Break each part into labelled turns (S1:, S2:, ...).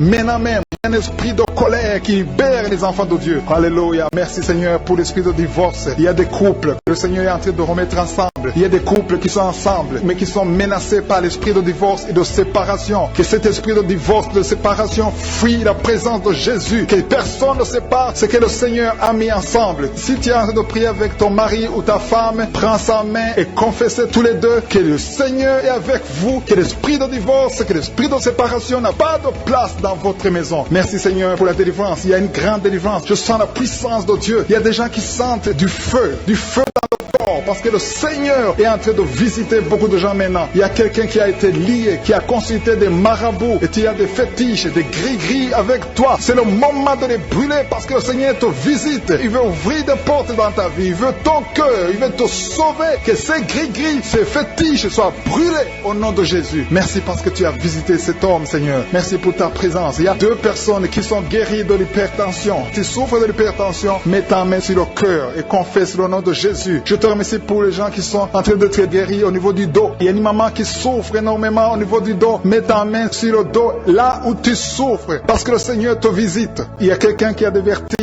S1: maintenant même. Il y a un esprit de colère qui libère les enfants de Dieu. Alléluia. Merci Seigneur pour l'esprit de divorce. Il y a des couples que le Seigneur est en train de remettre ensemble. Il y a des couples qui sont ensemble, mais qui sont menacés par l'esprit de divorce et de séparation. Que cet esprit de divorce, de séparation, fuit la présence de Jésus. Que personne ne sépare ce que le Seigneur a mis ensemble. Si tu es en train de prier avec ton mari ou ta femme, prends sa main et confessez tous les deux que le Seigneur est avec vous. Que l'esprit de divorce, que l'esprit de séparation n'a pas de place dans votre maison. Merci Seigneur pour la délivrance. Il y a une grande délivrance. Je sens la puissance de Dieu. Il y a des gens qui sentent du feu dans le corps, parce que le Seigneur est en train de visiter beaucoup de gens maintenant. Il y a quelqu'un qui a été lié, qui a consulté des marabouts, et tu as des fétiches, des gris-gris avec toi. C'est le moment de les brûler, parce que le Seigneur te visite. Il veut ouvrir des portes dans ta vie. Il veut ton cœur. Il veut te sauver. Que ces gris-gris, ces fétiches soient brûlés au nom de Jésus. Merci parce que tu as visité cet homme, Seigneur. Merci pour ta présence. Il y a 2 personnes qui sont guéries de l'hypertension. Tu souffres de l'hypertension, mets ta main sur le cœur et confesse le nom de Jésus. Je te remercie pour les gens qui sont en train d'être guéris au niveau du dos. Il y a une maman qui souffre énormément au niveau du dos. Mets ta main sur le dos, là où tu souffres, parce que le Seigneur te visite. Il y a quelqu'un qui a des vertiges.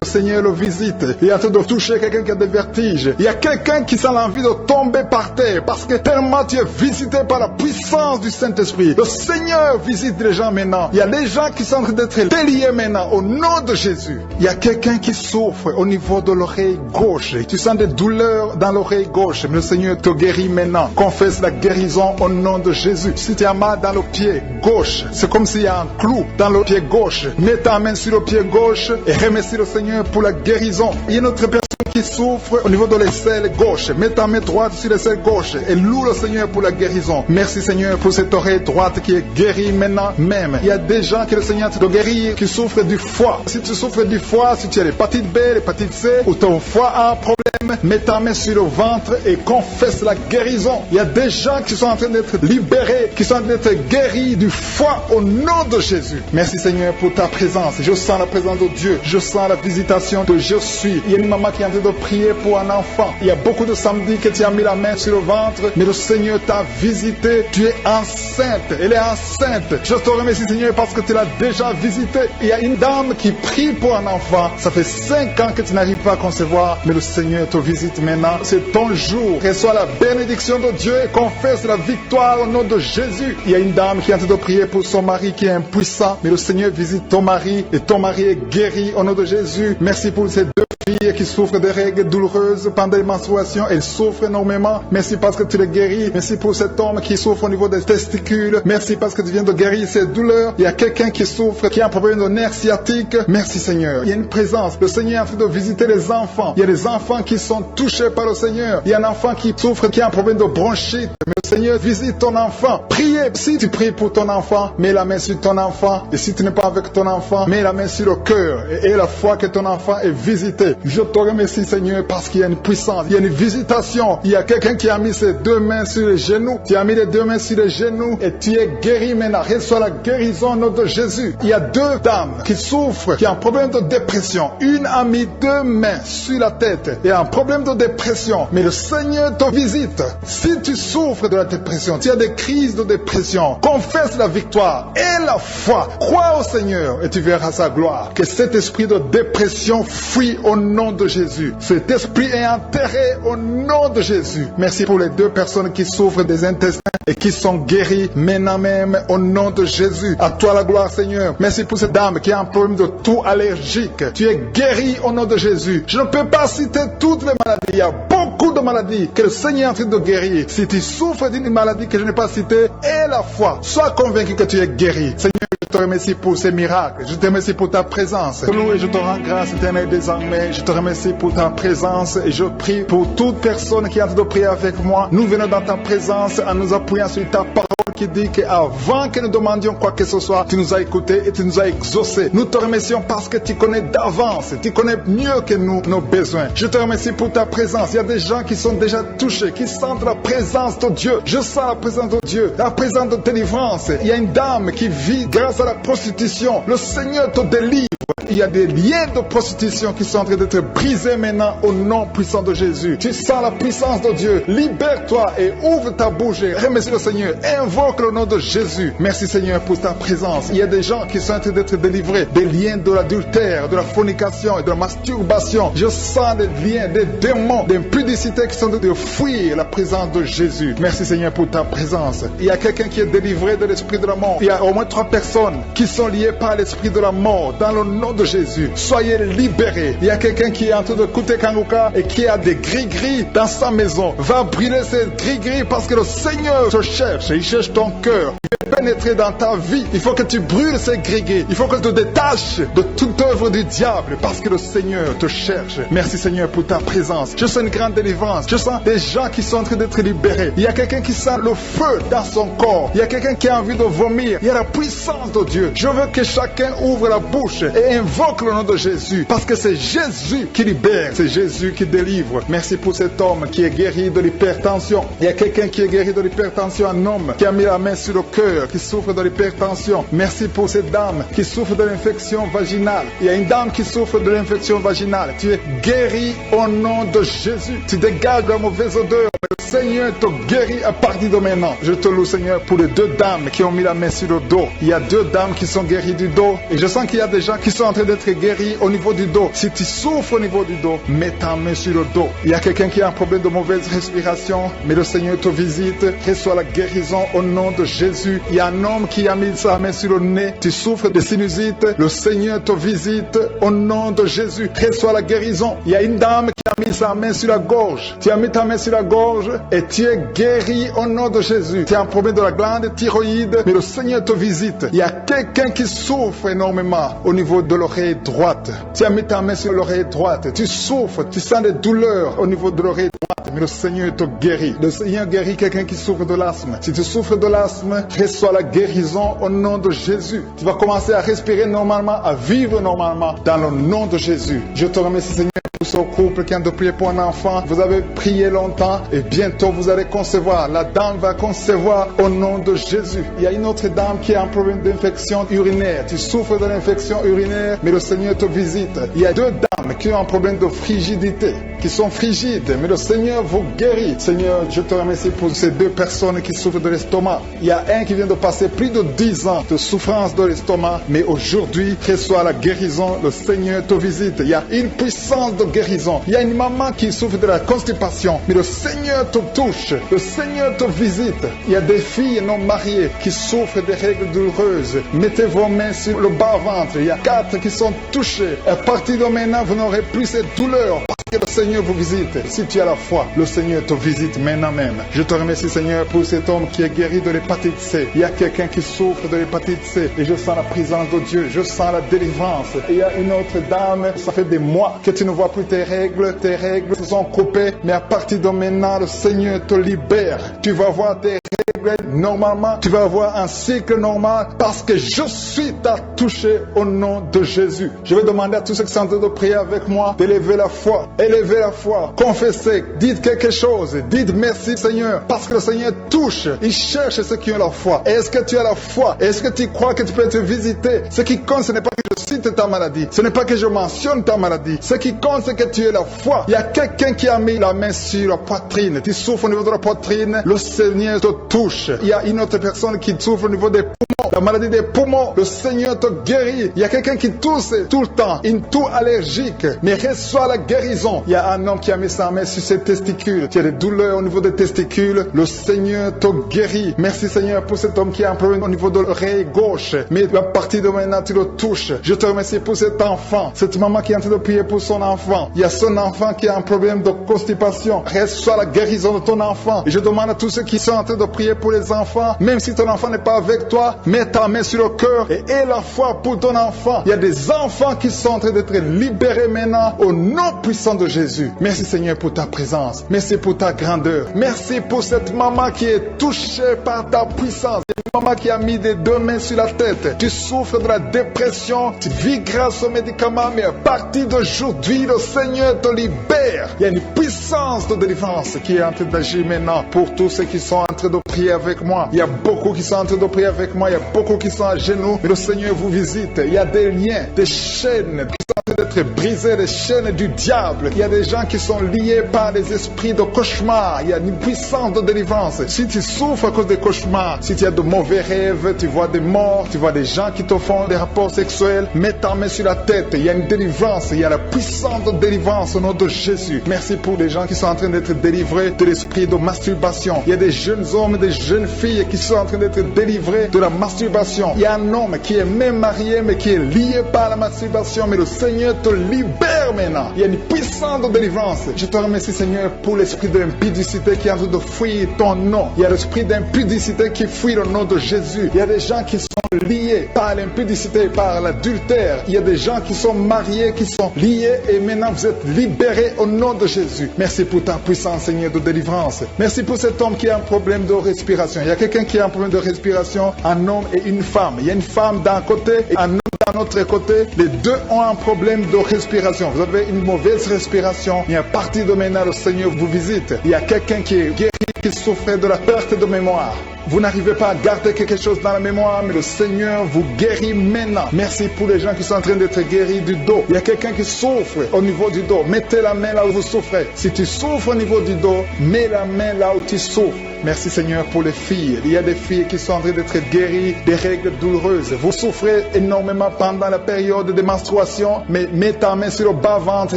S1: Le Seigneur le visite. Il est en train de toucher quelqu'un qui a des vertiges. Il y a quelqu'un qui sent l'envie de tomber par terre, parce que tellement tu es visité par la puissance du Saint-Esprit. Le Seigneur visite les gens maintenant. Il y a des gens qui sont en train d'être déliés maintenant au nom de Jésus. Il y a quelqu'un qui souffre au niveau de l'oreille gauche. Tu sens des douleurs dans l'oreille gauche, mais le Seigneur te guérit maintenant. Confesse la guérison au nom de Jésus. Si tu as mal dans le pied gauche, c'est comme s'il y a un clou dans le pied gauche. Mets ta main sur le pied gauche et remercie le Seigneur pour la guérison. Il y a une autre personne qui souffre au niveau de l'aisselle gauche. Mets ta main droite sur l'aisselle gauche et loue le Seigneur pour la guérison. Merci Seigneur pour cette oreille droite qui est guérie maintenant même. Il y a des gens que le Seigneur te guérit qui souffrent du foie. Si tu souffres du foie, si tu as l'hépatite B, l'hépatite C, ou ton foie a un problème, mets ta main sur le ventre et confesse la guérison. Il y a des gens qui sont en train d'être libérés, qui sont en train d'être guéris du foie au nom de Jésus. Merci Seigneur pour ta présence. Je sens la présence de Dieu. Je sens la visitation de je suis. Il y a une maman qui est en train de prier pour un enfant. Il y a beaucoup de samedis que tu as mis la main sur le ventre, mais le Seigneur t'a visité. Tu es enceinte. Elle est enceinte. Je te remercie Seigneur parce que tu l'as déjà visité. Il y a une dame qui prie pour un enfant. Ça fait 5 ans que tu n'arrives pas à concevoir, mais le Seigneur te visite maintenant. C'est ton jour. Reçois la bénédiction de Dieu et confesse la victoire au nom de Jésus. Il y a une dame qui est en train de prier pour son mari qui est impuissant, mais le Seigneur visite ton mari et ton mari est guéri au nom de Jésus. Merci pour ces 2 filles qui souffrent de règles douloureuses pendant les menstruations. Elles souffrent énormément. Merci parce que tu les guéris. Merci pour cet homme qui souffre au niveau des testicules. Merci parce que tu viens de guérir ces douleurs. Il y a quelqu'un qui souffre, qui a un problème de nerf sciatique. Merci Seigneur. Il y a une présence. Le Seigneur est en train de visiter les enfants. Il y a des enfants qui sont touchés par le Seigneur. Il y a un enfant qui souffre, qui a un problème de bronchite. Mais le Seigneur visite ton enfant. Priez. Si tu pries pour ton enfant, mets la main sur ton enfant. Et si tu n'es pas avec ton enfant, mets la main sur le cœur. Et la foi que ton enfant est visité. Je te remercie Seigneur parce qu'il y a une puissance. Il y a une visitation. Il y a quelqu'un qui a mis ses 2 mains sur les genoux. Tu as mis les 2 mains sur les genoux et tu es guéri maintenant. Reçois la guérison au nom de Jésus. Il y a 2 dames qui souffrent, qui ont un problème de dépression. Une a mis 2 mains sur la tête et a un problème de dépression. Mais le Seigneur te visite. Si tu souffres de la dépression, tu as des crises de dépression, confesse la victoire et la foi. Crois au Seigneur et tu verras sa gloire. Que cet esprit de dépression fuit au nom de Jésus. Cet esprit est enterré au nom de Jésus. Merci pour les 2 personnes qui souffrent des intestins et qui sont guéries maintenant même au nom de Jésus. À toi la gloire Seigneur. Merci pour cette dame qui a un problème de toux allergique. Tu es guéri au nom de Jésus. Je ne peux pas citer toutes les maladies. Il y a beaucoup de maladies que le Seigneur est en train de guérir. Si tu souffres d'une maladie que je n'ai pas citée, aie la foi. Sois convaincu que tu es guéri. Seigneur, je te remercie pour ces miracles. Je te remercie pour ta présence. Et je te rends grâce éternelle désormais. Je te remercie pour ta présence et je prie pour toute personne qui est en train de prier avec moi. Nous venons dans ta présence en nous appuyant sur ta parole qui dit qu'avant que nous demandions quoi que ce soit, tu nous as écoutés et tu nous as exaucés. Nous te remercions parce que tu connais d'avance, tu connais mieux que nous nos besoins. Je te remercie pour ta présence. Il y a des gens qui sont déjà touchés, qui sentent la présence de Dieu. Je sens la présence de Dieu, la présence de délivrance. Il y a une dame qui vit grâce à la prostitution. Le Seigneur te délivre. Il y a des liens de prostitution qui sont en train d'être brisés maintenant au nom puissant de Jésus. Tu sens la puissance de Dieu. Libère-toi et ouvre ta bouche. Remercie le Seigneur. Invoque le nom de Jésus. Merci Seigneur pour ta présence. Il y a des gens qui sont en train d'être délivrés des liens de l'adultère, de la fornication et de la masturbation. Je sens des liens, des démons, des impudicités qui sont en train de fuir la présence de Jésus. Merci Seigneur pour ta présence. Il y a quelqu'un qui est délivré de l'esprit de la mort. Il y a au moins 3 personnes qui sont liées par l'esprit de la mort dans le nom de Jésus. Soyez libérés. Il y a quelqu'un qui est en train de écouter Kanguka et qui a des gris-gris dans sa maison. Va brûler ces gris-gris parce que le Seigneur te cherche. Il cherche ton cœur. Il veut pénétrer dans ta vie. Il faut que tu brûles ces gris-gris. Il faut que tu te détaches de toute œuvre du diable parce que le Seigneur te cherche. Merci Seigneur pour ta présence. Je sens une grande délivrance. Je sens des gens qui sont en train d'être libérés. Il y a quelqu'un qui sent le feu dans son corps. Il y a quelqu'un qui a envie de vomir. Il y a la puissance de Dieu. Je veux que chacun ouvre la bouche et invoque le nom de Jésus parce que c'est Jésus qui libère. C'est Jésus qui délivre. Merci pour cet homme qui est guéri de l'hypertension. Il y a quelqu'un qui est guéri de l'hypertension, un homme qui a mis la main sur le cœur, qui souffre de l'hypertension. Merci pour cette dame qui souffre de l'infection vaginale. Il y a une dame qui souffre de l'infection vaginale. Tu es guéri au nom de Jésus. Tu dégages la mauvaise odeur. Le Seigneur te guérit à partir de maintenant. Je te loue Seigneur pour les 2 dames qui ont mis la main sur le dos. Il y a 2 dames qui sont guéries du dos. Et je sens qu'il y a des gens qui sont en train d'être guéris au niveau du dos. Si tu souffres au niveau du dos, mets ta main sur le dos. Il y a quelqu'un qui a un problème de mauvaise respiration, mais le Seigneur te visite. Reçois la guérison au nom de Jésus. Il y a un homme qui a mis sa main sur le nez. Tu souffres de sinusite. Le Seigneur te visite au nom de Jésus. Reçois la guérison. Il y a une dame qui a mis sa main sur la gorge. Tu as mis ta main sur la gorge et tu es guéri au nom de Jésus. Tu as un problème de la glande thyroïde, mais le Seigneur te visite. Il y a quelqu'un qui souffre énormément au niveau de l'oreille droite. Tu as mis ta main sur l'oreille droite. Tu souffres, tu sens des douleurs au niveau de l'oreille droite, mais le Seigneur te guérit. Le Seigneur guérit quelqu'un qui souffre de l'asthme. Si tu souffres de l'asthme, reçois la guérison au nom de Jésus. Tu vas commencer à respirer normalement, à vivre normalement dans le nom de Jésus. Je te remercie Seigneur pour ce couple qui a de prier pour un enfant. Vous avez prié longtemps et bientôt vous allez concevoir. La dame va concevoir au nom de Jésus. Il y a une autre dame qui a un problème d'infection urinaire. Tu souffres de l'infection urinaire, mais le Seigneur te visite. Il y a 2 dames qui ont un problème de frigidité, qui sont frigides, mais le Seigneur vous guérit. Seigneur, je te remercie pour ces 2 personnes qui souffrent de l'estomac. Il y a un qui vient de passer plus de 10 ans de souffrance de l'estomac, mais aujourd'hui, reçois la guérison. Le Seigneur te visite. Il y a une puissance de guérison. Il y a une maman qui souffre de la constipation, mais le Seigneur te touche. Le Seigneur te visite. Il y a des filles non mariées qui souffrent des règles douloureuses. Mettez vos mains sur le bas-ventre. Il y a 4 qui sont touchés. À partir de maintenant, vous n'aurez plus cette douleur. Que le Seigneur vous visite. Si tu as la foi, le Seigneur te visite maintenant même. Je te remercie Seigneur pour cet homme qui est guéri de l'hépatite C. Il y a quelqu'un qui souffre de l'hépatite C et je sens la présence de Dieu. Je sens la délivrance. Et il y a une autre dame, ça fait des mois que tu ne vois plus tes règles. Tes règles se sont coupées, mais à partir de maintenant, le Seigneur te libère. Tu vas voir tes règles normalement. Tu vas avoir un cycle normal parce que je suis touché au nom de Jésus. Je vais demander à tous ceux qui sont en train de prier avec moi d'élever la foi. Élevez la foi, confessez, dites quelque chose, dites merci Seigneur, parce que le Seigneur touche, il cherche ceux qui ont la foi. Est-ce que tu as la foi? Est-ce que tu crois que tu peux être visité? Ce qui compte, ce n'est pas que je cite ta maladie, ce n'est pas que je mentionne ta maladie, ce qui compte, c'est que tu aies la foi. Il y a quelqu'un qui a mis la main sur la poitrine, tu souffres au niveau de la poitrine, le Seigneur te touche. Il y a une autre personne qui souffre au niveau des poumons, la maladie des poumons, le Seigneur te guérit. Il y a quelqu'un qui tousse tout le temps, une toux allergique, mais reçoit la guérison. Il y a un homme qui a mis sa main sur ses testicules. Tu as des douleurs au niveau des testicules. Le Seigneur te guérit. Merci Seigneur pour cet homme qui a un problème au niveau de l'oreille gauche. Mais à partir de maintenant, tu le touches. Je te remercie pour cet enfant. Cette maman qui est en train de prier pour son enfant. Il y a son enfant qui a un problème de constipation. Reçois la guérison de ton enfant. Et je demande à tous ceux qui sont en train de prier pour les enfants, même si ton enfant n'est pas avec toi, mets ta main sur le cœur et aie la foi pour ton enfant. Il y a des enfants qui sont en train d'être libérés maintenant au nom puissant de Jésus. Merci Seigneur pour ta présence. Merci pour ta grandeur. Merci pour cette maman qui est touchée par ta puissance. Une maman qui a mis des 2 mains sur la tête. Tu souffres de la dépression. Tu vis grâce aux médicaments, mais à partir d'aujourd'hui, le Seigneur te libère. Il y a une puissance de délivrance qui est en train d'agir maintenant pour tous ceux qui sont en train de prier avec moi. Il y a beaucoup qui sont en train de prier avec moi, il y a beaucoup qui sont à genoux, mais le Seigneur vous visite. Il y a des liens, des chaînes qui sont en train d'être brisées, des chaînes du diable. Il y a des gens qui sont liés par des esprits de cauchemar. Il y a une puissance de délivrance. Si tu souffres à cause des cauchemars, si tu as de mauvais rêves, tu vois des morts, tu vois des gens qui te font des rapports sexuels, mets ta main sur la tête. Il y a une délivrance, il y a la puissance de délivrance au nom de Jésus. Merci pour les gens qui sont en train d'être délivrés de l'esprit de masturbation. Il y a des jeunes hommes, des jeunes filles qui sont en train d'être délivrés de la masturbation. Il y a un homme qui est même marié mais qui est lié par la masturbation, mais le Seigneur te libère maintenant. Il y a une puissance de délivrance. Je te remercie Seigneur pour l'esprit de l'impudicité qui est en train de fuir ton nom. Il y a l'esprit d'impudicité qui fuit le nom de Jésus. Il y a des gens qui sont liés par l'impudicité, par l'adultère. Il y a des gens qui sont mariés, qui sont liés et maintenant vous êtes libérés au nom de Jésus. Merci pour ta puissance Seigneur de délivrance. Merci pour cet homme qui a un problème de respiration. Il y a quelqu'un qui a un problème de respiration, un homme et une femme. Il y a une femme d'un côté et un homme d'un autre côté. Les deux ont un problème de respiration. Vous avez une mauvaise respiration et à partir de maintenant le Seigneur vous visite. Il y a quelqu'un qui est guéri, qui souffrait de la perte de mémoire. Vous n'arrivez pas à garder quelque chose dans la mémoire, mais le Seigneur vous guérit maintenant. Merci pour les gens qui sont en train d'être guéris du dos. Il y a quelqu'un qui souffre au niveau du dos. Mettez la main là où vous souffrez. Si tu souffres au niveau du dos, mets la main là où tu souffres. Merci Seigneur pour les filles. Il y a des filles qui sont en train d'être guéries des règles douloureuses. Vous souffrez énormément pendant la période de menstruation, mais mets ta main sur le bas-ventre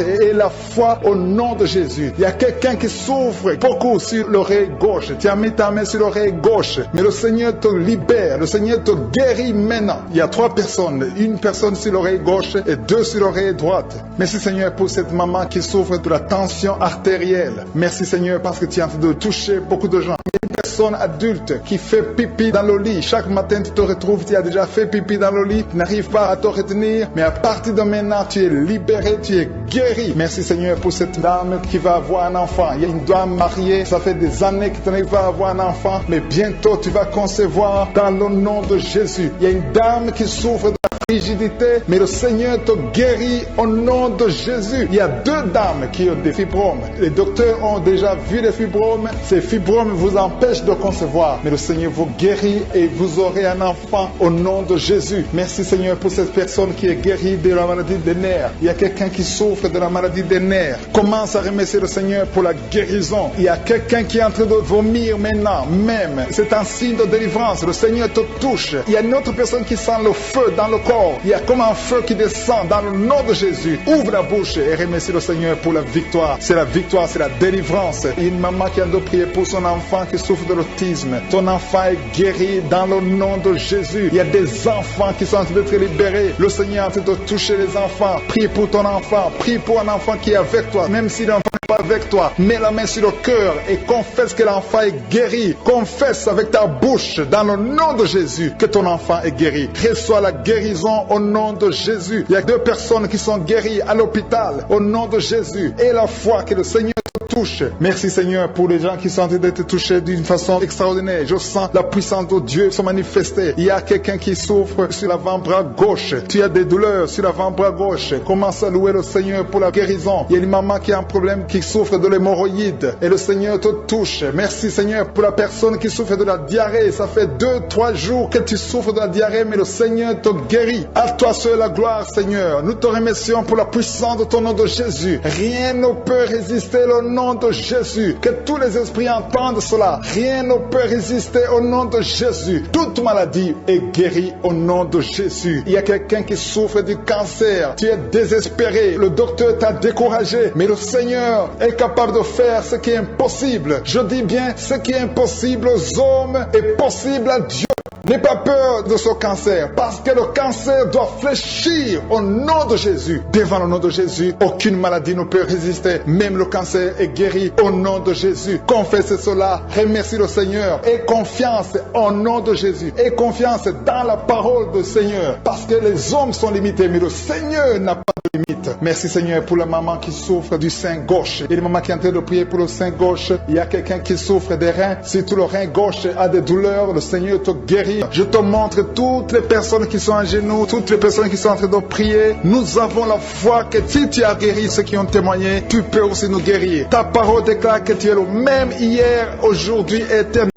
S1: et la foi au nom de Jésus. Il y a quelqu'un qui souffre beaucoup sur l'oreille gauche. Tu as mis ta main sur l'oreille gauche. Mais le Seigneur te libère, le Seigneur te guérit maintenant. Il y a 3 personnes, une personne sur l'oreille gauche et 2 sur l'oreille droite. Merci Seigneur pour cette maman qui souffre de la tension artérielle. Merci Seigneur parce que tu es en train de toucher beaucoup de gens. Il y a une personne adulte qui fait pipi dans le lit. Chaque matin tu te retrouves, tu as déjà fait pipi dans le lit, tu n'arrives pas à te retenir. Mais à partir de maintenant, tu es libéré, tu es guéri. Merci Seigneur pour cette dame qui va avoir un enfant. Il y a une dame mariée, ça fait des années que tu n'arrives pas à avoir un enfant, mais bientôt tu vas concevoir dans le nom de Jésus. Il y a une dame qui souffre de la frigidité, mais le Seigneur te guérit au nom de Jésus. Il y a 2 dames qui ont des fibromes. Les docteurs ont déjà vu les fibromes. Ces fibromes vous empêchent de concevoir, mais le Seigneur vous guérit et vous aurez un enfant au nom de Jésus. Merci Seigneur pour cette personne qui est guérie de la maladie des nerfs. Il y a quelqu'un qui souffre de la maladie des nerfs. Commence à remercier le Seigneur pour la guérison. Il y a quelqu'un qui est en train de vomir maintenant, même. C'est un signe de délivrance. Le Seigneur te touche. Il y a une autre personne qui sent le feu dans le corps. Il y a comme un feu qui descend dans le nom de Jésus. Ouvre la bouche et remercie le Seigneur pour la victoire. C'est la victoire, c'est la délivrance. Il y a une maman qui a de prier pour son enfant qui souffre de l'autisme. Ton enfant est guéri dans le nom de Jésus. Il y a des enfants qui sont en train d'être libérés. Le Seigneur est en train de toucher les enfants. Prie pour ton enfant. Prie pour un enfant qui est avec toi. Même si l'enfant n'est pas avec toi, mets la main sur le cœur et confesse que l'enfant est guéri. Confesse avec ta bouche dans le nom de Jésus que ton enfant est guéri. Reçois la guérison au nom de Jésus. Il y a 2 personnes qui sont guéries à l'hôpital au nom de Jésus. Et la foi que le Seigneur te touche. Merci Seigneur pour les gens qui sont en train d'être touchés d'une façon extraordinaire. Je sens la puissance de Dieu se manifester. Il y a quelqu'un qui souffre sur l'avant-bras gauche. Tu as des douleurs sur l'avant-bras gauche. Commence à louer le Seigneur pour la guérison. Il y a une maman qui a un problème, qui souffre de l'hémorroïde. Et le Seigneur te touche. Merci Seigneur pour la personne qui souffre de la diarrhée. Ça fait 2-3 jours que tu souffres de la diarrhée, mais le Seigneur te guérit. À toi seul la gloire Seigneur. Nous te remercions pour la puissance de ton nom de Jésus. Rien ne peut résister au nom de Jésus. Que tous les esprits entendent cela. Rien ne peut résister au nom de Jésus. Toute maladie est guérie au nom de Jésus. Il y a quelqu'un qui souffre du cancer. Tu es désespéré. Le docteur t'a découragé. Mais le Seigneur est capable de faire ce qui est impossible. Je dis bien, ce qui est impossible aux hommes est possible à Dieu. N'aie pas peur de ce cancer, parce que le cancer doit fléchir au nom de Jésus. Devant le nom de Jésus, aucune maladie ne peut résister. Même le cancer est guéri au nom de Jésus. Confesse cela, remercie le Seigneur. Aie confiance au nom de Jésus. Aie confiance dans la parole du Seigneur. Parce que les hommes sont limités, mais le Seigneur n'a pas de limite. Merci Seigneur pour la maman qui souffre du sein gauche. Et la maman qui est en train de prier pour le sein gauche. Il y a quelqu'un qui souffre des reins. Si tout le rein gauche a des douleurs, le Seigneur te guérit. Je te montre toutes les personnes qui sont à genoux, toutes les personnes qui sont en train de prier. Nous avons la foi que si tu as guéri ceux qui ont témoigné, tu peux aussi nous guérir. Ta parole déclare que tu es le même hier, aujourd'hui et éternellement.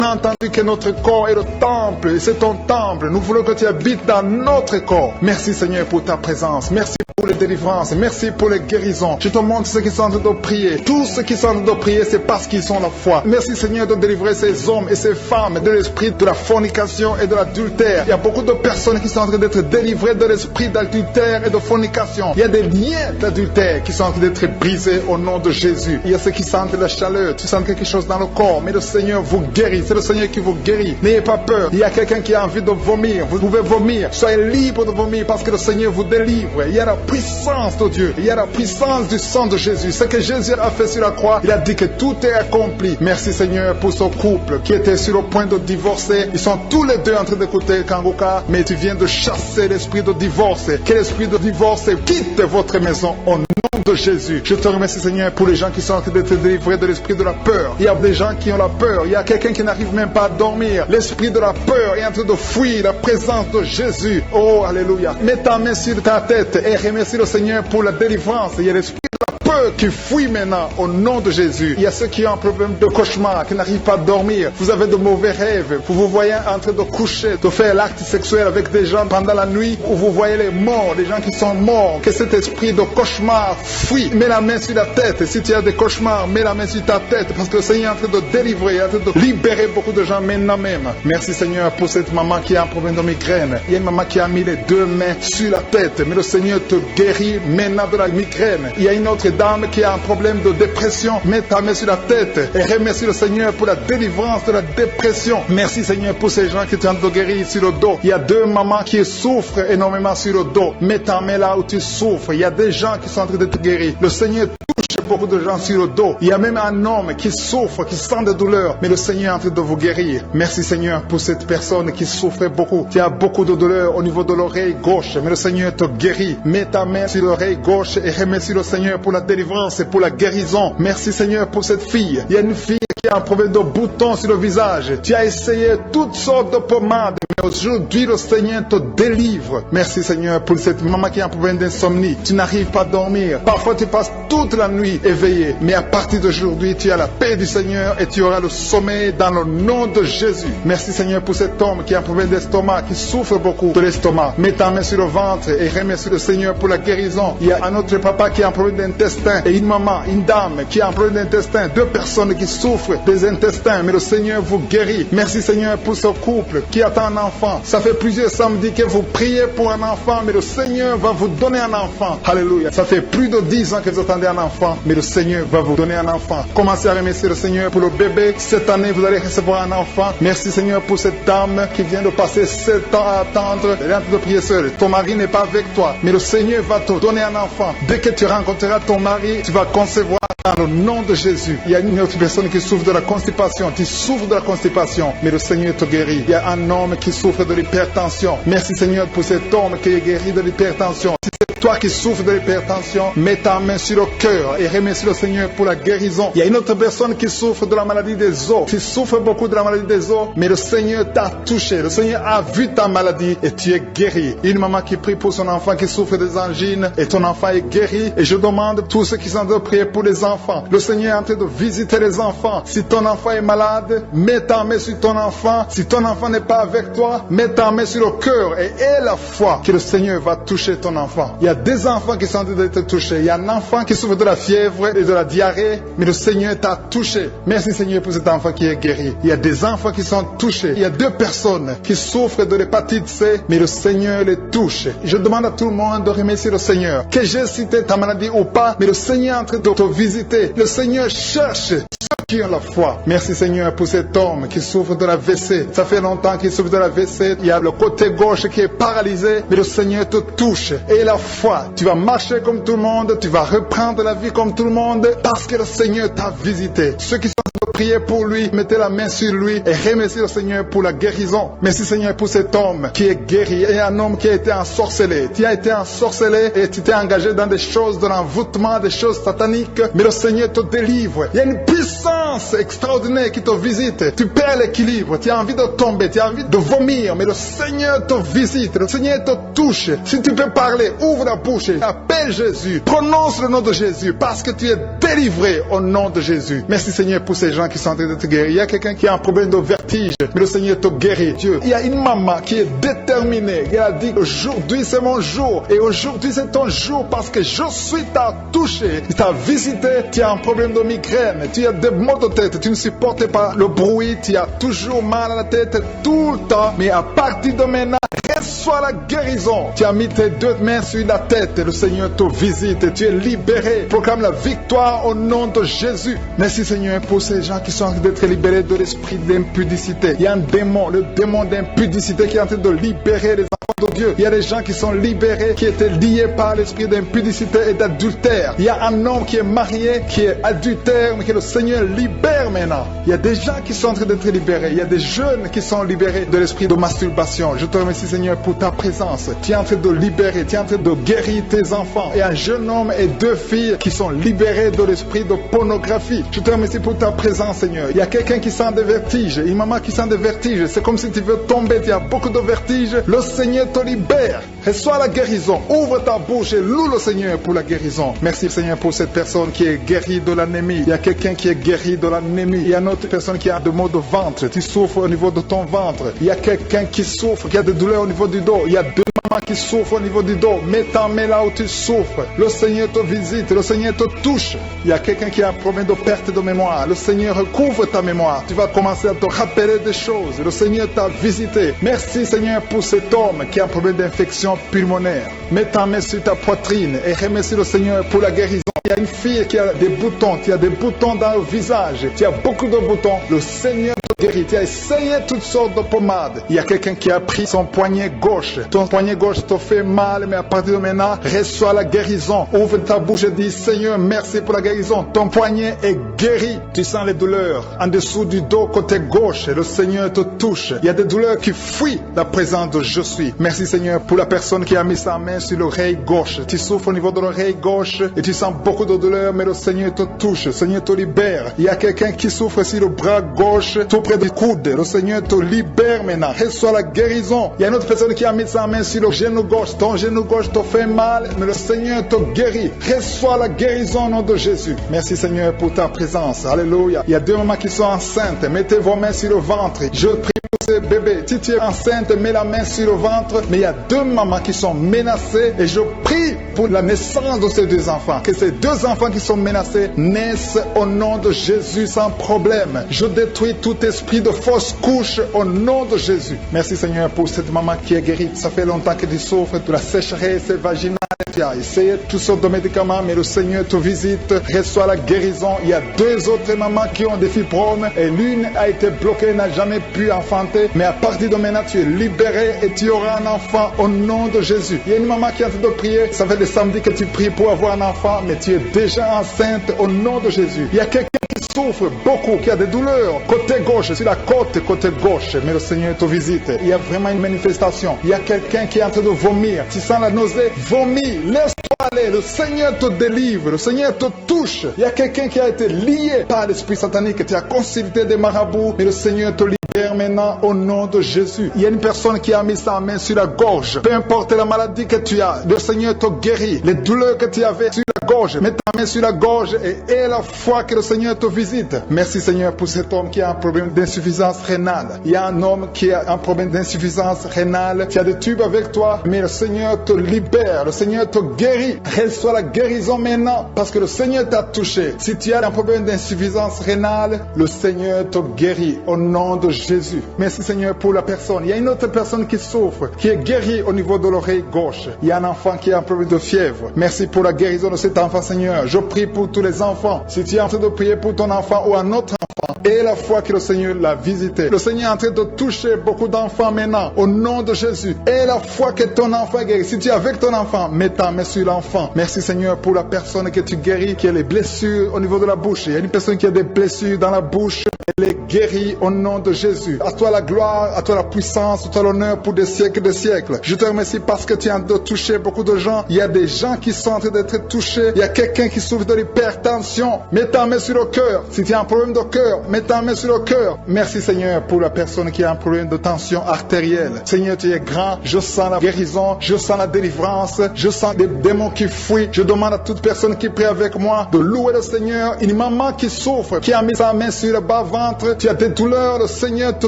S1: On a entendu que notre corps est le temple, et c'est ton temple. Nous voulons que tu habites dans notre corps. Merci Seigneur pour ta présence. Merci pour les délivrances. Merci pour les guérisons. Je te montre ceux qui sont en train de prier. Tous ceux qui sont en train de prier, c'est parce qu'ils ont la foi. Merci Seigneur de délivrer ces hommes et ces femmes de l'esprit de la fornication et de l'adultère. Il y a beaucoup de personnes qui sont en train d'être délivrées de l'esprit d'adultère et de fornication. Il y a des liens d'adultère qui sont en train d'être brisés au nom de Jésus. Il y a ceux qui sentent la chaleur, tu sens quelque chose dans le corps, mais le Seigneur vous guérit. C'est le Seigneur qui vous guérit. N'ayez pas peur. Il y a quelqu'un qui a envie de vomir. Vous pouvez vomir. Soyez libre de vomir parce que le Seigneur vous délivre. Il y a la puissance de Dieu. Il y a la puissance du sang de Jésus. Ce que Jésus a fait sur la croix, il a dit que tout est accompli. Merci Seigneur pour ce couple qui était sur le point de divorcer. Ils sont tous les deux en train d'écouter Kangoka, mais tu viens de chasser l'esprit de divorce. Que l'esprit de divorce quitte votre maison au nom de Jésus. Je te remercie Seigneur pour les gens qui sont en train d'être délivrés de l'esprit de la peur. Il y a des gens qui ont la peur. Il y a quelqu'un qui n'arrive même pas à dormir. L'esprit de la peur est en train de fuir la présence de Jésus. Oh, alléluia. Mets ta main sur ta tête et remercie le Seigneur pour la délivrance. Il y a l'esprit de la peur qui fuit maintenant au nom de Jésus. Il y a ceux qui ont un problème de cauchemar, qui n'arrivent pas à dormir. Vous avez de mauvais rêves. Vous vous voyez en train de coucher, de faire l'acte sexuel avec des gens pendant la nuit, où vous voyez les morts, les gens qui sont morts. Que cet esprit de cauchemar fuit. Mets la main sur la tête. Si tu as des cauchemars, mets la main sur ta tête, parce que le Seigneur est en train de délivrer, en train de libérer beaucoup de gens maintenant même. Merci Seigneur pour cette maman qui a un problème de migraine. Il y a une maman qui a mis les deux mains sur la tête, mais le Seigneur te guérit maintenant de la migraine. Il y a une autre dame qui a un problème de dépression. Mets ta main sur la tête et remercie le Seigneur pour la délivrance de la dépression. Merci Seigneur pour ces gens qui sont en train de guérir sur le dos. Il y a deux mamans qui souffrent énormément sur le dos. Mets ta main là où tu souffres. Il y a des gens qui sont en train de te guérir. Le Seigneur touche beaucoup de gens sur le dos. Il y a même un homme qui souffre, qui sent des douleurs, mais le Seigneur est en train de vous guérir. Merci Seigneur pour cette personne qui souffre beaucoup. Tu as beaucoup de douleurs au niveau de l'oreille gauche, mais le Seigneur te guérit. Mets ta main sur l'oreille gauche et remercie le Seigneur pour la délivrance et pour la guérison. Merci Seigneur pour cette fille. Il y a une fille qui a un problème de boutons sur le visage. Tu as essayé toutes sortes de pommades, mais aujourd'hui le Seigneur te délivre. Merci Seigneur pour cette maman qui a un problème d'insomnie. Tu n'arrives pas à dormir. Parfois tu passes toute la nuit éveillé, mais à partir d'aujourd'hui tu as la paix du Seigneur et tu auras le sommeil dans le nom de Jésus. Merci Seigneur pour cet homme qui a un problème d'estomac, qui souffre beaucoup de l'estomac. Mets ta main sur le ventre et remercie le Seigneur pour la guérison. Il y a un autre papa qui a un problème d'intestin et une maman, une dame qui a un problème d'intestin. Deux personnes qui souffrent des intestins, mais le Seigneur vous guérit. Merci Seigneur pour ce couple qui attend un enfant. Ça fait plusieurs samedis que vous priez pour un enfant, mais le Seigneur va vous donner un enfant. Alléluia. Ça fait plus de 10 ans que vous attendez un enfant, mais le Seigneur va vous donner un enfant. Commencez à remercier le Seigneur pour le bébé. Cette année, vous allez recevoir un enfant. Merci Seigneur pour cette dame qui vient de passer 7 ans à attendre. Elle est en train de prier seule. Ton mari n'est pas avec toi, mais le Seigneur va te donner un enfant. Dès que tu rencontreras ton mari, tu vas concevoir dans le nom de Jésus. Il y a une autre personne qui souffre de la constipation. Tu souffres de la constipation, mais le Seigneur te guérit. Il y a un homme qui souffre de l'hypertension. Merci Seigneur pour cet homme qui est guéri de l'hypertension. Si c'est toi qui souffres de l'hypertension, mets ta main sur le cœur et remercie le Seigneur pour la guérison. Il y a une autre personne qui souffre de la maladie des os. Tu souffres beaucoup de la maladie des os, mais le Seigneur t'a touché. Le Seigneur a vu ta maladie et tu es guéri. Une maman qui prie pour son enfant qui souffre des angines et ton enfant est guéri. Et je demande à tous ceux qui sont en train de prier pour les enfants. Le Seigneur est en train de visiter les enfants. Si ton enfant est malade, mets ta main sur ton enfant. Si ton enfant n'est pas avec toi, mets ta main sur le cœur et aie la foi que le Seigneur va toucher ton enfant. Il y a des enfants qui sont en train d'être touchés. Il y a un enfant qui souffre de la fièvre et de la diarrhée, mais le Seigneur t'a touché. Merci Seigneur pour cet enfant qui est guéri. Il y a des enfants qui sont touchés. Il y a 2 personnes qui souffrent de l'hépatite C, mais le Seigneur les touche. Je demande à tout le monde de remercier le Seigneur. Que j'ai cité ta maladie ou pas, mais le Seigneur est en train de te visiter. Le Seigneur cherche ceux qui ont la foi. Merci Seigneur pour cet homme qui souffre de la WC. Ça fait longtemps qu'il souffre de la WC. Il y a le côté gauche qui est paralysé, mais le Seigneur te touche. Et la foi, tu vas marcher comme tout le monde, tu vas reprendre la vie comme tout le monde, parce que le Seigneur t'a visité. Ceux qui sont train de prier pour lui, mettez la main sur lui et remerciez le Seigneur pour la guérison. Merci Seigneur pour cet homme qui est guéri et un homme qui a été ensorcelé. Tu as été ensorcelé et tu t'es engagé dans des choses de l'envoûtement, des choses sataniques, mais le Seigneur te délivre. Il y a une puissance extraordinaire qui te visite. Tu perds l'équilibre, tu as envie de tomber, tu as envie de vomir, mais le Seigneur te visite, le Seigneur te touche. Si tu peux parler, ouvre la bouche, appelle Jésus, prononce le nom de Jésus parce que tu es délivré au nom de Jésus. Merci Seigneur pour ces gens qui sont en train de te guérir. Il y a quelqu'un qui a un problème de vertige, mais le Seigneur te guérit. Dieu, il y a une maman qui est déterminée. Elle a dit aujourd'hui c'est mon jour et aujourd'hui c'est ton jour parce que je suis t'a touché, il t'a visité. Tu as un problème de migraine, tu as des maux de tête, tu ne supportes pas le bruit, tu as toujours mal à la tête tout le temps, mais à partir de maintenant, reçois la guérison. Tu as mis tes deux mains sur la tête, le Seigneur te visite et tu es libéré. Proclame la victoire au nom de Jésus. Merci Seigneur pour ces gens qui sont en train d'être libérés de l'esprit d'impudicité. Il y a un démon, le démon d'impudicité qui est en train de libérer les enfants de Dieu. Il y a des gens qui sont libérés, qui étaient liés par l'esprit d'impudicité et d'adultère. Il y a un homme qui est marié, qui est adultère, mais que le Seigneur libère maintenant. Il y a des gens qui sont en train d'être libérés. Il y a des jeunes qui sont libérés de l'esprit de masturbation. Je te remercie Seigneur pour ta présence. Tu es en train de libérer, tu es en train de guérir tes enfants. Et un jeune homme et deux filles qui sont libérés de l'esprit de pornographie. Je te remercie pour ta présence Seigneur. Il y a quelqu'un qui sent des vertiges, une maman qui sent des vertiges. C'est comme si tu veux tomber, tu as beaucoup de vertiges. Le Seigneur te libère. Reçois la guérison. Ouvre ta bouche et loue le Seigneur pour la guérison. Merci Seigneur pour cette personne qui est guérie de l'anémie. Il y a quelqu'un qui est guéri de l'anémie. Il y a une autre personne qui a des maux de ventre. Tu souffres au niveau de ton ventre. Il y a quelqu'un qui souffre, qui a des douleurs au niveau du dos. Il y a deux mamans qui souffrent au niveau du dos. Mets ta main là où tu souffres. Le Seigneur te visite. Le Seigneur te touche. Il y a quelqu'un qui a un problème de perte de mémoire. Le Seigneur recouvre ta mémoire. Tu vas commencer à te rappeler des choses. Le Seigneur t'a visité. Merci Seigneur pour cet homme qui a un problème d'infection pulmonaire. Mets ta main sur ta poitrine et remercie le Seigneur pour la guérison. Il y a une fille qui a des boutons. Tu as des boutons dans le visage. Tu as beaucoup de boutons. Le Seigneur te guérit. Tu as essayé toutes sortes de pommades. Il y a quelqu'un qui a pris son poignet gauche. Ton poignet gauche te fait mal, mais à partir de maintenant, reçois la guérison. Ouvre ta bouche et dis Seigneur, merci pour la guérison. Ton poignet est guéri. Tu sens les douleurs en dessous du dos côté gauche. Le Seigneur te touche. Il y a des douleurs qui fuient la présence de je suis. Merci Seigneur pour la personne qui a mis sa main sur l'oreille gauche. Tu souffres au niveau de l'oreille gauche et tu sens beaucoup de douleur, mais le Seigneur te touche. Le Seigneur te libère. Il y a quelqu'un qui souffre sur le bras gauche, tout près du coude. Le Seigneur te libère maintenant. Reçois la guérison. Il y a une autre personne qui a mis sa main sur le genou gauche. Ton genou gauche te fait mal, mais le Seigneur te guérit. Reçois la guérison au nom de Jésus. Merci Seigneur pour ta présence. Alléluia. Il y a deux mamans qui sont enceintes. Mettez vos mains sur le ventre. Je prie pour ces bébés. Si tu es enceinte, mets la main sur le ventre. Mais il y a deux mamans qui sont menacées et je prie pour la naissance de ces deux enfants. Que ces deux enfants qui sont menacés naissent au nom de Jésus sans problème. Je détruis tout esprit de fausse couche au nom de Jésus. Merci Seigneur pour cette maman qui est guérie. Ça fait longtemps que tu souffres de la sécheresse vaginale. Tu as essayé toutes sortes de médicaments, mais le Seigneur te visite. Reçois la guérison. Il y a deux autres mamans qui ont des fibromes et l'une a été bloquée, n'a jamais pu enfanter. Mais à partir de maintenant, tu es libéré et tu auras un enfant au nom de Jésus. Il y a une maman qui est en train de prier. Ça fait des samedis que tu pries pour avoir un enfant, mais tu es déjà enceinte au nom de Jésus. Il y a quelqu'un qui souffre beaucoup, qui a des douleurs côté gauche, sur la côte côté gauche, mais le Seigneur te visite. Il y a vraiment une manifestation. Il y a quelqu'un qui est en train de vomir. Tu sens la nausée, vomis, laisse-toi aller. Le Seigneur te délivre, le Seigneur te touche. Il y a quelqu'un qui a été lié par l'esprit satanique. Tu as consulté des marabouts, mais le Seigneur te libère maintenant au nom de Jésus. Il y a une personne qui a mis sa main sur la gorge. Peu importe la maladie que tu as, le Seigneur te guérit. Les douleurs que tu avais sur la gorge, mets ta main sur la gorge et aie la foi que le Seigneur te visite. Merci Seigneur pour cet homme qui a un problème d'insuffisance rénale. Il y a un homme qui a un problème d'insuffisance rénale. Tu as des tubes avec toi, mais le Seigneur te libère. Le Seigneur te guérit. Reçois la guérison maintenant parce que le Seigneur t'a touché. Si tu as un problème d'insuffisance rénale, le Seigneur te guérit au nom de Jésus. Merci Seigneur pour la personne. Il y a une autre personne qui souffre, qui est guérie au niveau de l'oreille gauche. Il y a un enfant qui a un problème de fièvre. Merci pour la guérison de cet enfant Seigneur. Je prie pour tous les enfants. Si tu es en train de prier pour ton enfant ou un autre enfant, et la foi que le Seigneur l'a visité. Le Seigneur est en train de toucher beaucoup d'enfants maintenant, au nom de Jésus. Et la foi que ton enfant est guéri. Si tu es avec ton enfant, mets ta main sur l'enfant. Merci Seigneur pour la personne que tu guéris, qui a les blessures au niveau de la bouche. Il y a une personne qui a des blessures dans la bouche. Elle est guérie au nom de Jésus. À toi la gloire, à toi la puissance, à toi l'honneur pour des siècles et des siècles. Je te remercie parce que tu es en train de toucher beaucoup de gens. Il y a des gens qui sont en train d'être touchés. Il y a quelqu'un qui souffre de l'hypertension. Mets ta main sur le cœur. Si tu as un problème de cœur, mets ta main sur le cœur. Merci Seigneur pour la personne qui a un problème de tension artérielle. Seigneur, tu es grand. Je sens la guérison. Je sens la délivrance. Je sens des démons qui fuient. Je demande à toute personne qui prie avec moi de louer le Seigneur. Une maman qui souffre, qui a mis sa main sur le bas-ventre. Tu as des douleurs. Le Seigneur te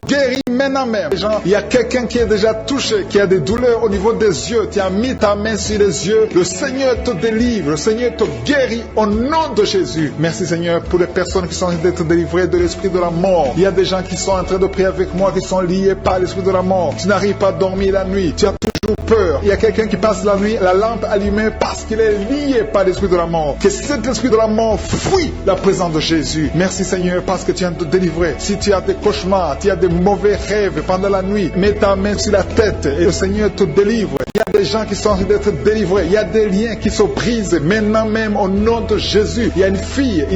S1: guérit maintenant même. Il y a quelqu'un qui est déjà touché, qui a des douleurs au niveau des yeux. Tu as mis ta main sur les yeux. Le Seigneur te délivre. Le Seigneur te guérit au nom de Jésus. Merci Seigneur pour les personnes qui sont en train d'être délivrées de l'esprit de la mort. Il y a des gens qui sont en train de prier avec moi, qui sont liés par l'esprit de la mort. Tu n'arrives pas à dormir la nuit. Tu as toujours peur. Il y a quelqu'un qui passe la nuit, la lampe allumée parce qu'il est lié par l'esprit de la mort. Que cet esprit de la mort fuit la présence de Jésus. Merci Seigneur parce que tu viens de te délivrer. Si tu as des cauchemars, tu as des mauvais rêves pendant la nuit, mets ta main sur la tête et le Seigneur te délivre. Il y a des gens qui sont en train d'être délivrés. Il y a des liens qui se brisent maintenant même au nom de Jésus. Il y a une fille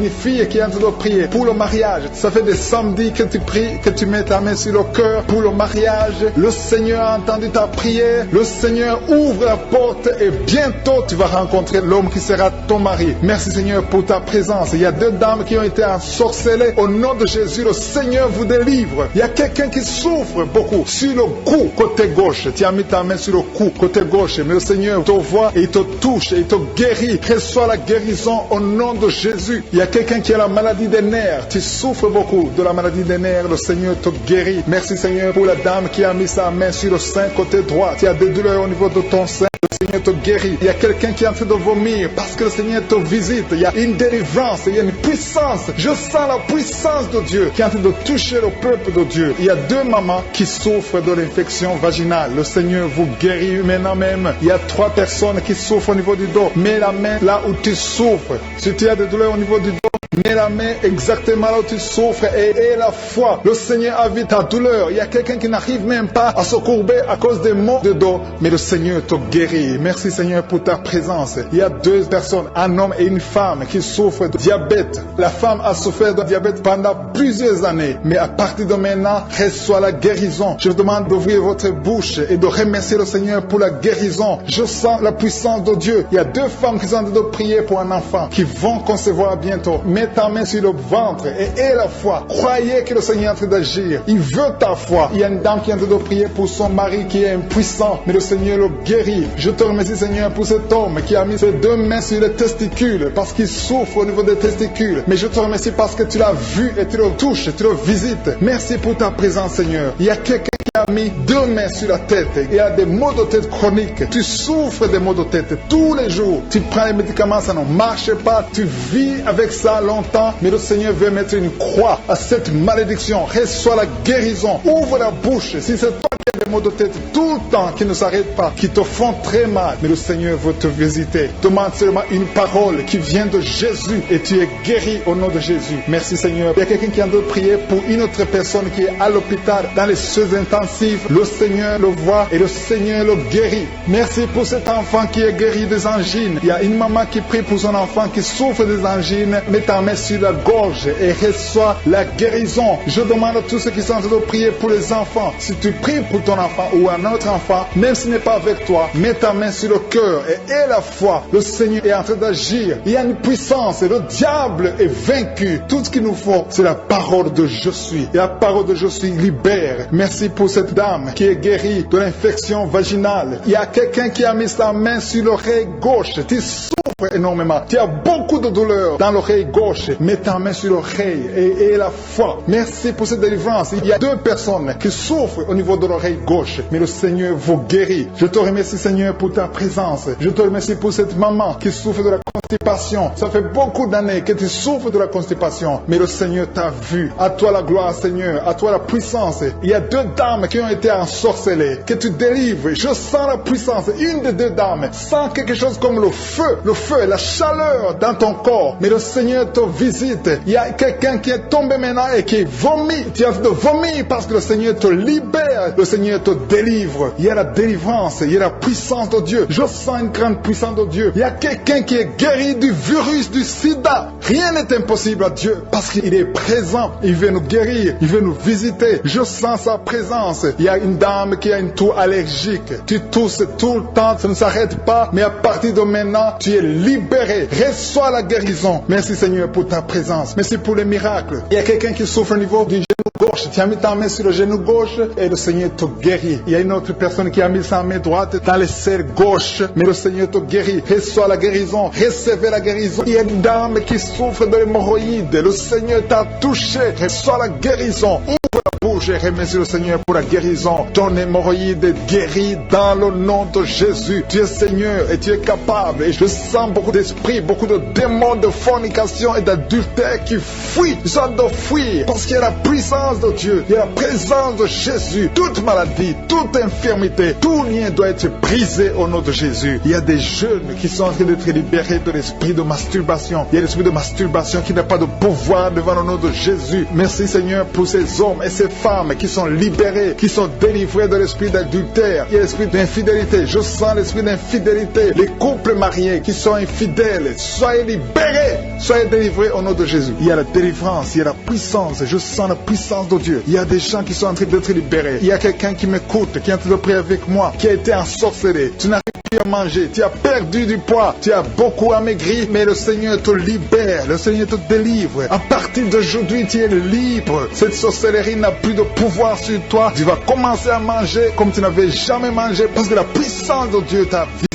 S1: qui est en train de prier pour le mariage. Ça fait des samedis que tu pries, que tu mets ta main sur le cœur pour le mariage. Le Seigneur a entendu ta prière. Le Seigneur ouvre la porte et bientôt tu vas rencontrer l'homme qui sera ton mari. Merci Seigneur pour ta présence. Il y a deux dames qui ont été ensorcelées. Au nom de Jésus, le Seigneur vous délivre. Il y a quelqu'un qui souffre beaucoup sur le cou, côté gauche. Tu as mis ta main sur le cou, côté gauche. Mais le Seigneur te voit et il te touche et il te guérit. Reçois la guérison au nom de Jésus. Il y a quelqu'un qui a la maladie des nerfs. Tu souffres beaucoup de la maladie des nerfs. Le Seigneur te guérit. Merci Seigneur pour la dame qui a mis sa main sur le sein côté droit. Tu as des douleurs au niveau de ton sein. Le Seigneur te guérit. Il y a quelqu'un qui est en train de vomir parce que le Seigneur te visite. Il y a une délivrance, il y a une puissance. Je sens la puissance de Dieu qui est en train de toucher le peuple de Dieu. Il y a deux mamans qui souffrent de l'infection vaginale. Le Seigneur vous guérit maintenant même. Il y a 3 personnes qui souffrent au niveau du dos. Mets la main là où tu souffres. Si tu as des douleurs au niveau du dos, mets la main exactement là où tu souffres et aie la foi. Le Seigneur a vu ta douleur. Il y a quelqu'un qui n'arrive même pas à se courber à cause des maux de dos, mais le Seigneur te guérit. Merci Seigneur pour ta présence. Il y a 2 personnes, un homme et une femme qui souffrent de diabète. La femme a souffert de diabète pendant plusieurs années, mais à partir de maintenant, reçoit la guérison. Je vous demande d'ouvrir votre bouche et de remercier le Seigneur pour la guérison. Je sens la puissance de Dieu. Il y a 2 femmes qui sont en train de prier pour un enfant qui vont concevoir bientôt. Mets ta main sur le ventre et aie la foi. Croyez que le Seigneur est en train d'agir. Il veut ta foi. Il y a une dame qui est en train de prier pour son mari qui est impuissant, mais le Seigneur le guérit. Je te remercie Seigneur pour cet homme qui a mis ses 2 mains sur les testicules parce qu'il souffre au niveau des testicules. Mais je te remercie parce que tu l'as vu et tu le touches, tu le visites. Merci pour ta présence Seigneur. Il y a quelqu'un qui a mis 2 mains sur la tête. Il y a des maux de tête chroniques. Tu souffres des maux de tête tous les jours. Tu prends les médicaments, ça ne marche pas. Tu vis avec ça longtemps. Mais le Seigneur veut mettre une croix à cette malédiction. Reçois la guérison. Ouvre la bouche. Si c'est toi qui as des maux de tête tout le temps qui ne s'arrêtent pas, qui te font très mal, mais le Seigneur veut te visiter. Demande seulement une parole qui vient de Jésus et tu es guéri au nom de Jésus. Merci Seigneur. Il y a quelqu'un qui est en train de prier pour une autre personne qui est à l'hôpital dans les soins intensifs. Le Seigneur le voit et le Seigneur le guérit. Merci pour cet enfant qui est guéri des angines. Il y a une maman qui prie pour son enfant qui souffre des angines. Mets ta main sur la gorge et reçois la guérison. Je demande à tous ceux qui sont en train de prier pour les enfants. Si tu pries pour ton enfant ou un autre enfant, même s'il n'est pas avec toi, mets ta main sur le cœur et aie la foi. Le Seigneur est en train d'agir. Il y a une puissance et le diable est vaincu. Tout ce qu'il nous faut, c'est la parole de je suis. Et la parole de je suis libère. Merci pour cette dame qui est guérie de l'infection vaginale. Il y a quelqu'un qui a mis sa main sur l'oreille gauche. Tu souffres énormément. Tu as beaucoup de douleur dans l'oreille gauche. Mets ta main sur l'oreille et aie la foi. Merci pour cette délivrance. Il y a 2 personnes qui souffrent au niveau de l'oreille gauche, mais le Seigneur vous guérit. Je te remercie, Seigneur, pour ta présence. Je te remercie pour cette maman qui souffre de la constipation. Ça fait beaucoup d'années que tu souffres de la constipation, mais le Seigneur t'a vu. À toi la gloire, Seigneur, à toi la puissance. Il y a 2 dames qui ont été ensorcelées, que tu délivres. Je sens la puissance. Une des 2 dames sent quelque chose comme le feu, la chaleur dans ton corps. Mais le Seigneur te visite. Il y a quelqu'un qui est tombé maintenant et qui vomit. Tu as de vomir parce que le Seigneur te libère. Le Seigneur te délivre. Il y a la délivrance. Il y a la puissance de Dieu. Je sens une grande puissance de Dieu. Il y a quelqu'un qui est guéri du virus du sida. Rien n'est impossible à Dieu parce qu'il est présent. Il veut nous guérir. Il veut nous visiter. Je sens sa présence. Il y a une dame qui a une toux allergique. Tu tousses tout le temps. Ça ne s'arrête pas. Mais à partir de maintenant, tu es libéré. Reçois la guérison. Merci Seigneur pour ta présence. Merci pour les miracles. Il y a quelqu'un qui souffre au niveau du genou gauche. Tu as mis ta main sur le genou gauche et le Seigneur te guérit. Il y a une autre personne qui a mis sa main droite dans le serre gauche, mais le Seigneur te guérit. Reçois la guérison. Recevez la guérison. Il y a une dame qui souffre de l'hémorroïde. Le Seigneur t'a touché. Reçois la guérison. Ouvre la bouche et remercie le Seigneur pour la guérison. Ton hémorroïde est guéri dans le nom de Jésus. Tu es Seigneur et tu es capable. Et je sens beaucoup d'esprits, beaucoup de démons de fornication et d'adultère qui fuient. Ils sont de fuir parce qu'il y a la puissance de Dieu. Il y a la présence de Jésus. Toute maladie, toute infirmité, tout lien doit être brisé au nom de Jésus. Il y a des jeunes qui sont en train d'être libérés de l'esprit de masturbation. Il y a l'esprit de masturbation qui n'a pas de pouvoir devant le nom de Jésus. Merci Seigneur pour ces hommes et ces femmes qui sont libérés, qui sont délivrés de l'esprit d'adultère. Il y a l'esprit d'infidélité. Je sens l'esprit d'infidélité. Les couples mariés qui sont infidèles, soyez libérés, soyez délivrés au nom de Jésus. Il y a la délivrance, il y a la puissance. Je sens la puissance de Dieu. Il y a des gens qui sont en train d'être libérés. Il y a quelqu'un qui m'écoute, qui est en train de prier avec moi, qui a été ensorcelé. Tu n'arrives plus à manger, tu as perdu du poids, tu as beaucoup amaigri, mais le Seigneur te libère, le Seigneur te délivre. À partir d'aujourd'hui, tu es libre. Cette sorcellerie n'a plus de pouvoir sur toi. Tu vas commencer à manger comme tu n'avais jamais mangé parce que la puissance de Dieu t'a visité.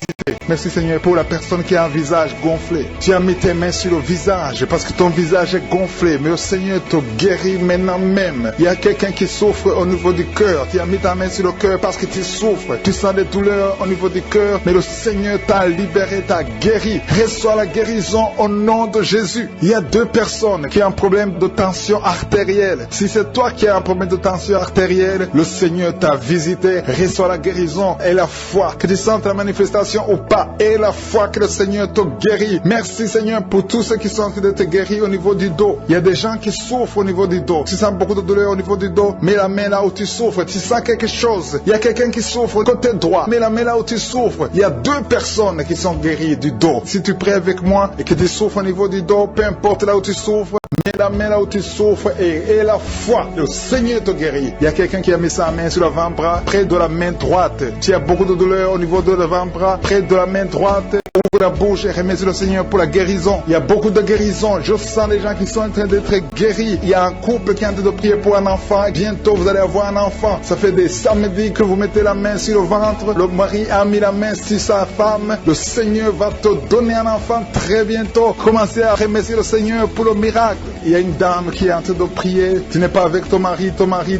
S1: Merci Seigneur pour la personne qui a un visage gonflé. Tu as mis tes mains sur le visage parce que ton visage est gonflé, mais le Seigneur te guérit maintenant même. Il y a quelqu'un qui souffre au niveau du cœur. Tu as mis ta main sur le cœur parce que tu souffres. Tu sens des douleurs au niveau du cœur, mais le Seigneur t'a libéré, t'a guéri. Reçois la guérison au nom de Jésus. Il y a 2 personnes qui ont un problème de tension artérielle. Si c'est toi qui as un problème de tension artérielle, le Seigneur t'a visité. Reçois la guérison et la foi. Que tu sentes la manifestation ou pas, et la foi que le Seigneur te guérit. Merci Seigneur pour tous ceux qui sont en train de te guérir au niveau du dos. Il y a des gens qui souffrent au niveau du dos. Tu sens beaucoup de douleur au niveau du dos, mets la main là où tu souffres. Tu sens quelque chose. Il y a quelqu'un qui souffre côté droit, mets la main là où tu souffres. Il y a 2 personnes qui sont guéries du dos. Si tu pries avec moi et que tu souffres au niveau du dos, peu importe là où tu souffres, mets la main là où tu souffres et la foi, le Seigneur te guérit. Il y a quelqu'un qui a mis sa main sur l'avant-bras, près de la main droite. Tu as beaucoup de douleur au niveau de l'avant-bras, près de la main droite. Ouvre la bouche et remercie le Seigneur pour la guérison. Il y a beaucoup de guérison. Je sens les gens qui sont en train d'être guéris. Il y a un couple qui est en train de prier pour un enfant. Bientôt vous allez avoir un enfant. Ça fait des samedis que vous mettez la main sur le ventre. Le mari a mis la main sur sa femme. Le Seigneur va te donner un enfant très bientôt. Commencez à remercier le Seigneur pour le miracle. Il y a une dame qui est en train de prier. Tu n'es pas avec ton mari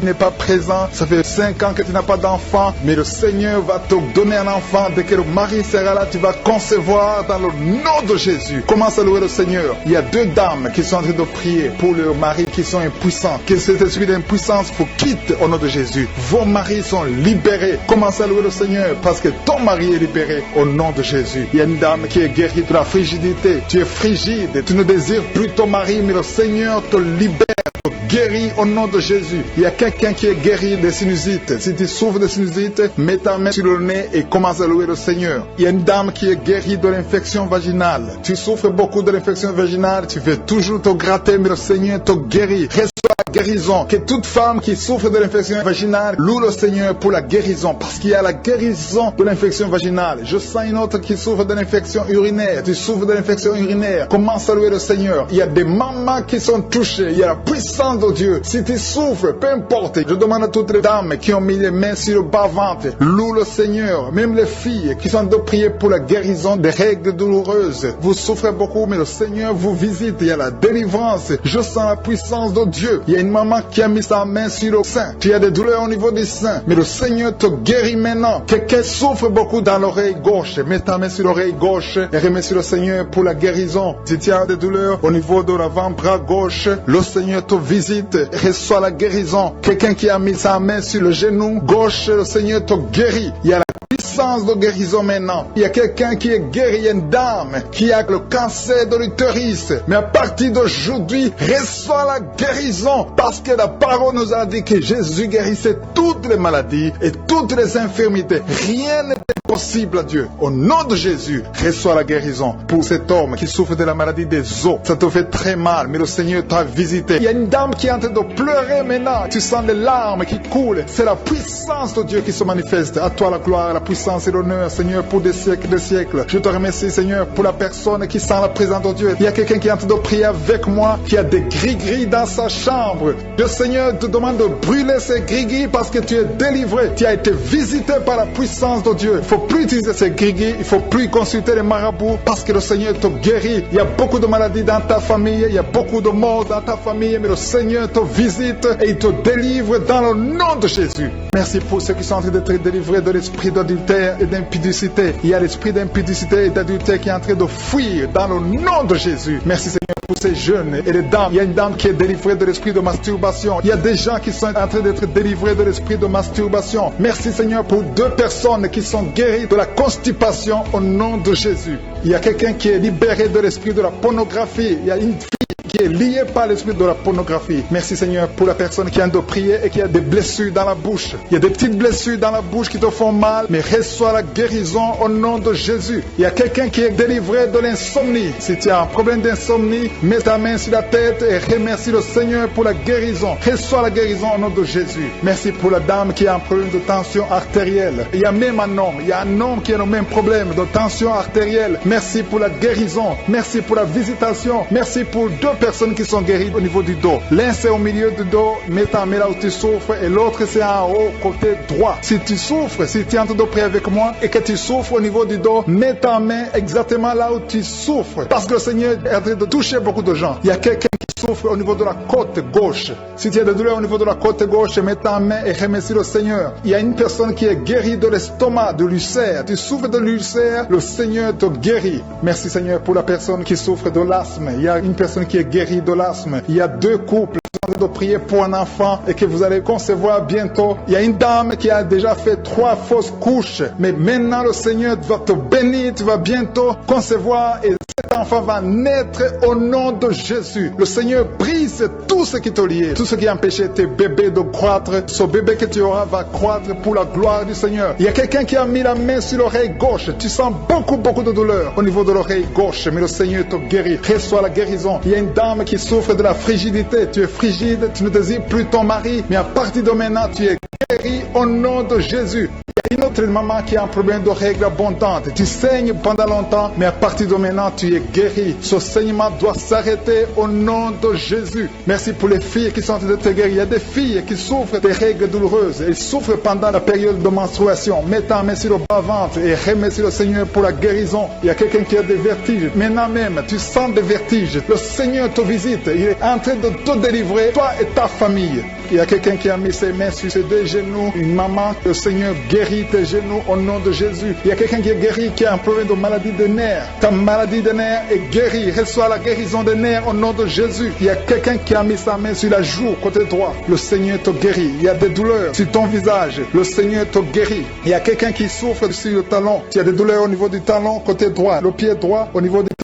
S1: n'est pas présent. Ça fait 5 ans que tu n'as pas d'enfant, mais le Seigneur va te donner un enfant. Dès que le mari sera là, tu vas concevoir dans le nom de Jésus. Commence à louer le Seigneur. Il y a 2 dames qui sont en train de prier pour leurs maris qui sont impuissants. Que cet esprit d'impuissance vous quitte au nom de Jésus. Vos maris sont libérés. Commence à louer le Seigneur parce que ton mari est libéré au nom de Jésus. Il y a une dame qui est guérie de la frigidité. Tu es frigide. Tu ne désires plus ton mari, mais le Seigneur te libère, te guérit au nom de Jésus. Il y a quelqu'un qui est guéri des sinusites. Si tu souffres de sinusite, mets ta main sur le nez et commence à louer le Seigneur. Il y a une dame qui est guérie de l'infection vaginale. Tu souffres beaucoup de l'infection vaginale, tu veux toujours te gratter, mais le Seigneur te guérit. Reçois la guérison. Que toute femme qui souffre de l'infection vaginale loue le Seigneur pour la guérison, parce qu'il y a la guérison de l'infection vaginale. Je sens une autre qui souffre de l'infection urinaire. Tu souffres de l'infection urinaire. Commence à louer le Seigneur. Il y a des mamans qui sont touchées. Il y a la puissance de Dieu. Si tu souffres, peu importe. Je demande à toutes les dames qui ont mis les mains sur le bas-ventre, loue le Seigneur. Même les filles qui sont de prier pour la guérison des règles douloureuses. Vous souffrez beaucoup, mais le Seigneur vous visite. Il y a la délivrance. Je sens la puissance de Dieu. Il y a une maman qui a mis sa main sur le sein. Tu as des douleurs au niveau du sein, mais le Seigneur te guérit maintenant. Quelqu'un souffre beaucoup dans l'oreille gauche. Mets ta main sur l'oreille gauche et remercie le Seigneur pour la guérison. Si tu as des douleurs au niveau de l'avant-bras gauche, le Seigneur te visite, reçoit la guérison. Quelqu'un qui a mis sa main sur le genou gauche, le Seigneur te guérit. Il y a la puissance de guérison maintenant. Il y a quelqu'un qui est guéri, il y a une dame qui a le cancer de l'utérus. Mais à partir d'aujourd'hui, reçoit la guérison parce que la parole nous a dit que Jésus guérissait toutes les maladies et toutes les infirmités. Rien n'est impossible à Dieu. Au nom de Jésus, reçois la guérison pour cet homme qui souffre de la maladie des os. Ça te fait très mal, mais le Seigneur t'a visité. Il y a une dame qui est en train de pleurer maintenant. Tu sens les larmes qui coulent. C'est la puissance de Dieu qui se manifeste. À toi la gloire, la puissance et l'honneur, Seigneur, pour des siècles. Je te remercie, Seigneur, pour la personne qui sent la présence de Dieu. Il y a quelqu'un qui est en train de prier avec moi, qui a des gris-gris dans sa chambre. Le Seigneur te demande de brûler ces gris-gris parce que tu es délivré. Tu as été visité par la puissance de Dieu. Il ne faut plus utiliser ces gris-gris. Il ne faut plus consulter les marabouts parce que le Seigneur te guérit. Il y a beaucoup de maladies dans ta famille. Il y a beaucoup de morts dans ta famille. Mais le Seigneur te visite et il te délivre dans le nom de Jésus. Merci pour ceux qui sont en train d'être délivrés de l'esprit d'adultère et d'impudicité. Il y a l'esprit d'impudicité et d'adultère qui est en train de fuir dans le nom de Jésus. Merci Seigneur pour ces jeunes et les dames. Il y a une dame qui est délivrée de l'esprit de masturbation. Il y a des gens qui sont en train d'être délivrés de l'esprit de masturbation. Merci Seigneur pour 2 personnes qui sont guéries de la constipation au nom de Jésus. Il y a quelqu'un qui est libéré de l'esprit de la pornographie. Il y a une fille qui est liée par l'esprit de la pornographie. Merci Seigneur pour la personne qui a de prier et qui a des blessures dans la bouche. Il y a des petites blessures dans la bouche qui te font mal, mais reçois la guérison au nom de Jésus. Il y a quelqu'un qui est délivré de l'insomnie. Si tu as un problème d'insomnie, mets ta main sur la tête et remercie le Seigneur pour la guérison. Reçois la guérison au nom de Jésus. Merci pour la dame qui a un problème de tension artérielle. Il y a même un homme. Il y a un homme qui a le même problème de tension artérielle. Merci pour la guérison. Merci pour la visitation. Merci pour 2 personnes qui sont guéries au niveau du dos. L'un c'est au milieu du dos, mets ta main là où tu souffres, et l'autre c'est en haut, côté droit. Si tu souffres, si tu es en train de prier avec moi et que tu souffres au niveau du dos, mets ta main exactement là où tu souffres. Parce que le Seigneur est en train de toucher beaucoup de gens. Il y a quelqu'un qui souffre au niveau de la côte gauche. Si tu as des douleurs au niveau de la côte gauche, mets ta main et remercie le Seigneur. Il y a une personne qui est guérie de l'estomac, de l'ulcère. Tu souffres de l'ulcère, le Seigneur te guérit. Merci Seigneur pour la personne qui souffre de l'asthme. Il y a une personne qui est guérie de l'asthme. Il y a 2 couples qui sont en train de prier pour un enfant et que vous allez concevoir bientôt. Il y a une dame qui a déjà fait 3 fausses couches. Mais maintenant le Seigneur va te bénir. Tu vas bientôt concevoir et cet enfant va naître au nom de Jésus. Le Seigneur brise tout ce qui te liait, tout ce qui empêchait tes bébés de croître. Ce bébé que tu auras va croître pour la gloire du Seigneur. Il y a quelqu'un qui a mis la main sur l'oreille gauche. Tu sens beaucoup de douleur au niveau de l'oreille gauche, mais le Seigneur te guérit. Reçois la guérison. Il y a une dame qui souffre de la frigidité. Tu es frigide, tu ne désires plus ton mari, mais à partir de maintenant, tu es guéri au nom de Jésus. Il y a une autre maman qui a un problème de règles abondantes. Tu saignes pendant longtemps, mais à partir de maintenant, tu es guéri. Ce saignement doit s'arrêter au nom de Jésus. Merci pour les filles qui sont en train de te guérir. Il y a des filles qui souffrent des règles douloureuses. Elles souffrent pendant la période de menstruation. Mets ta main sur le bas-ventre et remercie le Seigneur pour la guérison. Il y a quelqu'un qui a des vertiges. Maintenant même, tu sens des vertiges. Le Seigneur te visite. Il est en train de te délivrer, toi et ta famille. Il y a quelqu'un qui a mis ses mains sur ses 2 genoux. Une maman, le Seigneur guérit tes genoux au nom de Jésus. Il y a quelqu'un qui est guéri, qui a un problème de maladie des nerfs. Ta maladie des nerfs est guérie. Reçois la guérison des nerfs au nom de Jésus. Il y a quelqu'un qui a mis sa main sur la joue, côté droit. Le Seigneur te guérit. Il y a des douleurs sur ton visage. Le Seigneur te guérit. Il y a quelqu'un qui souffre sur le talon. Il y a des douleurs au niveau du talon, côté droit. Le pied droit, au niveau du talon.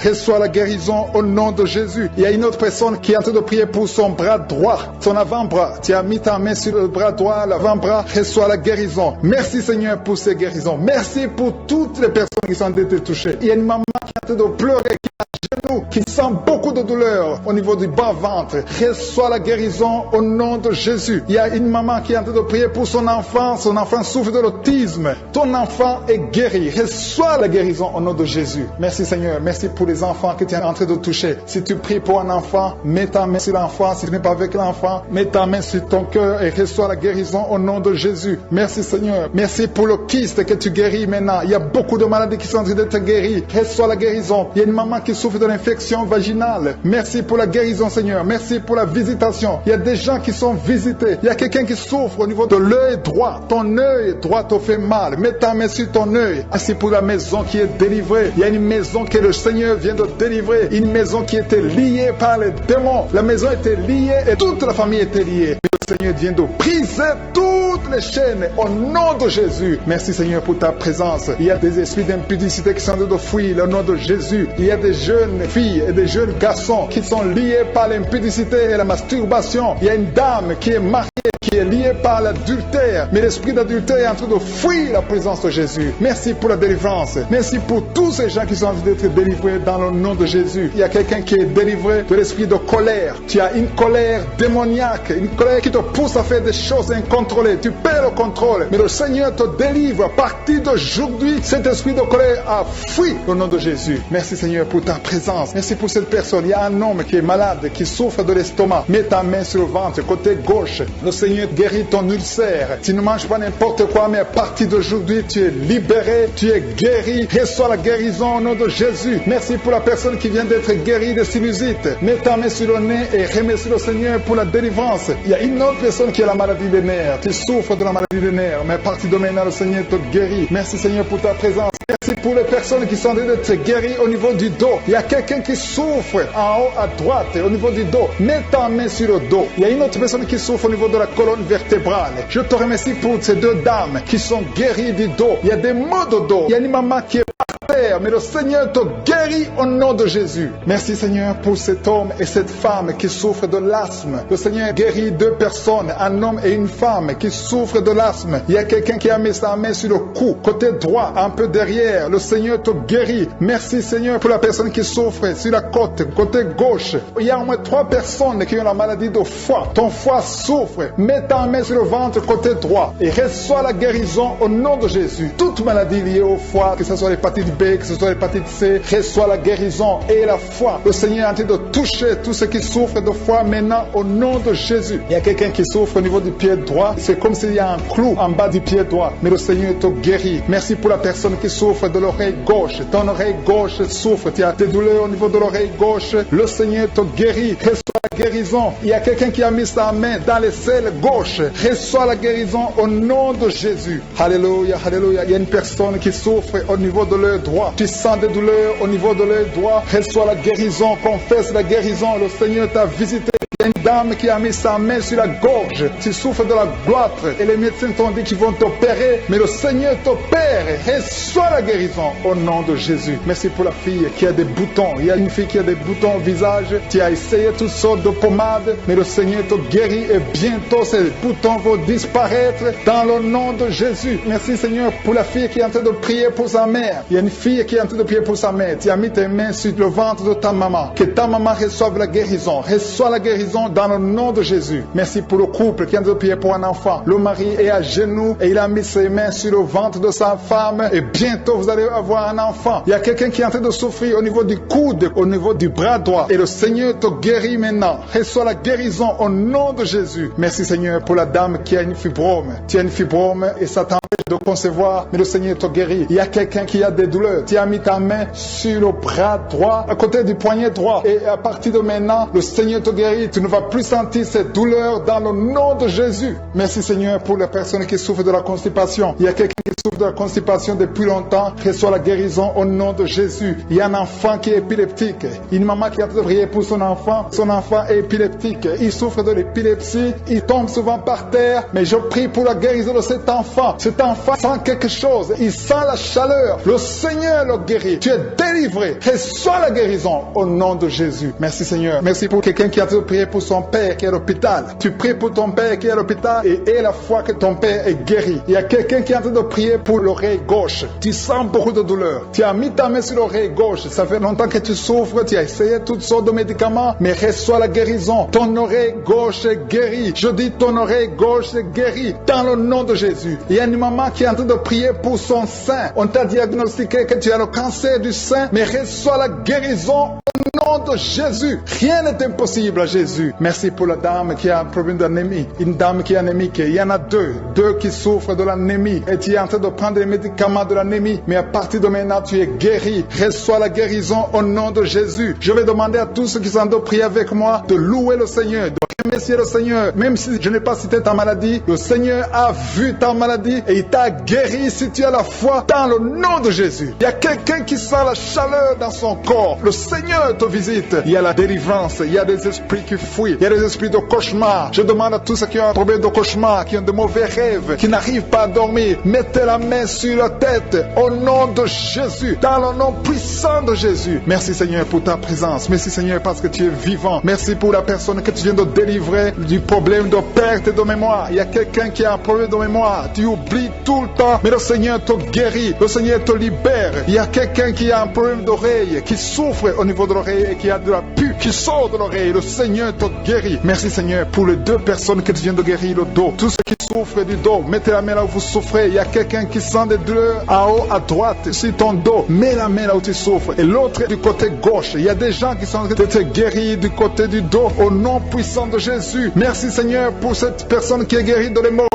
S1: Reçois la guérison au nom de Jésus. Il y a une autre personne qui est en train de prier pour son bras droit, son avant-bras. Tu as mis ta main sur le bras droit, l'avant-bras. Reçois la guérison. Merci Seigneur pour ces guérisons. Merci pour toutes les personnes qui sont été touchées. Il y a une maman qui est en train de pleurer, qui a un genou, qui sent beaucoup de douleur au niveau du bas-ventre. Reçois la guérison au nom de Jésus. Il y a une maman qui est en train de prier pour son enfant. Son enfant souffre de l'autisme. Ton enfant est guéri. Reçois la guérison au nom de Jésus. Merci Seigneur. Merci pour les enfants que tu es en train de toucher. Si tu pries pour un enfant, mets ta main sur l'enfant. Si tu n'es pas avec l'enfant, mets ta main sur ton cœur et reçois la guérison au nom de Jésus. Merci Seigneur. Merci pour le kyste que tu guéris maintenant. Il y a beaucoup de maladies qui sont en train d'être guéries. Reçois la guérison. Il y a une maman qui souffrent de l'infection vaginale. Merci pour la guérison, Seigneur. Merci pour la visitation. Il y a des gens qui sont visités. Il y a quelqu'un qui souffre au niveau de l'œil droit. Ton œil droit te fait mal. Mets ta main sur ton œil. Merci pour la maison qui est délivrée. Il y a une maison que le Seigneur vient de délivrer. Une maison qui était liée par les démons. La maison était liée et toute la famille était liée. Le Seigneur vient de briser toutes les chaînes au nom de Jésus. Merci Seigneur pour ta présence. Il y a des esprits d'impudicité qui sont en train de fuir au nom de Jésus. Il y a des jeunes filles et des jeunes garçons qui sont liés par l'impudicité et la masturbation. Il y a une dame qui est mariée, qui est liée par l'adultère. Mais l'esprit d'adultère est en train de fuir la présence de Jésus. Merci pour la délivrance. Merci pour tous ces gens qui sont en train d'être délivrés dans le nom de Jésus. Il y a quelqu'un qui est délivré de l'esprit de colère. Tu as une colère démoniaque, une colère qui te pousse à faire des choses incontrôlées. Tu perds le contrôle. Mais le Seigneur te délivre. À partir d'aujourd'hui, cet esprit de colère a fui au nom de Jésus. Merci Seigneur pour ta présence. Merci pour cette personne. Il y a un homme qui est malade, qui souffre de l'estomac. Mets ta main sur le ventre, côté gauche. Le Seigneur guérit ton ulcère. Tu ne manges pas n'importe quoi, mais à partir d'aujourd'hui, tu es libéré, tu es guéri. Reçois la guérison au nom de Jésus. Merci pour la personne qui vient d'être guérie de sinusite. Mets ta main sur le nez et remercie le Seigneur pour la délivrance. Il y a une autre personne qui a la maladie des nerfs. Tu souffres de la maladie des nerfs, mais à partir de maintenant, le Seigneur te guérit. Merci Seigneur pour ta présence. Merci pour les personnes qui sont en train d'être guéries au niveau du dos. Il y a quelqu'un qui souffre en haut à droite, au niveau du dos. Mets ta main sur le dos. Il y a une autre personne qui souffre au niveau de la colonne vertébrale. Je te remercie pour ces deux dames qui sont guéries du dos. Il y a des maux de dos. Il y a une maman qui est par terre, mais le Seigneur te guérit au nom de Jésus. Merci Seigneur pour cet homme et cette femme qui souffrent de l'asthme. Le Seigneur guérit deux personnes, un homme et une femme qui souffrent de l'asthme. Il y a quelqu'un qui a mis sa main sur le cou, côté droit, un peu derrière. Le Seigneur te guérit. Merci Seigneur pour la personne qui souffre sur la côte, côté gauche. Il y a au moins 3 personnes qui ont la maladie de foie. Ton foie souffre. Mets ta main sur le ventre, côté droit, et reçois la guérison au nom de Jésus. Toute maladie liée au foie, que ce soit l'hépatite B, que ce soit l'hépatite C, reçois la guérison et la foi. Le Seigneur est en train de toucher tous ceux qui souffrent de foie maintenant au nom de Jésus. Il y a quelqu'un qui souffre au niveau du pied droit. C'est comme s'il y a un clou en bas du pied droit. Mais le Seigneur te guérit. Merci pour la personne qui souffre de l'oreille gauche. Ton oreille gauche souffre. Tu as des douleurs au niveau de l'oreille gauche. Le Seigneur te guérit. Reçois la guérison. Il y a quelqu'un qui a mis sa main dans les selles gauche. Reçois la guérison au nom de Jésus. Alléluia, alléluia. Il y a une personne qui souffre au niveau de l'œil droit. Tu sens des douleurs au niveau de l'œil droit. Reçois la guérison. Confesse la guérison. Le Seigneur t'a visité. Il y a une dame qui a mis sa main sur la gorge. Tu souffres de la gloître et les médecins t'ont dit qu'ils vont t'opérer, mais le Seigneur t'opère. Reçois la guérison au nom de Jésus. Merci pour la fille qui a des boutons. Il y a une fille qui a des boutons au visage. Tu as essayé toutes sortes de pommades, mais le Seigneur te guérit et bientôt ces boutons vont disparaître dans le nom de Jésus. Merci Seigneur pour la fille qui est en train de prier pour sa mère. Il y a une fille qui est en train de prier pour sa mère. Tu as mis tes mains sur le ventre de ta maman. Que ta maman reçoive la guérison. Reçois la guérison dans le nom de Jésus. Merci pour le couple qui est en train de prier pour un enfant. Le mari est à genoux et il a mis ses mains sur le ventre de sa femme et bientôt vous allez avoir un enfant. Il y a quelqu'un qui est en train de souffrir au niveau du coude, au niveau du bras droit et le Seigneur te guérit maintenant. Reçois la guérison au nom de Jésus. Merci Seigneur pour la dame qui a une fibrome. Tu as une fibrome et ça t'empêche de concevoir, mais le Seigneur te guérit. Il y a quelqu'un qui a des douleurs. Tu as mis ta main sur le bras droit, à côté du poignet droit et à partir de maintenant, le Seigneur te guérit. Tu ne vas plus sentir cette douleur dans le nom de Jésus. Merci Seigneur pour les personnes qui souffrent de la constipation. Il y a quelqu'un qui souffre de la constipation depuis longtemps. Reçois la guérison au nom de Jésus. Il y a un enfant qui est épileptique. Une maman qui a prié pour son enfant. Son enfant est épileptique. Il souffre de l'épilepsie. Il tombe souvent par terre. Mais je prie pour la guérison de cet enfant. Cet enfant sent quelque chose. Il sent la chaleur. Le Seigneur le guérit. Tu es délivré. Reçois la guérison au nom de Jésus. Merci Seigneur. Merci pour quelqu'un qui a prié pour son père qui est à l'hôpital. Tu pries pour ton père qui est à l'hôpital et aie la foi que ton père est guéri. Il y a quelqu'un qui est en train de prier pour l'oreille gauche. Tu sens beaucoup de douleur. Tu as mis ta main sur l'oreille gauche. Ça fait longtemps que tu souffres. Tu as essayé toutes sortes de médicaments, mais reçois la guérison. Ton oreille gauche est guérie. Je dis ton oreille gauche est guérie dans le nom de Jésus. Il y a une maman qui est en train de prier pour son sein. On t'a diagnostiqué que tu as le cancer du sein, mais reçois la guérison au nom de Jésus. Rien n'est impossible à Jésus. Merci pour la dame qui a un problème d'anémie. Une dame qui est anémique. Il y en a deux qui souffrent de l'anémie. Et tu es en train de prendre les médicaments de l'anémie. Mais à partir de maintenant, tu es guéri. Reçois la guérison au nom de Jésus. Je vais demander à tous ceux qui sont en train de prier avec moi de louer le Seigneur, de remercier le Seigneur. Même si je n'ai pas cité ta maladie, le Seigneur a vu ta maladie et il t'a guéri si tu as la foi dans le nom de Jésus. Il y a quelqu'un qui sent la chaleur dans son corps. Le Seigneur te visite. Il y a la délivrance. Il y a des esprits qui fuient. Il y a des esprits de cauchemar. Je demande à tous ceux qui ont un problème de cauchemar, qui ont de mauvais rêves, qui n'arrivent pas à dormir, mettez la main sur la tête au nom de Jésus, dans le nom puissant de Jésus. Merci Seigneur pour ta présence. Merci Seigneur parce que tu es vivant. Merci pour la personne que tu viens de délivrer du problème de perte de mémoire. Il y a quelqu'un qui a un problème de mémoire. Tu oublies tout le temps, mais le Seigneur te guérit. Le Seigneur te libère. Il y a quelqu'un qui a un problème d'oreille, qui souffre au niveau de l'oreille et qui a de la pus qui sort de l'oreille. Le Seigneur te guérit. Merci Seigneur pour les deux personnes que tu viens de guérir le dos. Tous ceux qui souffrent du dos, mettez la main là où vous souffrez. Il y a quelqu'un qui sent des douleurs en haut à droite sur ton dos. Mets la main là où tu souffres. Et l'autre du côté gauche. Il y a des gens qui sont en train d'être guéris du côté du dos au nom puissant de Jésus. Merci Seigneur pour cette personne qui est guérie de l'hémorroïde.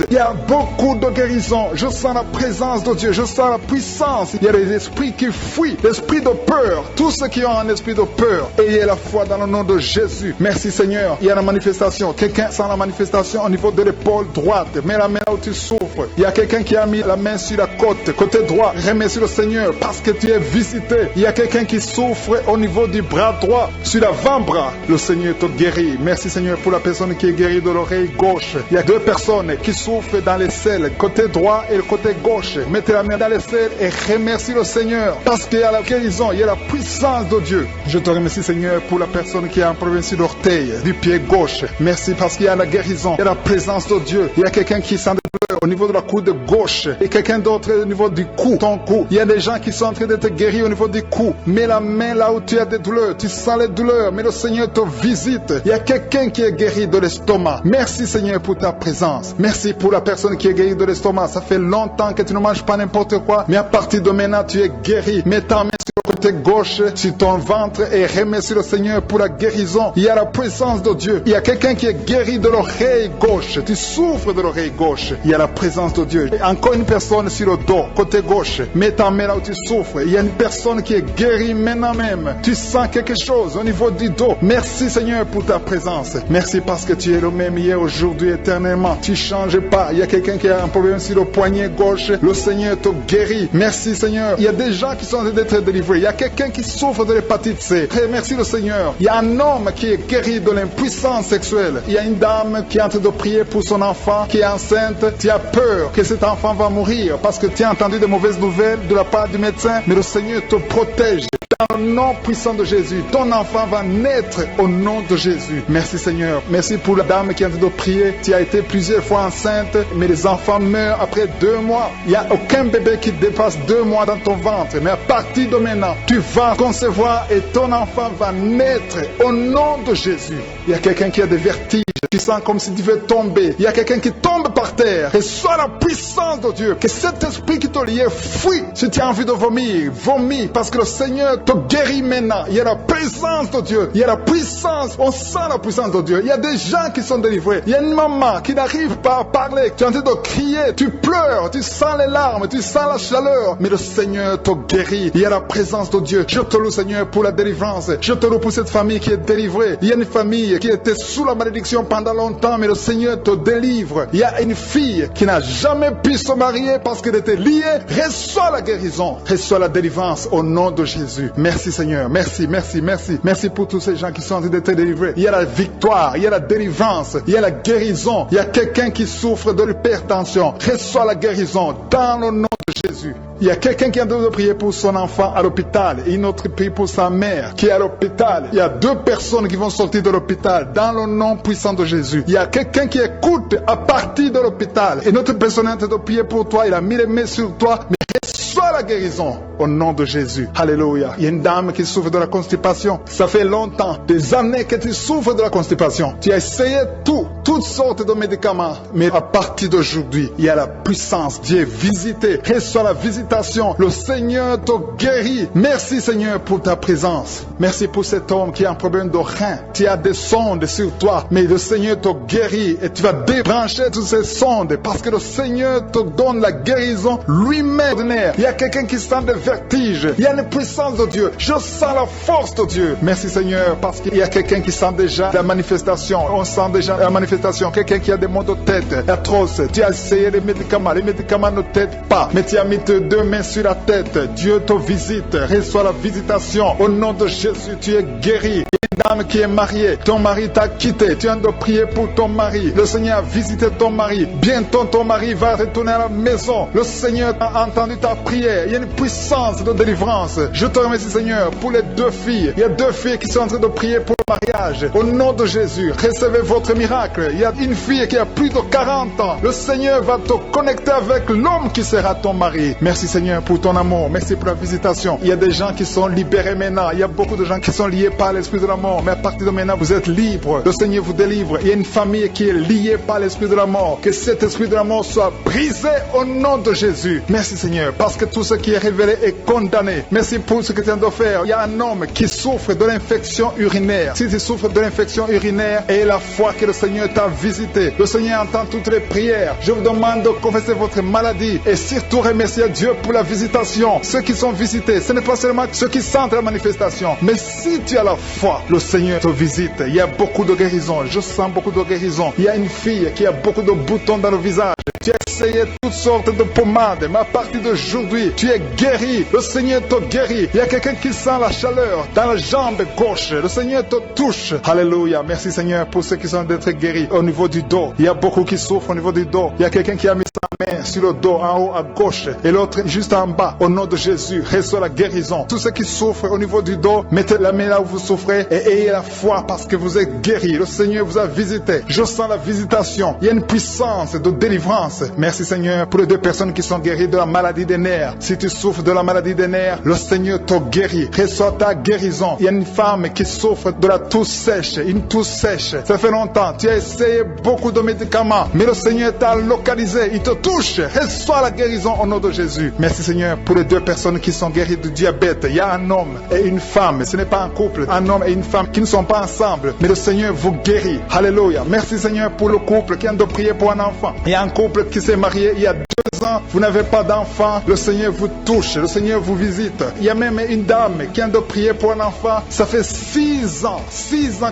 S1: Il y a beaucoup de guérison. Je sens la présence de Dieu. Je sens la puissance. Il y a des esprits qui fuient. L'esprit de peur. Tous ceux qui ont un esprit de peur, ayez la foi dans le nom de Jésus. Merci Seigneur. Il y a la manifestation. Quelqu'un sent la manifestation au niveau de l'épaule droite. Mets la main là où tu souffres. Il y a quelqu'un qui a mis la main sur la côte. Côté droit. Remercie le Seigneur parce que tu es visité. Il y a quelqu'un qui souffre au niveau du bras droit. Sur l'avant-bras. Le Seigneur te guérit. Merci Seigneur pour la personne qui est guérie de l'oreille gauche. Il y a deux personnes qui souffrent dans les selles, côté droit et le côté gauche. Mettez la main dans les selles et remercie le Seigneur parce qu'il y a la guérison, il y a la puissance de Dieu. Je te remercie Seigneur pour la personne qui a un problème sur l'orteil du pied gauche. Merci parce qu'il y a la guérison, il y a la présence de Dieu. Il y a quelqu'un qui sent des douleurs au niveau de la coude gauche et quelqu'un d'autre au niveau du cou, ton cou. Il y a des gens qui sont en train d'être guéris au niveau du cou. Mets la main là où tu as des douleurs, tu sens les douleurs, mais le Seigneur te visite. Il y a quelqu'un qui est guéri de l'estomac. Merci Seigneur pour ta présence. Merci pour la personne qui est guérie de l'estomac. Ça fait longtemps que tu ne manges pas n'importe quoi, mais à partir de maintenant tu es guéri. Mets ta main sur le côté gauche, sur ton ventre et remercie le Seigneur pour la guérison. Il y a la présence de Dieu. Il y a quelqu'un qui est guéri de l'oreille gauche. Tu souffres de l'oreille gauche. Il y a la présence de Dieu. Et encore une personne sur le dos, côté gauche. Mets ta main là où tu souffres. Il y a une personne qui est guérie maintenant même. Tu sens quelque chose au niveau du dos. Merci Seigneur pour ta présence. Merci parce que tu es le même hier, aujourd'hui, éternellement. Tu ne changes pas. Il y a quelqu'un qui a un problème sur le poignet gauche. Le Seigneur te guérit. Merci Seigneur. Il y a des gens qui sont en train d'être délivrés. Il y a quelqu'un qui souffre de l'hépatite C. Merci le Seigneur. Il y a un homme qui est guéri de l'impuissance sexuelle. Il y a une dame qui est en train de prier pour son enfant qui est enceinte. Tu as peur que cet enfant va mourir parce que tu as entendu de mauvaises nouvelles de la part du médecin. Mais le Seigneur te protège. Dans le nom puissant de Jésus, ton enfant va naître au nom de Jésus. Merci Seigneur. Merci pour la dame qui est en train de prier. Tu as été plusieurs fois enceinte, mais les enfants meurent après 2 mois. Il n'y a aucun bébé qui dépasse 2 mois dans ton ventre. Mais à partir de maintenant, tu vas concevoir et ton enfant va naître au nom de Jésus. Il y a quelqu'un qui a des vertiges, qui sent comme si tu veux tomber. Il y a quelqu'un qui tombe par terre. Et soit la puissance de Dieu. Que cet esprit qui te lie fuit. Si tu as envie de vomir, vomis. Parce que le Seigneur te guérit maintenant. Il y a la présence de Dieu. Il y a la puissance. On sent la puissance de Dieu. Il y a des gens qui sont délivrés. Il y a une maman qui n'arrive pas à parler. Tu es en train de crier. Tu pleures. Tu sens les larmes. Tu sens la chaleur. Mais le Seigneur te guérit. Il y a la présence de Dieu. Je te loue Seigneur pour la délivrance. Je te loue pour cette famille qui est délivrée. Il y a une famille qui était sous la malédiction pendant longtemps. Mais le Seigneur te délivre. Il y a une fille qui n'a jamais pu se marier parce qu'elle était liée. Reçois la guérison. Reçois la délivrance au nom de Jésus. Merci Seigneur. Merci, merci, merci. Merci pour tous ces gens qui sont en train d'être délivrés. Il y a la victoire. Il y a la délivrance. Il y a la guérison. Il y a quelqu'un qui souffre de l'hypertension. Reçois la guérison dans le nom de Jésus. Il y a quelqu'un qui est en train de prier pour son enfant à l'hôpital et une autre prie pour sa mère qui est à l'hôpital. Il y a 2 personnes qui vont sortir de l'hôpital dans le nom puissant de Jésus. Il y a quelqu'un qui écoute à partir de l'hôpital et notre personne est en train de prier pour toi. Il a mis les mains sur toi. Mais reçois reçois la guérison au nom de Jésus. Alléluia. Il y a une dame qui souffre de la constipation. Ça fait longtemps, des années que tu souffres de la constipation. Tu as essayé toutes sortes de médicaments. Mais à partir d'aujourd'hui, il y a la puissance. Dieu est visité. Reçois la visitation. Le Seigneur te guérit. Merci Seigneur pour ta présence. Merci pour cet homme qui a un problème de rein. Tu as des sondes sur toi, mais le Seigneur te guérit et tu vas débrancher toutes ces sondes parce que le Seigneur te donne la guérison lui-même. Il y a quelqu'un qui sent des vertiges. Il y a une puissance de Dieu. Je sens la force de Dieu. Merci Seigneur parce qu'il y a quelqu'un qui sent déjà la manifestation. On sent déjà la manifestation. Quelqu'un qui a des maux de tête atroces. Tu as essayé les médicaments. Les médicaments ne t'aident pas. Mais tu as mis tes deux mains sur la tête. Dieu te visite. Reçois la visitation. Au nom de Jésus, tu es guéri. Une dame qui est mariée, ton mari t'a quitté, tu viens de prier pour ton mari, le Seigneur a visité ton mari, bientôt ton mari va retourner à la maison, le Seigneur a entendu ta prière, il y a une puissance de délivrance. Je te remercie Seigneur pour les deux filles, il y a deux filles qui sont en train de prier pour le mariage, au nom de Jésus, recevez votre miracle. Il y a une fille qui a plus de 40 ans, le Seigneur va te connecter avec l'homme qui sera ton mari. Merci Seigneur pour ton amour, merci pour la visitation. Il y a des gens qui sont libérés maintenant, il y a beaucoup de gens qui sont liés par l'esprit de la mort, mais à partir de maintenant vous êtes libres, le Seigneur vous délivre. Il y a une famille qui est liée par l'esprit de la mort, que cet esprit de la mort soit brisé au nom de Jésus. Merci Seigneur, parce que tout ce qui est révélé est condamné. Merci pour ce que tu viens de faire. Il y a un homme qui souffre de l'infection urinaire. Si tu souffres de l'infection urinaire, et la foi que le Seigneur t'a visité, le Seigneur entend toutes les prières. Je vous demande de confesser votre maladie et surtout remercier Dieu pour la visitation. Ceux qui sont visités, ce n'est pas seulement ceux qui sentent la manifestation, mais si tu as la foi, le Seigneur te visite. Il y a beaucoup de guérison. Je sens beaucoup de guérison. Il y a une fille qui a beaucoup de boutons dans le visage. Tu as essayé toutes sortes de pommades, mais à partir d'aujourd'hui, tu es guéri. Le Seigneur te guérit. Il y a quelqu'un qui sent la chaleur dans la jambe gauche. Le Seigneur te touche. Alléluia. Merci Seigneur pour ceux qui sont d'être guéris au niveau du dos. Il y a beaucoup qui souffrent au niveau du dos. Il y a quelqu'un qui a mis sa main sur le dos en haut à gauche et l'autre juste en bas. Au nom de Jésus, reçois la guérison. Tous ceux qui souffrent au niveau du dos, mettez la main là où vous souffrez et ayez la foi parce que vous êtes guéris. Le Seigneur vous a visité. Je sens la visitation. Il y a une puissance de délivrance. Merci Seigneur pour les deux personnes qui sont guéries de la maladie des nerfs. Si tu souffres de la maladie des nerfs, le Seigneur te guérit. Reçois ta guérison. Il y a une femme qui souffre de la toux sèche. Une toux sèche. Ça fait longtemps. Tu as essayé beaucoup de médicaments, mais le Seigneur t'a localisé. Il te touche. Reçois la guérison au nom de Jésus. Merci Seigneur pour les deux personnes qui sont guéries du diabète. Il y a un homme et une femme. Ce n'est pas un couple. Un homme et une femme qui ne sont pas ensemble, mais le Seigneur vous guérit. Alléluia. Merci Seigneur pour le couple qui vient de prier pour un enfant. Il y a un couple qui s'est marié il y a 2 ans, vous n'avez pas d'enfant, le Seigneur vous touche, le Seigneur vous visite. Il y a même une dame qui vient de prier pour un enfant, ça fait 6 ans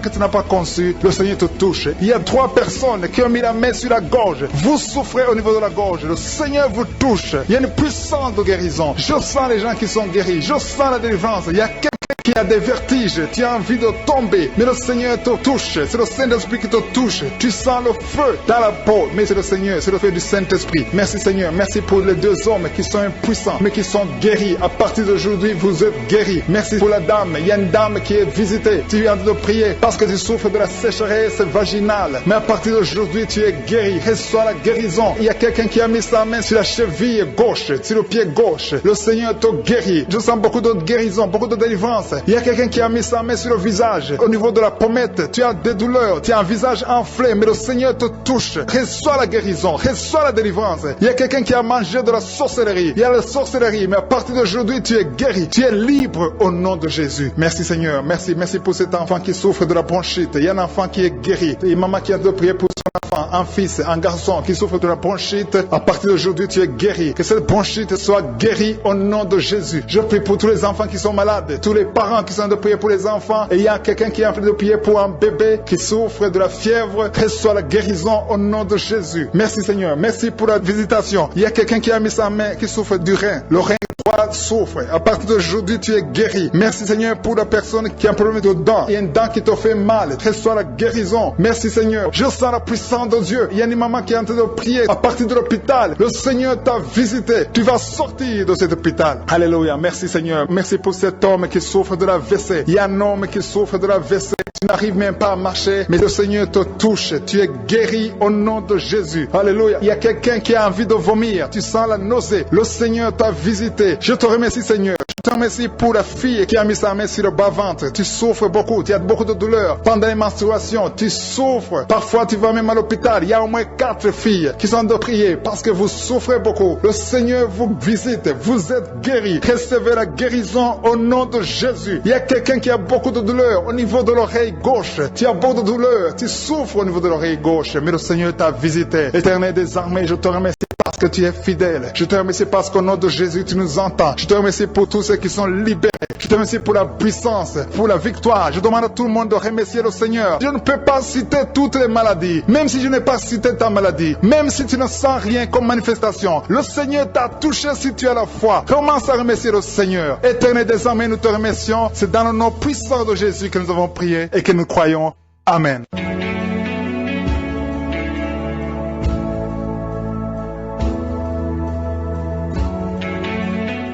S1: que tu n'as pas conçu, le Seigneur te touche. Il y a 3 personnes qui ont mis la main sur la gorge, vous souffrez au niveau de la gorge, le Seigneur vous touche. Il y a une puissance de guérison. Je sens les gens qui sont guéris, je sens la délivrance. Il y a quelqu'un qui a des vertiges, tu as envie de tomber, mais le Seigneur te touche, c'est le Saint-Esprit qui te touche, tu sens le feu dans la peau, mais c'est le Seigneur, c'est le feu du Saint-Esprit. Merci Seigneur, merci pour les 2 hommes qui sont impuissants, mais qui sont guéris. À partir d'aujourd'hui, vous êtes guéris. Merci pour la dame, il y a une dame qui est visitée, tu viens de prier parce que tu souffres de la sécheresse vaginale, mais à partir d'aujourd'hui, tu es guéri. Reçois la guérison. Il y a quelqu'un qui a mis sa main sur la cheville gauche, sur le pied gauche, le Seigneur te guérit. Je sens beaucoup de guérison, beaucoup de délivrance. Il y a quelqu'un qui a mis sa main sur le visage, au niveau de la pommette, tu as des douleurs, tu as un visage enflé, mais le Seigneur te touche. Reçois la guérison, reçois la délivrance. Il y a quelqu'un qui a mangé de la sorcellerie, il y a la sorcellerie, mais à partir d'aujourd'hui, tu es guéri, tu es libre au nom de Jésus. Merci Seigneur, merci pour cet enfant qui souffre de la bronchite. Il y a un enfant qui est guéri, et maman qui a de prier pour son enfant, un fils, un garçon qui souffre de la bronchite. À partir d'aujourd'hui, tu es guéri. Que cette bronchite soit guérie au nom de Jésus. Je prie pour tous les enfants qui sont malades, tous les parents qui sont en train de prier pour les enfants, et il y a quelqu'un qui est en train de prier pour un bébé qui souffre de la fièvre. Reçois la guérison au nom de Jésus. Merci Seigneur, merci pour la visitation. Il y a quelqu'un qui a mis sa main qui souffre du rein, le rein droit souffre. À partir d'aujourd'hui, tu es guéri. Merci Seigneur pour la personne qui a un problème de dents. Il y a une dent qui te fait mal. Reçois la guérison. Merci Seigneur. Je sens la puissance de Dieu. Il y a une maman qui est en train de prier à partir de l'hôpital. Le Seigneur t'a visité. Tu vas sortir de cet hôpital. Alléluia. Merci Seigneur. Merci pour cet homme qui souffre de la WC. Il y a un homme qui souffre de la WC. Tu n'arrives même pas à marcher, mais le Seigneur te touche. Tu es guéri au nom de Jésus. Alléluia. Il y a quelqu'un qui a envie de vomir. Tu sens la nausée. Le Seigneur t'a visité. Je te remercie, Seigneur. Je te remercie pour la fille qui a mis sa main sur le bas-ventre. Tu souffres beaucoup. Tu as beaucoup de douleurs. Pendant les menstruations, tu souffres. Parfois, tu vas même à l'hôpital. Il y a au moins 4 filles qui sont de prier parce que vous souffrez beaucoup. Le Seigneur vous visite. Vous êtes guéris. Recevez la guérison au nom de Jésus. Il y a quelqu'un qui a beaucoup de douleurs au niveau de l'oreille gauche. Tu as beaucoup de douleurs. Tu souffres au niveau de l'oreille gauche. Mais le Seigneur t'a visité. Éternel des armées, je te remercie parce que tu es fidèle. Je te remercie parce qu'au nom de Jésus, tu nous entends. Je te remercie pour tous ceux qui sont libérés. Je te remercie pour la puissance, pour la victoire. Je demande à tout le monde de remercier le Seigneur. Je ne peux pas citer toutes les maladies. Même si je n'ai pas cité ta maladie. Même si tu ne sens rien comme manifestation. Le Seigneur t'a touché si tu as la foi. Commence à remercier le Seigneur. Éternel des armées, nous te remercions. C'est dans le nom puissant de Jésus que nous avons prié et que nous croyons. Amen.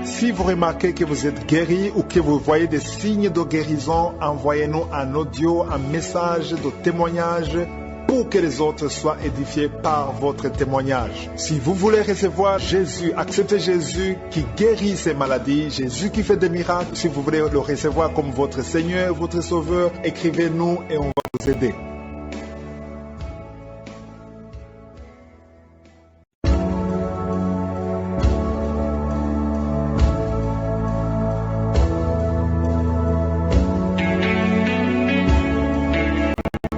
S2: Si vous remarquez que vous êtes guéri ou que vous voyez des signes de guérison, envoyez-nous un audio, un message de témoignage pour que les autres soient édifiés par votre témoignage. Si vous voulez recevoir Jésus, acceptez Jésus qui guérit ces maladies, Jésus qui fait des miracles. Si vous voulez le recevoir comme votre Seigneur, votre Sauveur, écrivez-nous et on va vous aider.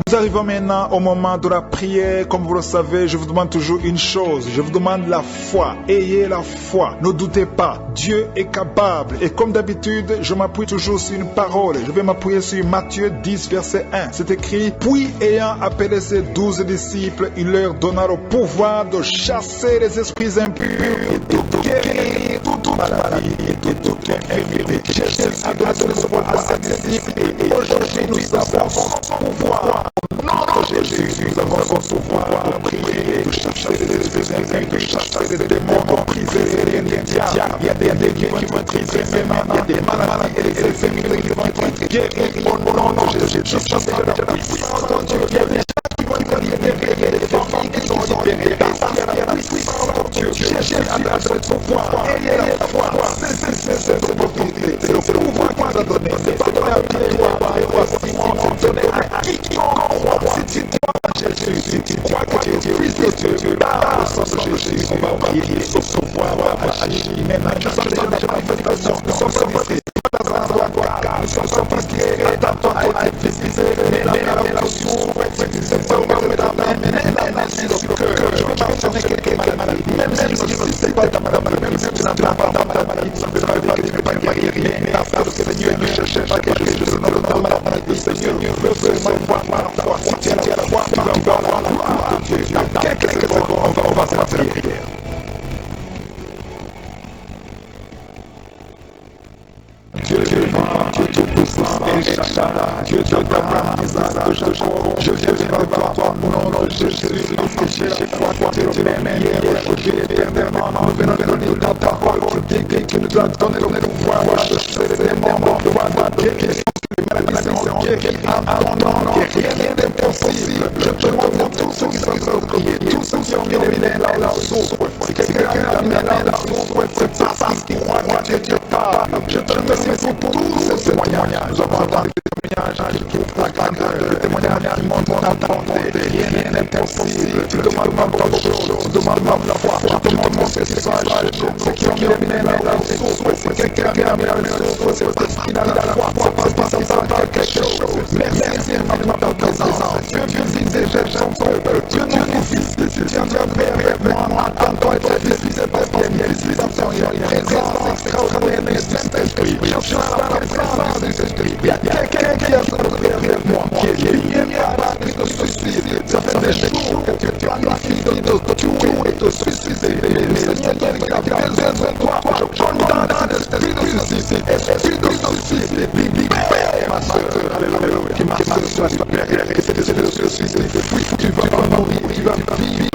S1: Nous arrivons maintenant au moment de la prière. Comme vous le savez, je vous demande toujours une chose. Je vous demande la foi. Ayez la foi. Ne doutez pas. Dieu est capable. Et comme d'habitude, je m'appuie toujours sur une parole. Je vais m'appuyer sur Matthieu 10, verset 1. C'est écrit: Puis ayant appelé ses 12 disciples, il leur donna le pouvoir de chasser les esprits impurs et de guérir toute maladie et toute infirmité. Jésus a donné ce pouvoir à ses disciples. Et aujourd'hui, nous avons son pouvoir. Au nom de Jésus, nous avons son pouvoir de prier, de chasser les esprits impurs, de chasser les démons, de briser les diables. Il y a des démons qui vont être brisés, il y a des maladies et des infirmités qui vont être guéries. Au nom de Jésus, chasser la puissance de Dieu. Il y a des gens qui vont être libérés, des familles qui sont libérées parce qu'il y a la puissance de Dieu. Jésus a donné son pouvoir. Ayez la foi. C'est le pouvoir qu'il nous a donné. C'est pas donné à Pierre, à Simon, c'est donné à quiconque. Si tu crois en Jésus, si tu crois que tu es fils de Dieu, par le sang de Jésus, on va prier, son pouvoir va agir. Maintenant, nous sommes dans la manifestation, nous sommes sacrifiés, nous sommes sacrifiés, dans ton âme, mais la posture, c'est pas dans la main, mais la main sur le cœur. Je vais mentionner quelques maladies, même si je ne sais pas ta maladie, même si tu n'as pas ta maladie, ça ne veut pas dire que tu ne peux pas guérir, mais parce que le Seigneur ne cherche pas que je te donne ta maladie, le Seigneur veut seulement voir ma foi. Si tu as la foi, tu vas voir la gloire de Dieu. Dans quelques secondes, on va faire la prière. Dieu est vivant, Dieu est puissant, Dieu d'Abraham, Isaac, de Jacob. Je viens devant toi au nom de Jésus, parce que j'ai foi que tu m'aimes hier, aujourd'hui, éternellement. Nous venons donner dans ta parole, tu dis que tu nous as donné le pouvoir de chasser les démons, le pouvoir de guérir les maladies, guérir en ton nom, rien n'est impossible. Je te demande tous ceux qui sont en train de prier, tous ceux qui ont mis les mains dans la soupe. Si quelqu'un a mis la main dans la soupe, c'est parce qu'il croit que Dieu parle. Je te remercie pour tous ces témoignages. Nous avons entendu des témoignages qui flagrent, des témoignages qui montrent ta bonté. Rien n'est impossible. Tu demandes même pas de choses. Tu demandes même la foi. Je te demande que ce soit ceux qui ont mis les mains dans la soupe. Si quelqu'un a mis la main dans la soupe, c'est parce qu'il a la foi. C'est parce qu'il sent quelque chose. Merci infiniment de ta présence. Dieu visite et jette son peuple. Dieu nous visite. Dieu vient vers moi. Entends-toi être visité parce qu'il y a une visitation. Il y a une présence extraordinaire du Saint-Esprit. Je suis dans la présence du Saint-Esprit. Il y a quelqu'un qui est en train de vers moi, qui est lié à la vie de suicide. Ça fait des jours que tu planifies de tuer et de suicider. Le Seigneur te regarde besoin de toi. Je condamne cet esprit de suicide. Esprit de suicide. Libère ma soeur. Alléluia. Que ma soeur soit libérée. Que cet esprit de suicide. Tu vas pas mourir. Tu vas vivre.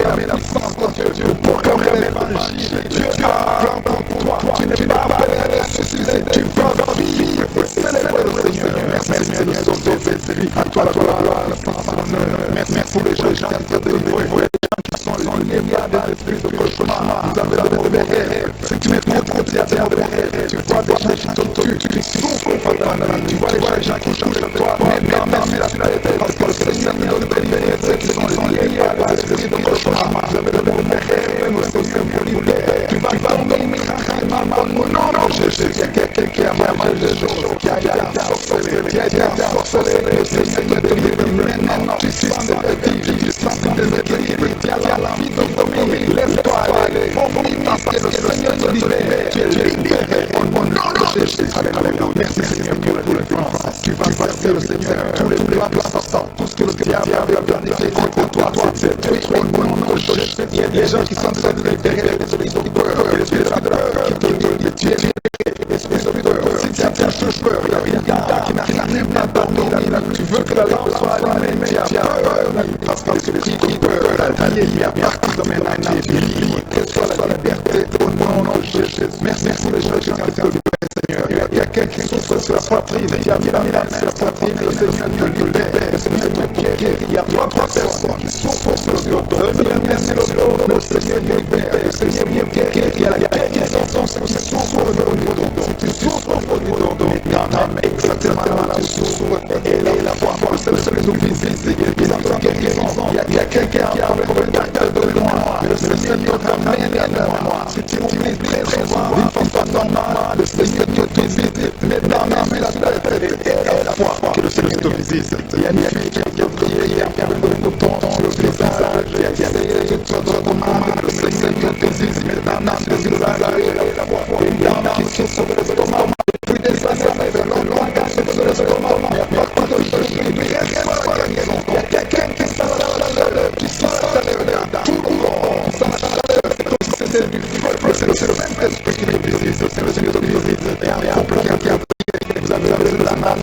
S1: proclamer la puissance de Dieu, proclamer l'évangile. Dieu a un plan pour toi. Tu n'es pas appelé à ressusciter. Tu vas vivre et célébrer le Seigneur. Merci Seigneur de sauver. À toi la gloire, la puissance, l'honneur. Merci pour les gens qui sont délivrés. Pour les gens qui sont liés à des esprits de cauchemar. Vous avez des rêves. Si tu es trop tu as des rêves. Tu vois des gens qui te tuent. Tu souffres fatalement. Tu vois des gens qui changent de toi. Mais merci la paix. Parce que le Seigneur nous donne des bénédictions. Ceux qui sont liés à des esprits de cauchemar. Vous avez des rêves. Le Seigneur vous libère. Tu vas dormir tranquillement. Non, Jésus, il y a quelqu'un qui a mangé Jésus, qui a été ensorcelé, le Seigneur te libère maintenant. Tu sais cette vie, tu sais tu as la vie de dominer. Laisse-toi aller, mon ministre, le Seigneur te libère. Tu es libéré au nom de Jésus. Alléluia. Merci Seigneur pour le puissance. Tu vas passer le Seigneur, tous les plans sortants, tout ce que le diable avait planifié contre toi, c'est détruit au nom de Jésus. Il y a des gens qui sont en train de libérer les esprits de peur, les esprits de peur, qui te disent tu es libéré, l'esprit de peur. Si tu as peur, il y a rien qui n'a même pas dormi. Tu veux que la lampe soit allumée, mais tu as peur, parce que l'esprit de peur a lié, il y a parti de maintenant, tu es libre, que soit la liberté au nom de Jésus. Merci pour les gens qui sont en train de libérer, Seigneur. Il y a quelqu'un qui souffre sur la poitrine, tu as mis la main sur la poitrine, le Seigneur te libère, le Seigneur te guérit. Il y a trois personnes qui souffrent sur le dos, le Seigneur te libère, le Seigneur te guérit. Il y a quelqu'un qui souffre au niveau du dos, si tu souffres au niveau du dos, exactement là tu souffres, et la foi, c'est le Seigneur nous visite, il est en train de guérir. Il y a quelqu'un qui a un problème de mémoire, le Seigneur t'amène à la mémoire. Si tu oublies très souvent, il faut pas normal, le Seigneur te visite, mais dans la tête et la foi que le Seigneur te visite. Il y a des filles qui ont prié, il y a un bouton sur le visage, il y a des autres commandes, le Seigneur te visite, mais dans le visage et la foi. Il y en a qui souffrent de l'estomac, depuis des années, avec longtemps, qui souffrent de l'estomac, il y a pas de choses, il y a quelqu'un qui s'installe, qui s'installe dans tout le monde, qui s'installe, c'est comme si c'était du feu, c'est le même esprit qui le visite, c'est le Seigneur qui le visite, et en plus, vous avez la main,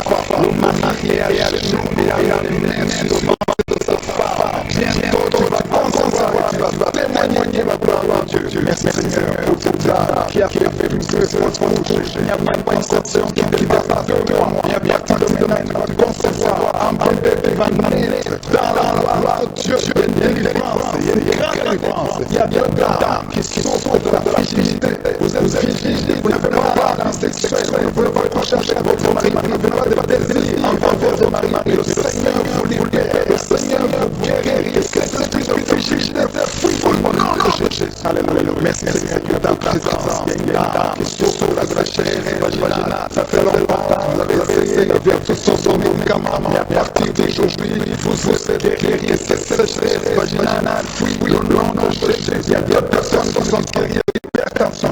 S1: le mariage, il y a les mains sur le ventre de sa femme. Bientôt, tu vas concevoir, tu vas témoigner la gloire de Dieu. Merci Seigneur pour cette dame qui a fait une grosse bouche. Il n'y a pas de conception qui est libérée de moi. Il n'y a pas de domaine de concevoir un bébé qui va naître dans la gloire de Dieu. Il y a une délivrance, il y a une grande délivrance. Il y a des dames qui souffrent de la fragilité. Vous êtes fragile, vous n'avez pas la sexuelle, vous ne pouvez pas chercher votre mari, vous n'avez pas de désir envers votre mari. Le Seigneur vous libère, le Seigneur vous guérit. Que l'esprit de fragilité fuit au nom de Jésus. Alléluia. Merci Seigneur pour ta présence. Il y a une dame qui souffre de la chair vaginale. Ça fait longtemps que vous avez essayé de faire tout ce son médicament. Mais à partir d'aujourd'hui, vous êtes guéri. Cette sécheresse vaginale fuit au nom de Jésus. Il y a des personnes qui sont guéries. Attention,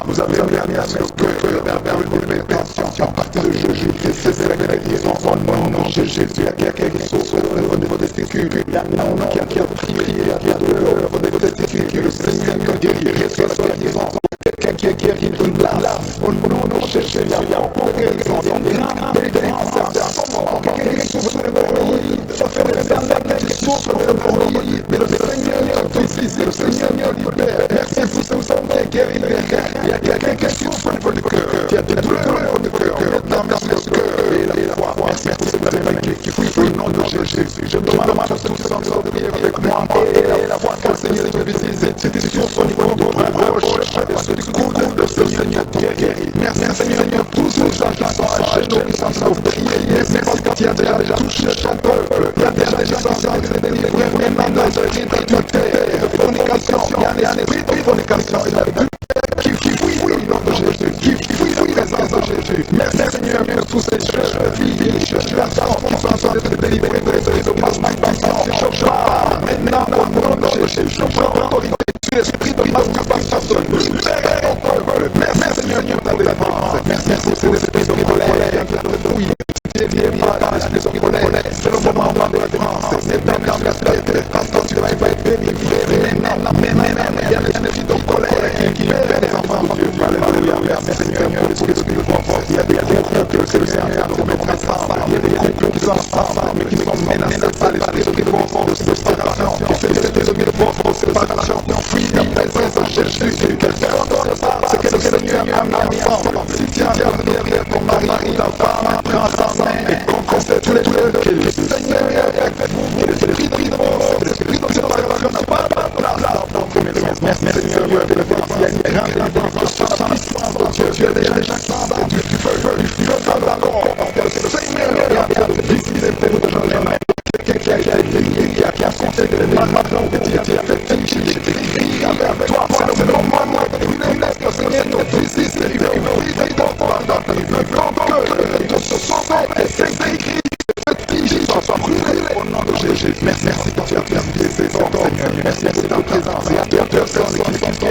S1: vous avez regardé à ce que vous avez attention. À partir de Jésus, c'est la guérison au nom de Jésus. Il y a quelqu'un qui souffre au niveau des testicules. Il y a quelqu'un qui a prié, il y a douleur au niveau des testicules. Le Seigneur te guérit, soit la guérison. Quelqu'un qui est guéri de l'âme au nom de Jésus. Il y a beaucoup de guérison. Il y a une grande délivrance. Quelqu'un qui souffre de l'hémorroïde. Ça fait des années qu'il souffre de l'hémorroïde. Mais le Seigneur te visite, le Seigneur te libère. Merci pour ce que vous avez guéri. Il y a quelqu'un qui souffre au niveau du cœur. Il y a des douleurs au niveau du cœur. Maintenant, merci le cœur et la foi. Merci pour cette maladie qui fuit au nom de Jésus. Je demande à tous qui sont en train de prier avec moi et la foi que le Seigneur te visite. Si tu souffres au niveau de la roche, du coude, le Seigneur te guérit. Merci Seigneur pour tous les gens qui sont à genoux, qui sont en train de prier. Merci quand tu as déjà touché ton peuple. Il y a déjà des gens qui sont en train de délivrer vraiment dans un esprit de fornication. Il y a un esprit de fornication. Il y a qui fuit au nom de Jésus, qui fuit la présence de Jésus. Merci Seigneur pour tous ces jeunes filles, jeunes garçons qui sont en train de te délivrer de l'esprit de masturbation. Je parle maintenant au nom de Jésus. Je prends autorité sur l'esprit de masturbation. Libère ton peuple. Merci Seigneur pour ta délivrance. Merci pour cet esprit de colère qui te fouille. C'est le moment de la délivrance. C'est maintenant la tête. Quand tu vas être délivré, maintenant, il y a l'esprit de colère qui libère les enfants de Dieu. Alléluia. Merci Seigneur. l'esprit de divorce. Il y a des couples que le Seigneur est en train de mettre ensemble. Il y a des couples qui sont ensemble, mais qui sont menacés par l'esprit de divorce, de séparation. Et c'est l'esprit de divorce, de séparation. Fuis la présence de Jésus. C'est que le Seigneur a mis ensemble. Si tu as derrière ton mari ou ta femme, prends sa main et confesse tous les deux que le Seigneur est avec vous. Que l'esprit de divorce, l'esprit de séparation n'a pas de place dans vos maisons. Merci Seigneur, il y a une grande puissance de Dieu. Dieu est déjà ensemble du feu dans la corps. Le Seigneur est en train de visiter les gens. Quelqu'un qui a été lié, qui a compté de malades, qui a fait fiche, qui avec toi, c'est le moment de le Seigneur nous visite, il veut ouvrir des portes dans il veut que ce sang et Saint-Christ, cette fiche soit brûlée au nom de Jésus. Merci pour ta présence, Seigneur. Merci pour ta présence. Il y a deux personnes qui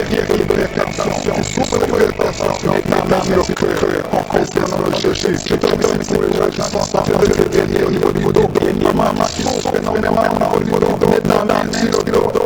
S1: guérir de l'hypertension, qui souffrent de l'hypertension. Merci que on confesse dans le Jésus. Je te remercie pour les gens qui sont en train de se gagner au niveau du dos. Maman qui souffre énormément au niveau du dos. Maintenant,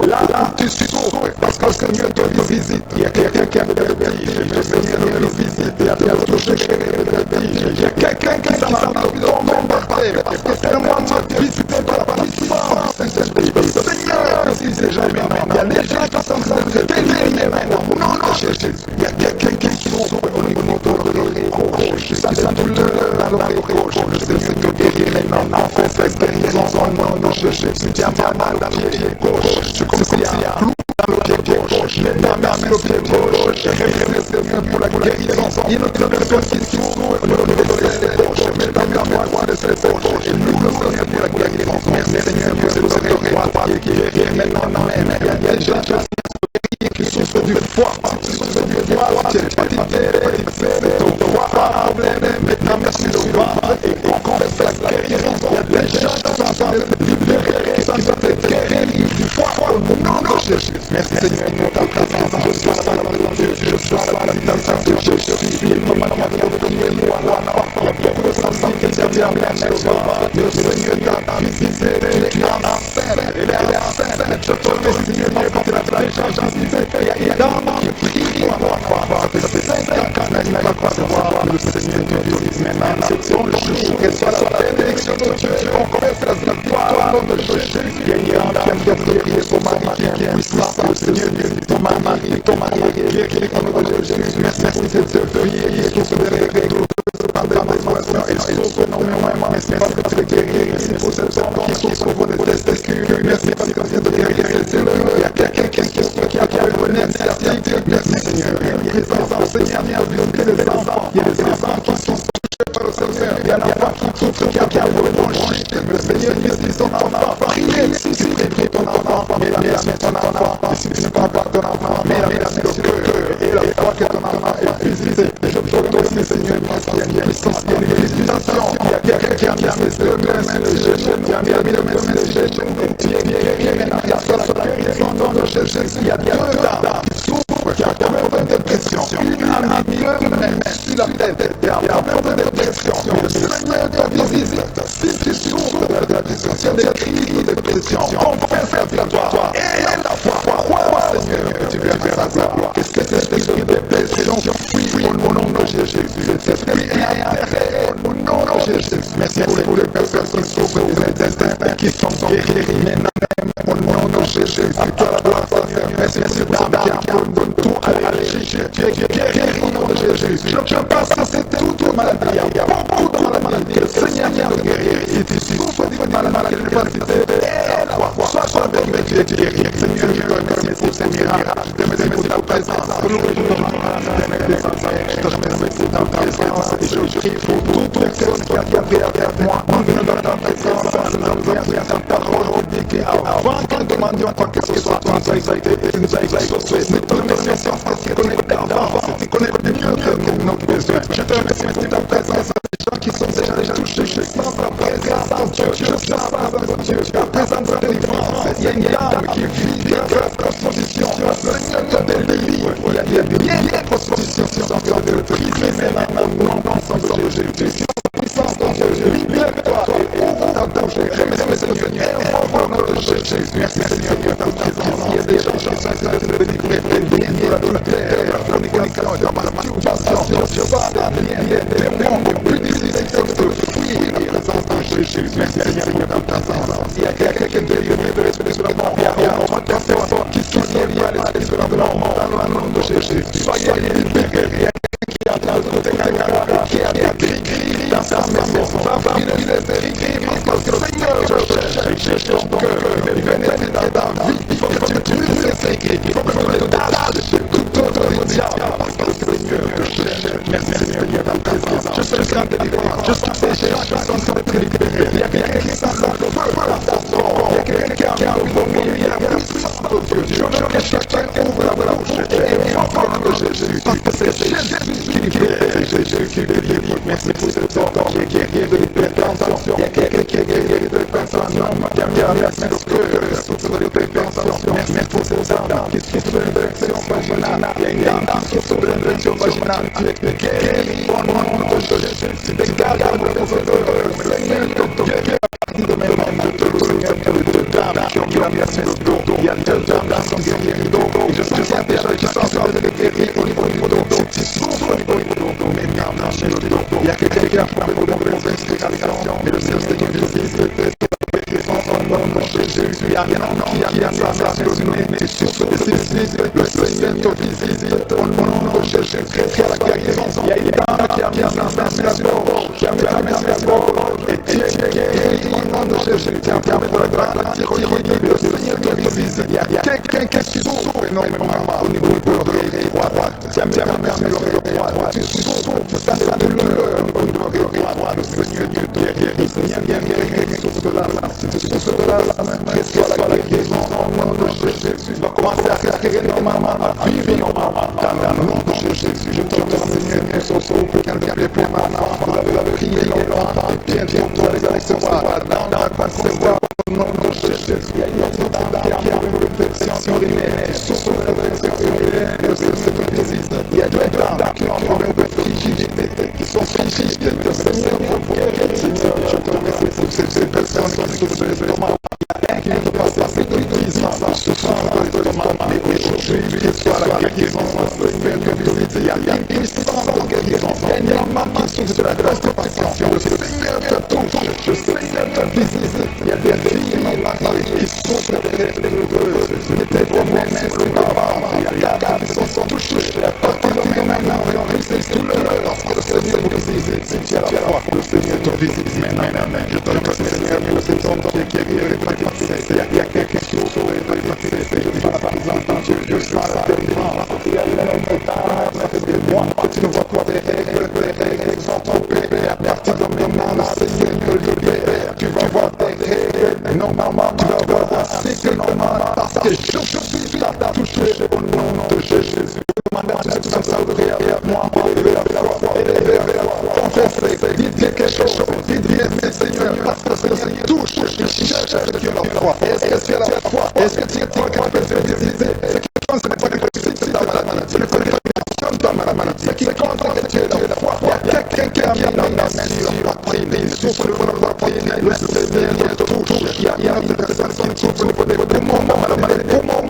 S1: là, tu souffres parce que le Seigneur te visite. Il y a quelqu'un qui a le vertige. Le Seigneur le visite. Il y a touché le vertige. Il y a quelqu'un qui s'en a bombardé parce que c'est le moment de visiter par la puissance du Saint-Esprit. Seigneur, visite les gens maintenant. Il y a des gens qui sont en train de témoigner maintenant. Non, non, Jésus. Il y a quelqu'un qui souffre au niveau de l'oreille gauche. Ça sent douleur dans l'oreille gauche. Le Seigneur guérit maintenant. Confesse guérison au nom de Jésus. Si tu as mal dans le pied gauche, tu commences à clou dans le pied gauche. Maintenant, merci le pied gauche. Je remercie le Seigneur pour la guérison. Il y a notre personne qui souffre au niveau de l'oreille gauche. Maintenant, moi, de cette gauche. Et nous, le Seigneur pour la guérison. Merci Seigneur pour cette oreille droite qui guérit maintenant. Il y a des gens qui souffrent du foie, qui souffrent du foie, qui est fatigué, ton foie a problème, maintenant merci le foie, et on confesse la guérison. Il y a des gens qui sont en train de se libérer, qui sont en train de guérir du foie au nom de Jésus. Merci Seigneur pour ta présence, je suis à la main de Dieu, je suis à la main de Dieu, je suis le moment de moi, le sang qui t'a bien le Seigneur t'a visité, tu es enceinte, il est enceinte, je te remercie Seigneur pour ta présence, il y a d'abord qui prie pour moi, ça fait 5 ans qu'on a eu la croix de voir le Seigneur te visite maintenant, c'est ton jour, que soit la bénédiction de Dieu, on confesse la victoire au nom de Jésus, il y a un qui a prié pour Marie qui est puissant, le Seigneur visite ton mari qui est au nom de Jésus, merci pour cette fille qui souffre de règles, par des malformations, elle souffre énormément, merci parce que tu es guéri, merci pour cette femme qui souffre de testicules, merci parce que tu es guéri, il y a quelqu'un qui a une initiative, merci Seigneur, il y a une présence, Seigneur, il y a des enfants qui sont touchés par le Seigneur, il y a un enfant qui souffre, qui a le bronchite, le Seigneur visite ton enfant, priez, si tu pries ton enfant, mets la main sur ton enfant, et si tu ne prends pas ton enfant, mets la main sur le cœur, et la foi que ton enfant est visité, je peux aussi Seigneur, parce qu'il y a une puissance, il y a une visitation, il y a quelqu'un qui a mis le main sur les genoux, qui a mis le main sur les genoux, tu es guéri, maintenant il y a la guérison au nom de Jésus, il y a deux dames qui souffrent, qui a un problème de dépression, une amie même sur la tête, et un problème de dépression, le Seigneur te visite, si tu souffres de la dépression, des cris de dépression, confesse la victoire, et la foi, crois Seigneur, que tu verras sa gloire, qu'est-ce que c'est l'esprit de dépression, fuis au nom de Jésus, cet esprit est enterré au nom de Jésus, merci pour les personnes qui souffrent des intestins, qui sont guéris maintenant, au nom de Jésus, à toi la gloire, Seigneur, merci pour ces dames qui abandonnent tout à l'énergie, tu es guéri au nom de Jésus, je pense que c'est toute maladie, il y a beaucoup de maladies, le Seigneur vient de guérir, si tu souffres d'une maladie, de capacité, sois béni, tu es guéri, Seigneur, je te remercie pour ces miracles, je te remercie pour ta présence, je te remercie pour ta présence, et je prie pour toute personne qui a gardé avec moi, en venant dans ta présence, en venant dans ta parole, avant que nous demandions quoi que ce soit, tu nous as exaltés, tu nous as exaucés, nous te remercions parce que tu connais d'avance, tu connais mieux que nos besoins, je te remercie pour ta présence, les gens qui sont déjà touchés, je sens ta présence, Dieu, je sens ta présence, Dieu, ta présence de délivrance, il y a une dame qui vit des graves propositions, le Seigneur te délivre, il y a des propositions qui sont en train de priser maintenant, au nom de Jésus, puissance de Dieu, libère-toi et ouvre ta Merci Seigneur, au nom de Jésus. Merci Seigneur pour ta présence qui est déjà de délivrer de la terre, la fornication, de la masturbation, des démons, de pudicité, de fuir la présence de Jésus. Merci Seigneur pour ta présence. Il y a quelqu'un qui est délivré de l'esprit de la mort. Il y a un personne qui est lié à l'esprit de la mort. Dans le nom de Jésus, soyez libérés. Qui a écrit dans sa maison, va il est écrit parce que le Seigneur cherche ton cœur, il veut pénétrer dans ta vie, il faut que tu utilises ces écrits, il faut que tu le détaches de tout autre diable, parce que le Seigneur te cherche. Merci Seigneur dans ta présence. Je suis grand délivrance, je suis péché, je suis en train d'être libéré. Il y a quelqu'un qui sent le feu dans ton corps, il y a quelqu'un qui a vomi, il y a la puissance de Dieu. Je veux que chacun ouvre la bouche et entende de Jésus, parce que c'est Jésus qui libère. Jésus qui est délivre. Merci pour cet ordre qui est guerrier de l'hypertension. Il y a quelqu'un qui est guerrier de l'hypertension. Merci parce que le soutien de l'hypertension. Merci pour cet ordre qui souffre de l'infection vaginale. Il y a une dame qui souffre de l'infection vaginale. Tu es guéri au nom de Jésus. Tu dégages la profondeur. Seigneur, te guéris. De même, de deux dames qui ont blessé le dos. Il y a deux dames qui sont guéries du dos. Et je sens déjà qui sont en train de guérir au niveau du dos. Tu souffres au niveau du dos. Il y a quelqu'un qui a trouvé le nom de l'inspiration, mais le Seigneur visite au nom de Jésus. Il y a un qui a assassiné, tu souffres de ceci, le Seigneur te visite au nom de Jésus. Christ à la guérison. Il y a une dame qui a mis en ascension, qui a mis en ascension, et tu es guéri au nom de Jésus. Tu as trouvé de la thyroïde, le Seigneur te visite. Il y a quelqu'un qui souffre énormément au niveau de l'oreille droite. Tu as mis en ascension, tu souffres. Ça de l'heure, le Seigneur Dieu guérit, le Seigneur guérit, souffre de l'âme, qu'est-ce que soit la guérison au nom de Jésus, va commencer à respirer normalement, à vivre normalement, dans le nom de Jésus, je te Seigneur, pour quelqu'un de plus maintenant, vous avez prié longtemps, et bientôt vous allez recevoir, recevoir au nom de Jésus, il y a une dame qui a une réflexion urinaire, souffre de réflexion urinaire, le Seigneur visite, il y a deux dames qui ont un problème de frigidité, qui sont frigides, le Seigneur pour guérir, Seigneur, je te remercie pour ces personnes qui souffrent de l'estomac. Qui ne peut pas passer de 10 ans en souffrance de l'estomac, mais aujourd'hui, qu'il soit la guérison, le Seigneur te visite, il y a une puissance de guérison, il y a une maman qui souffre de la constipation, le Seigneur te touche, le Seigneur te visite, il y a des filles qui souffrent d'être douloureuses, des problèmes sur le bas, il y a des gars qui sont touchés, à partir de maintenant, on résiste douleur, parce que le Seigneur te visite, si tu as la foi, le Seigneur te visite, amen, je te remercie Seigneur, pour cet homme qui est guéri de l'hépatite C, il y a quelqu'un qui souffre de l'hépatite C, je parle par exemple, Dieu sera la délivrance, il y a moi, tu ne vois pas les règles sont tombées, à partir de maintenant, le Seigneur te libère, tu vas voir tes règles, normalement, tu vas voir un cycle normal, parce que je suis là, touché au nom de Jésus. Demande à tout ça, moi, élever la foi, élever la foi, confesser, dites quelque chose, dites Seigneur, parce que le Seigneur touche, il cherche à Dieu la foi. Est-ce que tu as la foi? Est-ce que tu es capable de visiter? Ce qui compte, ce n'est pas que tu fixes ta maladie, ce n'est pas que tu actionnes ta maladie, ce qui compte, c'est que tu as la foi. Il y a quelqu'un qui a mis la main sur la poitrine, il souffre de la poitrine, le Seigneur te touche. Il y a une personne qui souffre de poumons,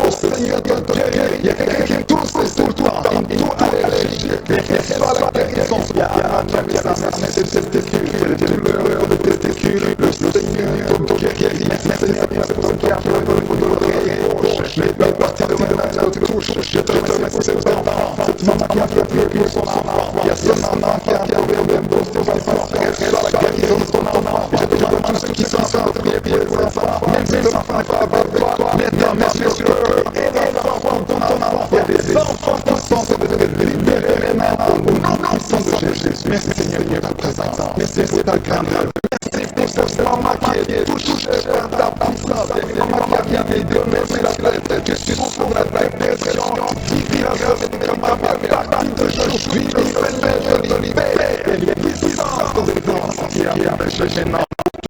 S1: le Seigneur te guérit. Il y a quelqu'un qui tousse sur toi, tout allergie, mais qui soit la guérison. Il y a un homme qui a des testicules, des douleurs de testicules, le Seigneur te guérit. Merci Seigneur pour ce qui a fait de l'oreille gauche, mais à partir de maintenant, tu touches. Je te remercie pour cette maman qui a fait plus pour son enfant. Il y a ce maman qui a un problème d'ostéopathie, qu'elle soit la guérison de ton enfant. Et je te demande tous ceux qui sont en train de prier pour les enfants, même si les enfants ne sont pas avec toi, mets ta main sur eux et les enfants de ton enfant. Il y a des enfants qui sont en train de libérer maintenant au nom de Jésus. Merci Seigneur pour ta présence. Merci pour ta grandeur. Merci pour cette maman qui est touchée par ta puissance. Maman qui a des douleurs sur la tête, tu souffres de la dépression, qui vit la maman partie de aujourd'hui, le Seigneur te libère. Et les puissances de défense qui a empêché maintenant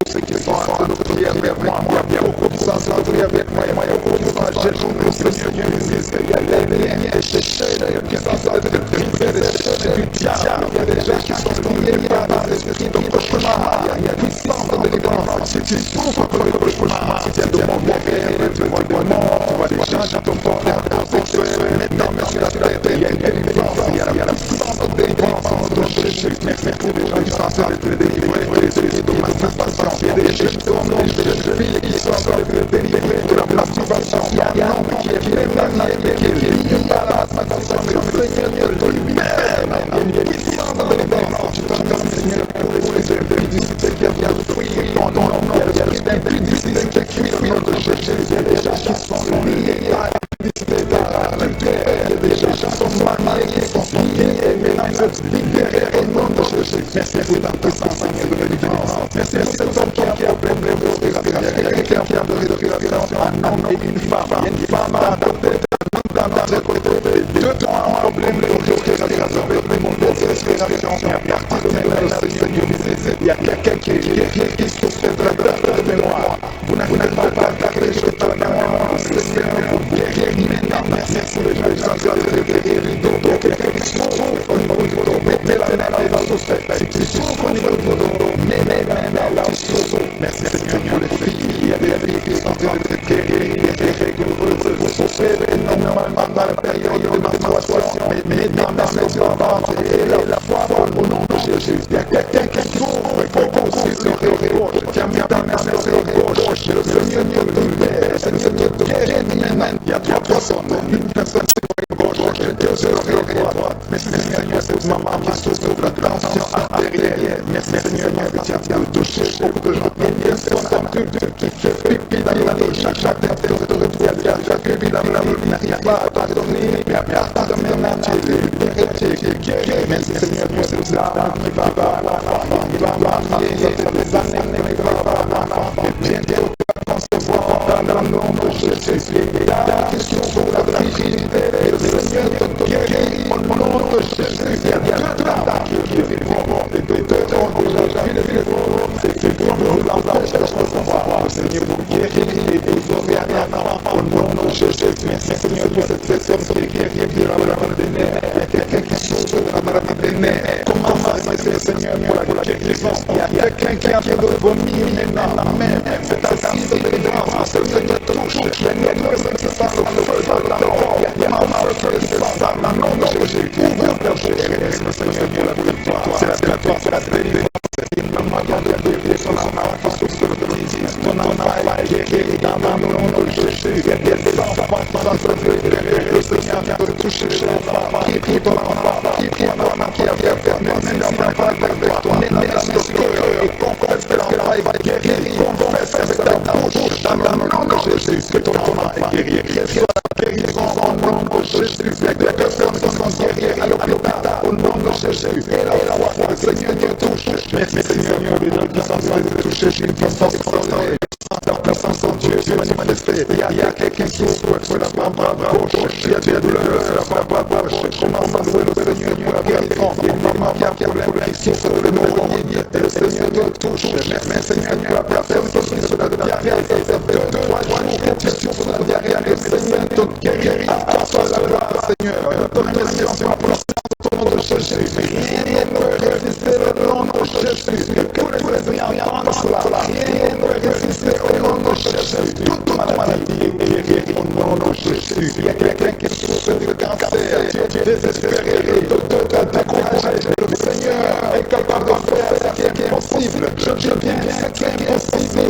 S1: tous ceux qui sont en train de prier avec moi, il y a beaucoup qui sont en train de prier avec moi, il y a beaucoup qui sont en train de prier avec moi, il y a les liens déchets, qui sont en train de briser les déchets du diable, il y a des gens qui sont liés par des esprits de cauchemar, il y a une puissance de délivrance, Si tu souffres pour le cauchemar, si tu as de mon guerrier, tu vois des morts, tu vois des gens qui t'ont sexuel, maintenant, merci la terre, il y a une délivrance, il y a la puissance de délivrance en nom de Jésus. Merci pour les gens qui sont en train de te délivrer, de masturbation, il y a des gens qui sont en nom de Jésus, qui sont en train de te délivrer de la masturbation, il y a un homme qui est plein, qui est lié à la masturbation, mais le Seigneur te libère, il y a une puissance de délivrance, tu t'en donnes, Seigneur, pour les impudicité qui a fuir ton nom, il y a l'impudicité qui a fuir au nom de Jésus, il y a des gens qui sont liés à l'impudicité, il y a des gens qui sont mariés, qui sont liés, mais dans cette libérée au nom de Jésus. Merci pour la puissance, Seigneur, de la libérance. Merci pour cet homme qui a problème de respiration, qui a besoin de respiration, un homme et une femme dans notre côté, deux temps un problème de respiration, le monde de respiration, et à partir de maintenant, Seigneur, il y a quelqu'un qui souffre de mémoire. Vous n'avez pas d'attaquer, je te la mémoire, Seigneur, vous guérir maintenant. Merci pour les gens qui sont en train de guérir, donc quelqu'un qui souffre au niveau du dos, mais la main dans le souffle, si tu souffres au niveau du dos, mais là, tu souffres. Merci Seigneur, les filles, il y a des filles qui sont en train de guérir, que vous souffrez énormément dans la période de menstruation, mais dans la médiocre et la foi au nom de Jésus. Il y a quelqu'un qui souffre, qui sur l'oreille gauche, qui a mis dans la oreille gauche, le Seigneur te libère, le Seigneur te guérit maintenant. Il y a trois personnes, une personne sur l'oreille gauche, deux sur l'oreille droite. Merci Seigneur, cette maman qui souffre de la tension artérielle. Merci Seigneur, que tu as pu toucher beaucoup de gens. Il y a une personne qui fait pipi dans la douche, chaque tête de pipi dans la douche, n'arrive pas à pardonner, mais à partir de maintenant, tu es libéré, tu es guéri. Merci Seigneur pour cette dame qui va marier des années, qui va avoir bientôt concevoir dans le nom de Jésus. Et là, qui souffre de la virilité, le Seigneur te guérit au nom de Jésus. Il y a deux dames qui vivent, et deux gens qui vivent. C'est pour nous l'empêche de recevoir le Seigneur pour guérir et vous ouvrir au nom de Jésus. Merci Seigneur pour cette personne qui est guérie de la maladie des nerfs. Il y a quelqu'un qui souffre de la maladie des nerfs. Comment ça se fait Seigneur pour la guérison? Il y a quelqu'un qui est en train de vomir maintenant, même c'est assise de délivrance. Le Seigneur te touche. Il y a une personne qui sent le feu dans la mort. Il y a un feu qui sent dans le nom de Jésus. Ouvre le Jésus. Merci Seigneur pour la victoire. C'est la victoire, c'est la délivrance. Il m'a demandé de guérir son enfant qui souffre de disease. Mon enfant est guéri dans le nom de Jésus. Il y a des enfants qui sont en train de libérer. Le Seigneur vient de toucher chez l'enfant. Qui prie ton enfant, qui prie ton enfant qui a bien fait. Même si l'enfant est avec toi, mais laisse le cœur et confesse que l'enfant est guéri. Confesse avec ta bouche dans le nom de Jésus que ton enfant est guéri. Reçois la guérison au nom de Jésus. Il y a des personnes qui sont guéries à l'hôpital au nom de Jésus. Et la foi, le Seigneur te touche. Merci Seigneur, les gens qui sont en train de toucher une puissance extraordinaire. La puissance de Dieu se manifeste. Il y a quelqu'un qui souffre sur la bras gauche. Il y a des douleurs sur la bras gauche. Commence à louer le Seigneur pour la guérison. Il y a une maman qui a problème, qui souffre de l'hémorroïde. Et le Seigneur te touche. Merci Seigneur pour la personne qui souffre de la diarrhée. Ça fait 2-3 jours que tu souffres de la diarrhée. Le Seigneur te guérit. À toi la gloire, Seigneur. Ton pression, la puissance au nom de Jésus. Rien ne peut résister le nom de Jésus. Que tous les enfants entendent cela. Rien ne peut résister au nom de Jésus. Toute maladie est guérie au nom de Jésus. Il y a quelqu'un qui souffre de cancer. Tu es désespéré de décourager. Le Seigneur est capable de faire ce qui est impossible. Je dis bien ce qui est impossible.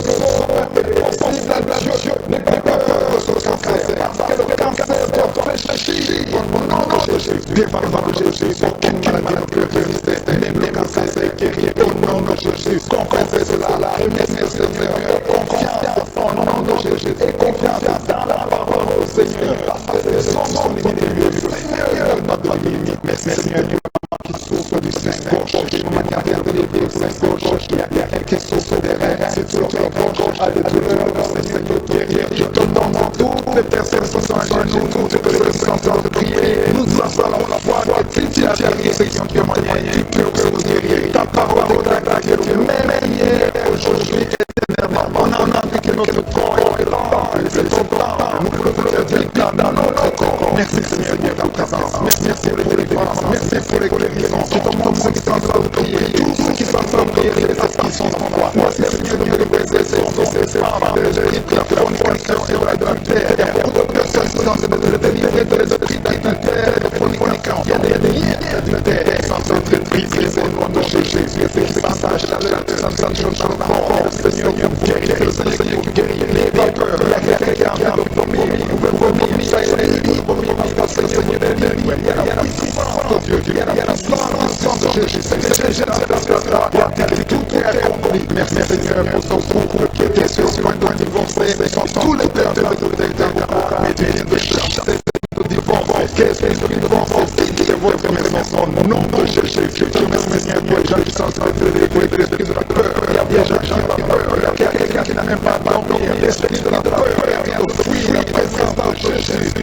S1: Possible à Dieu. N'aie pas peur de ce cancer. Parce que le cancer doit réfléchir au nom de Jésus. Devant Jésus, aucune maladie ne peut résister. Même le cancer est guéri au nom de Jésus. Confessez cela. Remerciez Seigneur. Confiance au nom de Jésus. Et confiance dans la parole du Seigneur. Parce que son nom est élevé. Le Seigneur n'a pas de limite. Merci Seigneur qui souffre du sein gauche. Maman qui a perdu le sein gauche. Il y a quelqu'un qui souffre des reins. C'est sur le gauche. A des douleurs. Le Seigneur peut guérir. Je te demande à toutes les personnes qui sont à genoux, toutes les personnes qui sont en train de prier. Nous allons la foi que tu as guéri. C'est qui ont moyen. Tu peux aussi guérir. Ta parole déclare que tu m'aimes hier, aujourd'hui, éternellement. On a envie que notre corps est là. C'est ton temps. Nous voulons te dire dans notre corps. Merci Seigneur pour ta présence. Merci pour les délivrances. Merci pour les guérisons. Je te demande ceux qui sont en train de prier. Tous ceux qui sont en train de prier, son foi. Merci Seigneur de me briser ces femmes de l'esprit de la fornication et de l'adultère. Il y a beaucoup de personnes qui sont en train de le délivrer de l'esprit d'adultère et de fornication. Il y a des liens d'adultère qui sont en train de briser au nom de Jésus. Qui sentent la chaleur, qui sentent la chose dans le corps. Seigneur, vous guérissez, le Seigneur, vous guérissez les vapeurs. Il y a quelqu'un qui est en train de vomir, il veut vomir, ça y est, il veut vomir, parce que Seigneur, il y a la puissance de Dieu, il y a la puissance de Jésus, Seigneur, tout est accompli. Merci Seigneur pour ton couple qui était sur le point de divorcer, tous les pères de mais tu viens de chercher de divorce, qu'est-ce que le divorce, quitte votre maison, au nom de Jésus, je te remercie Seigneur pour les gens qui sont en train de délivrer l'esprit de la peur, il y a des gens qui ont peur, il y a quelqu'un qui n'a même pas dormi, l'esprit de la peur, il y a de fuir la présence de Jésus,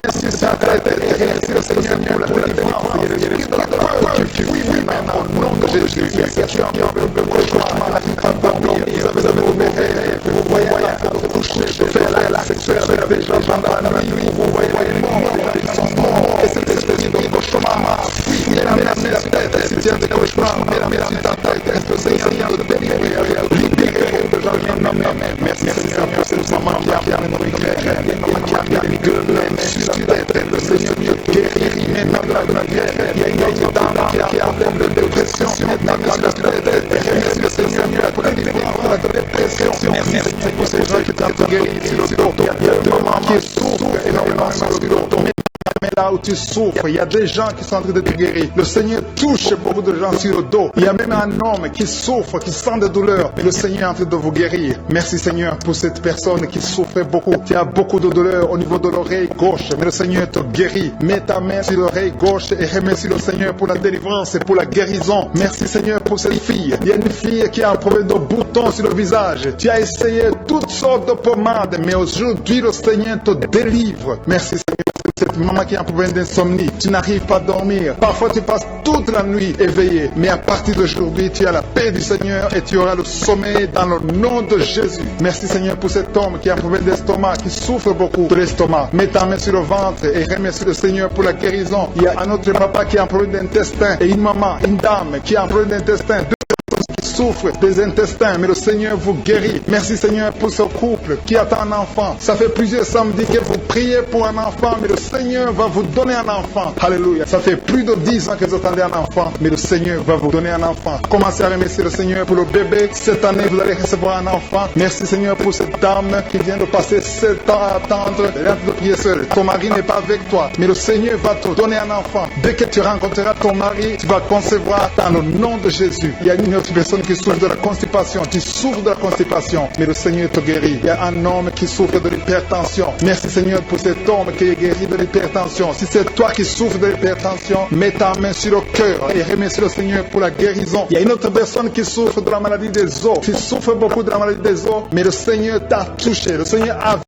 S1: merci Seigneur pour la délivrance, l'esprit de la peur, tu fuis maintenant, au nom de Jésus, il y a quelqu'un qui a le cauchemar, qui n'a pas dormi, vous avez obéi, vous voyez la toucher, de faire la sexuelle avec des gens pendant la nuit, vous voyez les morts, ils sont morts, et cet esprit de cauchemar, fuis, mais la tête, si tu as des cauchemars, mais si ta tête, est-ce que Seigneur de délivrer, libérer de gens, merci Seigneur pour cette maman qui a bien nourri, qui a bien gueulé, sur la tête, le Seigneur te guérit, maintenant la guerre, il y a une autre dame qui a un problème de dépression, maintenant la tête, merci le Seigneur pour la délivrance de la dépression, merci Seigneur pour ces gens qui t'ont guéri sur le dos, il y a deux mamans qui souffrent énormément sur le dos, mais là où tu souffres, il y a des gens qui sont en train de te guérir. Le Seigneur touche beaucoup de gens sur le dos. Il y a même un homme qui souffre, qui sent des douleurs, mais le Seigneur est en train de vous guérir. Merci Seigneur pour cette personne qui souffrait beaucoup. Tu as beaucoup de douleurs au niveau de l'oreille gauche, mais le Seigneur te guérit. Mets ta main sur l'oreille gauche et remercie le Seigneur pour la délivrance et pour la guérison. Merci Seigneur pour cette fille. Il y a une fille qui a un problème de boutons sur le visage. Tu as essayé toutes sortes de pommades, mais aujourd'hui le Seigneur te délivre. Merci Seigneur. Cette maman qui a un problème d'insomnie, tu n'arrives pas à dormir. Parfois tu passes toute la nuit éveillé, mais à partir d'aujourd'hui, tu as la paix du Seigneur et tu auras le sommeil dans le nom de Jésus. Merci Seigneur pour cet homme qui a un problème d'estomac, qui souffre beaucoup de l'estomac. Mets ta main sur le ventre et remercie le Seigneur pour la guérison. Il y a un autre papa qui a un problème d'intestin et une maman, une dame qui a un problème d'intestin. Qui souffrent des intestins, mais le Seigneur vous guérit. Merci Seigneur pour ce couple qui attend un enfant. Ça fait plusieurs samedis que vous priez pour un enfant, mais le Seigneur va vous donner un enfant. Alléluia. Ça fait plus de 10 ans que vous attendez un enfant, mais le Seigneur va vous donner un enfant. Commencez à remercier le Seigneur pour le bébé. Cette année, vous allez recevoir un enfant. Merci Seigneur pour cette dame qui vient de passer 7 ans à attendre. Elle est en train de prier seule. Ton mari n'est pas avec toi, mais le Seigneur va te donner un enfant. Dès que tu rencontreras ton mari, tu vas concevoir dans le nom de Jésus. Il y a une autre personne qui souffre de la constipation, tu souffres de la constipation, mais le Seigneur te guérit. Il y a un homme qui souffre de l'hypertension. Merci Seigneur pour cet homme qui est guéri de l'hypertension. Si c'est toi qui souffres de l'hypertension, mets ta main sur le cœur et remercie le Seigneur pour la guérison. Il y a une autre personne qui souffre de la maladie des os. Tu souffres beaucoup de la maladie des os, mais le Seigneur t'a touché. Le Seigneur a vu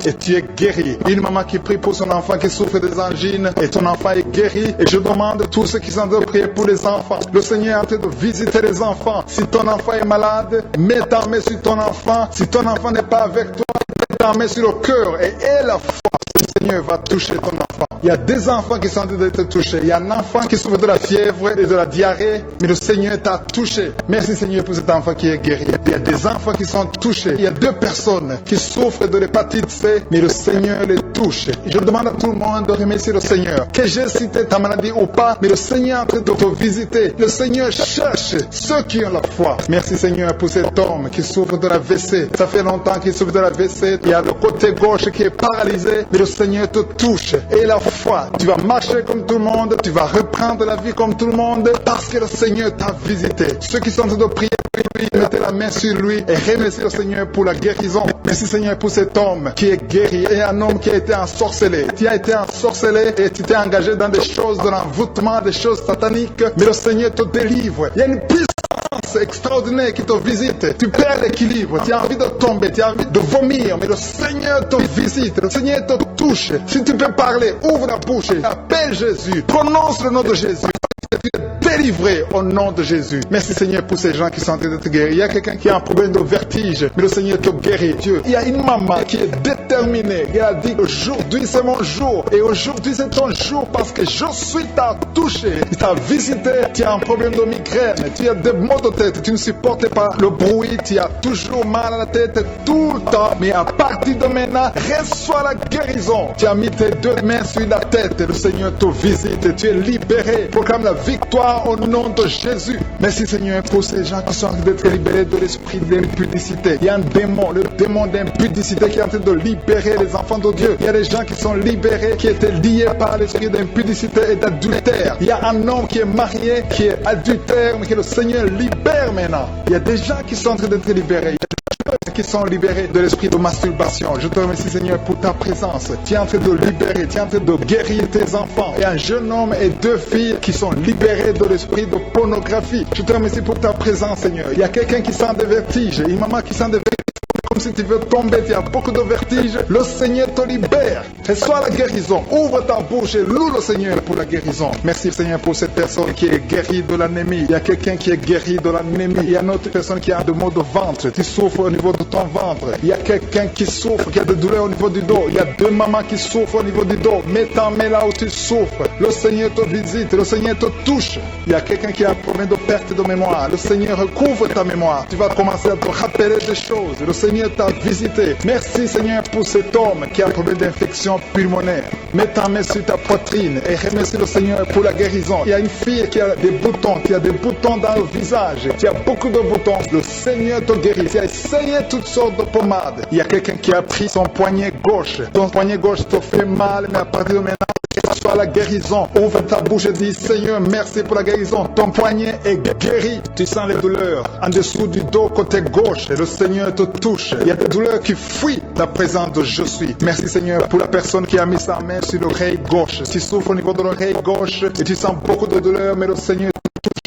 S1: et tu es guéri. Une maman qui prie pour son enfant qui souffre des angines et ton enfant est guéri. Et je demande à tous ceux qui sont en train de prier pour les enfants. Le Seigneur est en train de visiter les enfants. Si ton enfant est malade, mets ta main sur ton enfant. Si ton enfant n'est pas avec toi, mets ta main sur le cœur et aie la foi. Le Seigneur va toucher ton enfant. Il y a des enfants qui sont en train d'être touchés. Il y a un enfant qui souffre de la fièvre et de la diarrhée, mais le Seigneur t'a touché. Merci Seigneur pour cet enfant qui est guéri. Il y a des enfants qui sont touchés. Il y a 2 personnes qui souffrent de l'hépatite C, mais le Seigneur les touche. Je demande à tout le monde de remercier le Seigneur. Que j'ai cité ta maladie ou pas, mais le Seigneur est en train de te visiter. Le Seigneur cherche ceux qui ont la foi. Merci Seigneur pour cet homme qui souffre de la WC. Ça fait longtemps qu'il souffre de la WC. Il y a le côté gauche qui est paralysé, mais le Seigneur te touche. Et la foi, tu vas marcher comme tout le monde, tu vas reprendre la vie comme tout le monde, parce que le Seigneur t'a visité. Ceux qui sont en train de prier, mettez la main sur lui et remerciez le Seigneur pour la guérison. Merci Seigneur pour cet homme qui est guéri et un homme qui a été ensorcelé. Tu as été ensorcelé et tu t'es engagé dans des choses de l'envoûtement, des choses sataniques, mais le Seigneur te délivre. Il y a une puissance extraordinaire qui te visite. Tu perds l'équilibre, tu as envie de tomber, tu as envie de vomir, mais le Seigneur te visite, le Seigneur te touche. Si tu peux parler, ouvre la bouche, appelle Jésus, prononce le nom de Jésus. Tu es délivré au nom de Jésus. Merci Seigneur pour ces gens qui sont en train de te guérir. Il y a quelqu'un qui a un problème de vertige, mais le Seigneur te guérit. Dieu, il y a une maman qui est déterminée déterminé. Il a dit aujourd'hui c'est mon jour. Et aujourd'hui c'est ton jour parce que je suis t'a touché. Il t'a visité. Tu as un problème de migraine. Tu as des maux de tête. Tu ne supportes pas le bruit. Tu as toujours mal à la tête tout le temps. Mais à partir de maintenant, reçois la guérison. Tu as mis tes deux mains sur la tête. Le Seigneur te visite. Tu es libéré. Proclame la victoire au nom de Jésus. Merci Seigneur pour ces gens qui sont en train d'être libérés de l'esprit d'impudicité. Il y a un démon, le démon d'impudicité qui est en train de libérer les enfants de Dieu. Il y a des gens qui sont libérés, qui étaient liés par l'esprit d'impudicité et d'adultère. Il y a un homme qui est marié, qui est adultère, mais que le Seigneur libère maintenant. Il y a des gens qui sont en train d'être libérés. Qui sont libérés de l'esprit de masturbation. Je te remercie Seigneur pour ta présence. Tu es en train de libérer, tu es en train de guérir tes enfants. Il y a un jeune homme et deux filles qui sont libérés de l'esprit de pornographie. Je te remercie pour ta présence Seigneur. Il y a quelqu'un qui sent des vertiges, une maman qui sent des vertiges. Comme si tu veux tomber, tu as beaucoup de vertiges. Le Seigneur te libère. Reçois la guérison. Ouvre ta bouche et loue le Seigneur pour la guérison. Merci Seigneur pour cette personne qui est guérie de l'anémie. Il y a quelqu'un qui est guéri de l'anémie. Il y a une autre personne qui a des maux de ventre. Tu souffres au niveau de ton ventre. Il y a quelqu'un qui souffre, qui a des douleurs au niveau du dos. Il y a deux mamans qui souffrent au niveau du dos. Mets ta main là où tu souffres. Le Seigneur te visite. Le Seigneur te touche. Il y a quelqu'un qui a un problème de perte de mémoire. Le Seigneur recouvre ta mémoire. Tu vas commencer à te rappeler des choses. Le Seigneur t'a visité. Merci Seigneur pour cet homme qui a un problème d'infection pulmonaire. Mets ta main sur ta poitrine et remercie le Seigneur pour la guérison. Il y a une fille qui a des boutons, qui a des boutons dans le visage. Tu as beaucoup de boutons. Le Seigneur te guérit. Tu as essayé toutes sortes de pommades. Il y a quelqu'un qui a pris son poignet gauche. Ton poignet gauche te fait mal, mais à partir de maintenant, reçois la guérison. Ouvre ta bouche et dis Seigneur, merci pour la guérison. Ton poignet est guéri. Tu sens les douleurs en dessous du dos côté gauche. Et le Seigneur te touche. Il y a des douleurs qui fuient la présence de je suis. Merci Seigneur pour la personne qui a mis sa main sur l'oreille gauche. Tu souffres au niveau de l'oreille gauche et tu sens beaucoup de douleurs, mais le Seigneur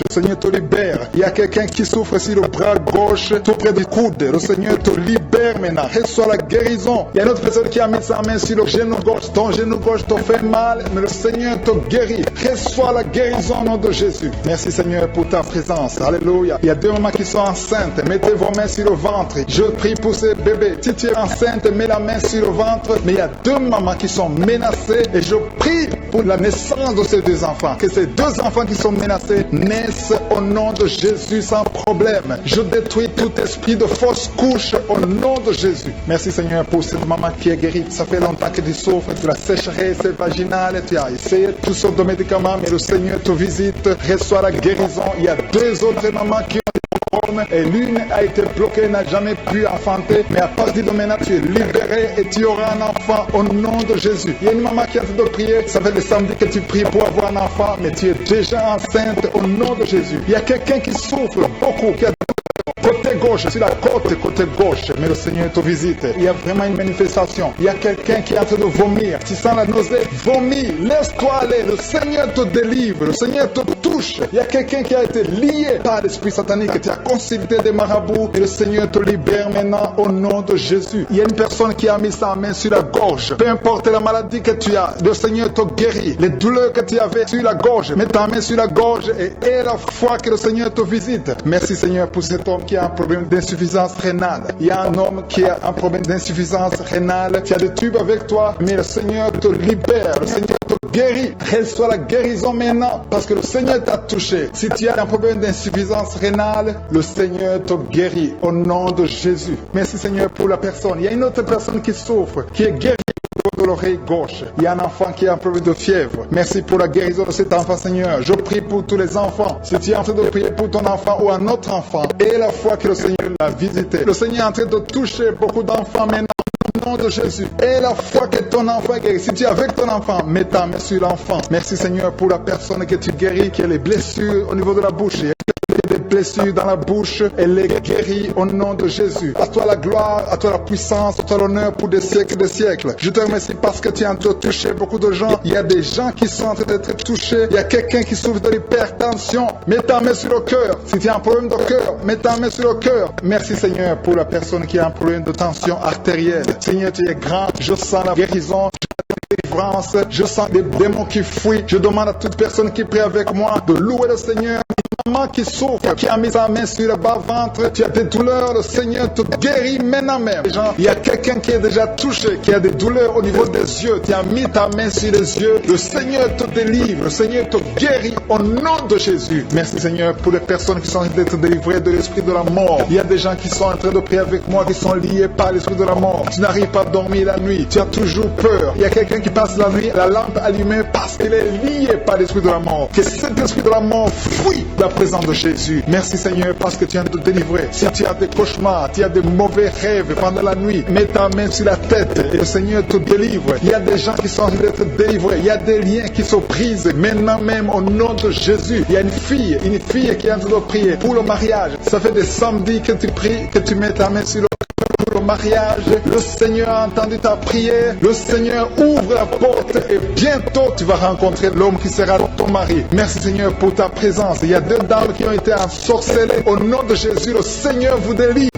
S1: le Seigneur te libère. Il y a quelqu'un qui souffre sur le bras gauche, tout près du coude. Le Seigneur te libère maintenant. Reçois la guérison. Il y a une autre personne qui a mis sa main sur le genou gauche. Ton genou gauche te fait mal, mais le Seigneur te guérit. Reçois la guérison au nom de Jésus. Merci Seigneur pour ta présence. Alléluia. Il y a deux mamans qui sont enceintes. Mettez vos mains sur le ventre. Je prie pour ces bébés. Si tu es enceinte, mets la main sur le ventre. Mais il y a deux mamans qui sont menacées et je prie pour la naissance de ces deux enfants. Que ces deux enfants qui sont menacés naissent au nom de Jésus sans problème. Je détruis tout esprit de fausse couche au nom de Jésus. Merci Seigneur pour cette maman qui est guérie. Ça fait longtemps que tu souffres de la sécheresse vaginale. Tu as essayé toutes sortes de médicaments, mais le Seigneur te visite. Reçois la guérison. Il y a deux autres mamans qui ont et l'une a été bloquée, n'a jamais pu enfanter, mais à partir de maintenant tu es libéré et tu auras un enfant au nom de Jésus. Il y a une maman qui a de prier, ça fait le samedi que tu pries pour avoir un enfant, mais tu es déjà enceinte au nom de Jésus. Il y a quelqu'un qui souffre beaucoup, qui a côté gauche, sur la côté gauche, mais le Seigneur te visite. Il y a vraiment une manifestation. Il y a quelqu'un qui est en train de vomir. Tu sens la nausée, vomis, laisse-toi aller. Le Seigneur te délivre, le Seigneur te touche. Il y a quelqu'un qui a été lié par l'esprit satanique. Tu as consulté des marabouts et le Seigneur te libère maintenant au nom de Jésus. Il y a une personne qui a mis sa main sur la gorge. Peu importe la maladie que tu as, le Seigneur te guérit. Les douleurs que tu avais sur la gorge, mets ta main sur la gorge et aie la foi que le Seigneur te visite. Merci Seigneur pour cet homme qui a un problème d'insuffisance rénale. Il y a un homme qui a un problème d'insuffisance rénale. Tu as des tubes avec toi, mais le Seigneur te libère. Le Seigneur te guérit. Reçois la guérison maintenant parce que le Seigneur t'a touché. Si tu as un problème d'insuffisance rénale, le Seigneur te guérit au nom de Jésus. Merci Seigneur pour la personne. Il y a une autre personne qui souffre, qui est guérie de l'oreille gauche. Il y a un enfant qui a un problème de fièvre. Merci pour la guérison de cet enfant, Seigneur. Je prie pour tous les enfants. Si tu es en train de prier pour ton enfant ou un autre enfant, et la foi que le Seigneur l'a visité. Le Seigneur est en train de toucher beaucoup d'enfants maintenant. Au nom de Jésus. Et la foi que ton enfant est guéri. Si tu es avec ton enfant, mets ta main sur l'enfant. Merci Seigneur pour la personne que tu guéris, qui a les blessures au niveau de la bouche. Des blessures dans la bouche, elle est guérie au nom de Jésus. À toi la gloire, à toi la puissance, à toi l'honneur pour des siècles et des siècles. Je te remercie parce que tu es en train de toucher beaucoup de gens. Il y a des gens qui sont en train d'être touchés. Il y a quelqu'un qui souffre de l'hypertension. Mets ta main sur le cœur. Si tu as un problème de cœur, mets ta main sur le cœur. Merci Seigneur pour la personne qui a un problème de tension artérielle. Seigneur, tu es grand. Je sens la guérison. Je sens des démons qui fuient. Je demande à toute personne qui prie avec moi de louer le Seigneur. maman qui souffre, qui a mis sa main sur le bas-ventre, tu as des douleurs, le Seigneur te guérit maintenant même. Il y a quelqu'un qui est déjà touché, qui a des douleurs au niveau des yeux, tu as mis ta main sur les yeux, le Seigneur te délivre, le Seigneur te guérit au nom de Jésus. Merci Seigneur pour les personnes qui sont en train d'être délivrées de l'esprit de la mort. Il y a des gens qui sont en train de prier avec moi, qui sont liés par l'esprit de la mort. Tu n'arrives pas à dormir la nuit, tu as toujours peur. Il y a quelqu'un qui passe la nuit, la lampe allumée parce qu'il est lié par l'esprit de la mort. Que cet esprit de la mort fuit la présence de Jésus. Merci Seigneur parce que tu viens de te délivrer. Si tu as des cauchemars, tu as des mauvais rêves pendant la nuit, mets ta main sur la tête et le Seigneur te délivre. Il y a des gens qui sont en train d'être délivrés. Il y a des liens qui se brisent maintenant même au nom de Jésus. Il y a une fille qui est en train de prier pour le mariage. Ça fait des samedis que tu pries, que tu mets ta main sur le mariage. Le Seigneur a entendu ta prière. Le Seigneur ouvre la porte et bientôt tu vas rencontrer l'homme qui sera ton mari. Merci Seigneur pour ta présence. Il y a 2 dames qui ont été ensorcelées. Au nom de Jésus, le Seigneur vous délivre.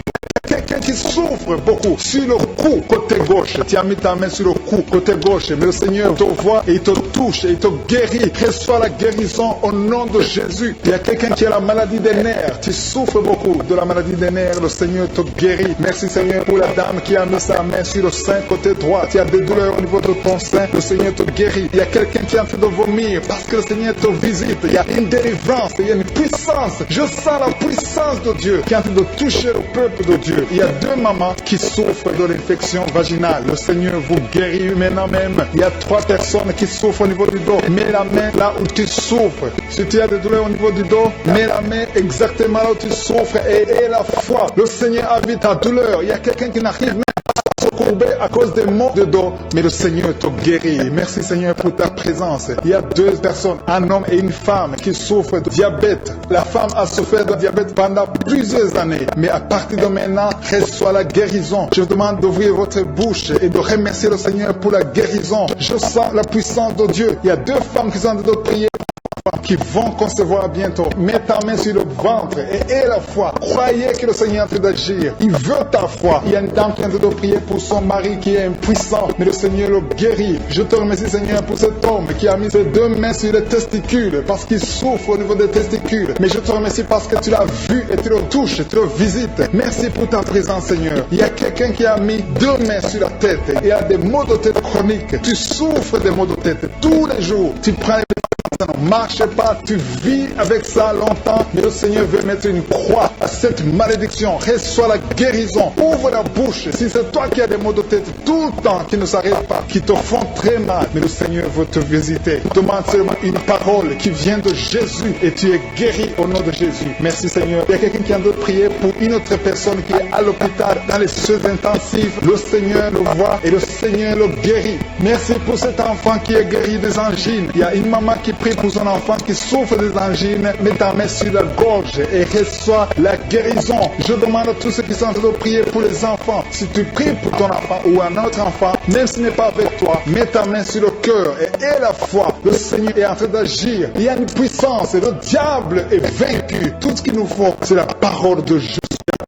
S1: Quelqu'un qui souffre beaucoup sur le cou, côté gauche. Tu as mis ta main sur le cou, côté gauche. Mais le Seigneur te voit et il te touche et il te guérit. Reçois la guérison au nom de Jésus. Il y a quelqu'un qui a la maladie des nerfs. Tu souffres beaucoup de la maladie des nerfs. Le Seigneur te guérit. Merci Seigneur pour la dame qui a mis sa main sur le sein, côté droit. Tu as des douleurs au niveau de ton sein. Le Seigneur te guérit. Il y a quelqu'un qui est en train de vomir parce que le Seigneur te visite. Il y a une délivrance. Il y a une puissance. Je sens la puissance de Dieu qui est en train de toucher le peuple de Dieu. Il y a 2 mamans qui souffrent de l'infection vaginale. Le Seigneur vous guérit maintenant même. Il y a 3 personnes qui souffrent au niveau du dos. Mets la main là où tu souffres. Si tu as des douleurs au niveau du dos, mets la main exactement là où tu souffres et aie la foi. Le Seigneur habite ta douleur. Il y a quelqu'un qui n'arrive même pas à se courber à cause des maux de dos, mais le Seigneur te guérit. Merci Seigneur pour ta présence. Il y a 2 personnes, un homme et une femme qui souffrent de diabète. La femme a souffert de diabète pendant plusieurs années, mais à partir de maintenant, reçoit la guérison. Je vous demande d'ouvrir votre bouche et de remercier le Seigneur pour la guérison. Je sens la puissance de Dieu. Il y a 2 femmes qui sont en train de prier, qui vont concevoir bientôt. Mets ta main sur le ventre et aie la foi. Croyez que le Seigneur est en train d'agir. Il veut ta foi. Il y a une dame qui est en train de prier pour son mari qui est impuissant, mais le Seigneur le guérit. Je te remercie Seigneur pour cet homme qui a mis ses 2 mains sur les testicules parce qu'il souffre au niveau des testicules. Mais je te remercie parce que tu l'as vu et tu le touches, tu le visites. Merci pour ta présence Seigneur. Il y a quelqu'un qui a mis 2 mains sur la tête et il y a des maux de tête chroniques. Tu souffres des maux de tête tous les jours. Tu prends ça ne marche pas, tu vis avec ça longtemps, mais le Seigneur veut mettre une croix à cette malédiction. Reçois la guérison, ouvre la bouche. Si c'est toi qui as des maux de tête tout le temps qui ne s'arrêtent pas, qui te font très mal, mais le Seigneur veut te visiter. Demande seulement une parole qui vient de Jésus et tu es guéri au nom de Jésus. Merci Seigneur. Il y a quelqu'un qui a de prier pour une autre personne qui est à l'hôpital dans les soins intensifs. Le Seigneur le voit et le Seigneur le guérit. Merci pour cet enfant qui est guéri des angines. Il y a une maman qui prie pour son enfant qui souffre des angines. Mets ta main sur la gorge et reçois la guérison. Je demande à tous ceux qui sont en train de prier pour les enfants. Si tu pries pour ton enfant ou un autre enfant, même s'il n'est pas avec toi, mets ta main sur le cœur et aie la foi. Le Seigneur est en train d'agir. Il y a une puissance et le diable est vaincu. Tout ce qu'il nous faut, c'est la parole de Jésus.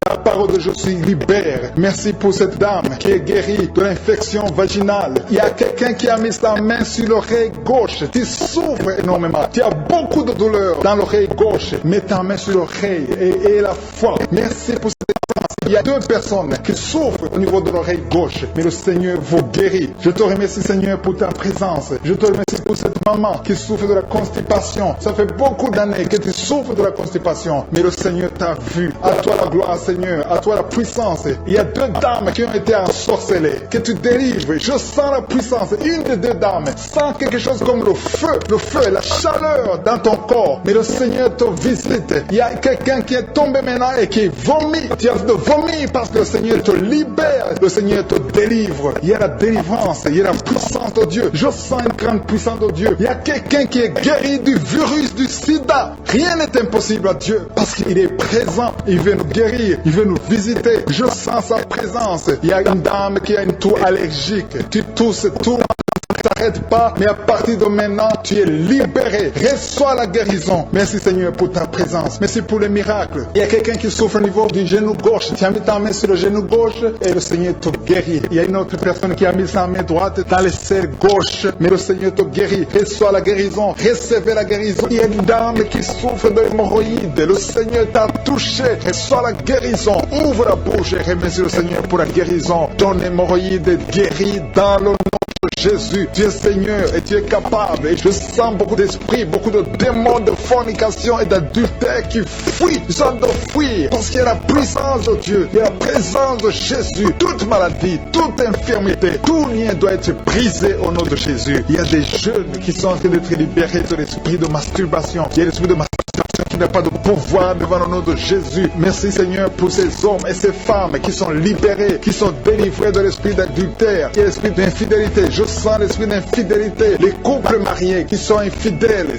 S1: La parole de Jésus libère. Merci pour cette dame qui est guérie de l'infection vaginale. Il y a quelqu'un qui a mis sa main sur l'oreille gauche. Tu souffres énormément. Tu as beaucoup de douleur dans l'oreille gauche. Mets ta main sur l'oreille et la foi. Merci pour cette dame. Il y a 2 personnes qui souffrent au niveau de l'oreille gauche, mais le Seigneur vous guérit. Je te remercie Seigneur pour ta présence. Je te remercie pour cette maman qui souffre de la constipation. Ça fait beaucoup d'années que tu souffres de la constipation, mais le Seigneur t'a vu. À toi la gloire Seigneur, à toi la puissance. Il y a 2 dames qui ont été ensorcelées, que tu délivres. Je sens la puissance. Une des 2 dames sent quelque chose comme le feu, la chaleur dans ton corps, mais le Seigneur te visite. Il y a quelqu'un qui est tombé maintenant et qui vomit. Tu as de vomir parce que le Seigneur te libère, le Seigneur te délivre. Il y a la délivrance, il y a la puissance de Dieu. Je sens une grande puissance de Dieu. Il y a quelqu'un qui est guéri du virus du sida. Rien n'est impossible à Dieu parce qu'il est présent. Il veut nous guérir, il veut nous visiter. Je sens sa présence. Il y a une dame qui a une toux allergique. Tu tousses tout. s'arrête pas, mais à partir de maintenant, tu es libéré. Reçois la guérison. Merci Seigneur pour ta présence. Merci pour les miracles. Il y a quelqu'un qui souffre au niveau du genou gauche. Tu as mis ta main sur le genou gauche et le Seigneur te guérit. Il y a une autre personne qui a mis sa main droite dans le l'aisselle gauche, mais le Seigneur te guérit. Reçois la guérison. Recevez la guérison. Il y a une dame qui souffre d'hémorroïdes. Le Seigneur t'a touché. Reçois la guérison. Ouvre la bouche et remercie le Seigneur pour la guérison. Ton hémorroïde guérit dans le nom de Jésus. Tu es Seigneur et tu es capable. Et je sens beaucoup d'esprits, beaucoup de démons de fornication et d'adultère qui fuient. Ils sont de fuir parce qu'il y a la puissance de Dieu. Il y a la présence de Jésus. Toute maladie, toute infirmité, tout lien doit être brisé au nom de Jésus. Il y a des jeunes qui sont en train d'être libérés de l'esprit de masturbation. Il y a l'esprit de masturbation qui n'a pas de pouvoir devant le nom de Jésus. Merci Seigneur pour ces hommes et ces femmes qui sont libérés, qui sont délivrés de l'esprit d'adultère et l'esprit d'infidélité. Je sens l'esprit d'infidélité. Les couples mariés qui sont infidèles,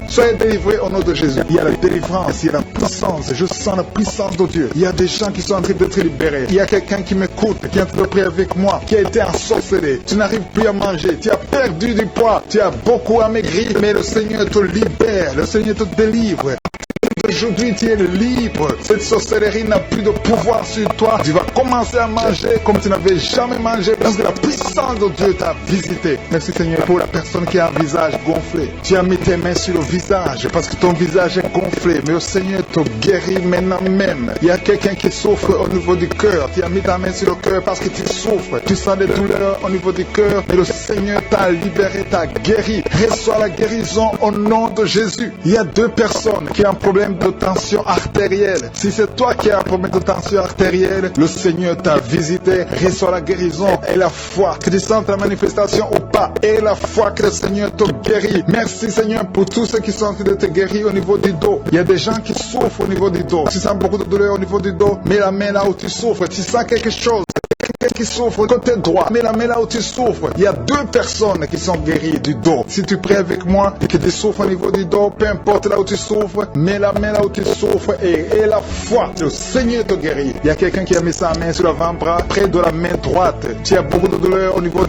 S1: soyez délivrés au nom de Jésus. Il y a la délivrance, il y a la puissance. Je sens la puissance de Dieu. Il y a des gens qui sont en train d'être libérés. Il y a quelqu'un qui m'écoute, qui est en train de prier avec moi, qui a été ensorcelé. Tu n'arrives plus à manger. Tu as perdu du poids. Tu as beaucoup amaigri. Mais le Seigneur te libère. Le Seigneur te délivre. Aujourd'hui, tu es libre. Cette sorcellerie n'a plus de pouvoir sur toi. Tu vas commencer à manger comme tu n'avais jamais mangé parce que la puissance de Dieu t'a visité. Merci Seigneur pour la personne qui a un visage gonflé. Tu as mis tes mains sur le visage parce que ton visage est gonflé. Mais le Seigneur te guérit maintenant même. Il y a quelqu'un qui souffre au niveau du cœur. Tu as mis ta main sur le cœur parce que tu souffres. Tu sens des douleurs au niveau du cœur. Mais le Seigneur t'a libéré, t'a guéri. Reçois la guérison au nom de Jésus. Il y a deux personnes qui ont un problème de tension artérielle. Si c'est toi qui as un problème de tension artérielle, le Seigneur t'a visité. Reçois la guérison et la foi. Que tu sentes la manifestation ou pas, et la foi que le Seigneur te guérit. Merci Seigneur pour tous ceux qui sont en train de te guérir au niveau du dos. Il y a des gens qui souffrent au niveau du dos. Tu sens beaucoup de douleur au niveau du dos, mets la main là où tu souffres. Tu sens quelque chose. Quelqu'un qui souffre côté droit, mets la main là où tu souffres. Il y a deux personnes qui sont guéries du dos. Si tu pries avec moi et que tu souffres au niveau du dos, peu importe là où tu souffres, mets la main là où tu souffres et la foi. Le Seigneur te guérit. Il y a quelqu'un qui a mis sa main sur l'avant-bras, près de la main droite. Tu as beaucoup de douleur au niveau de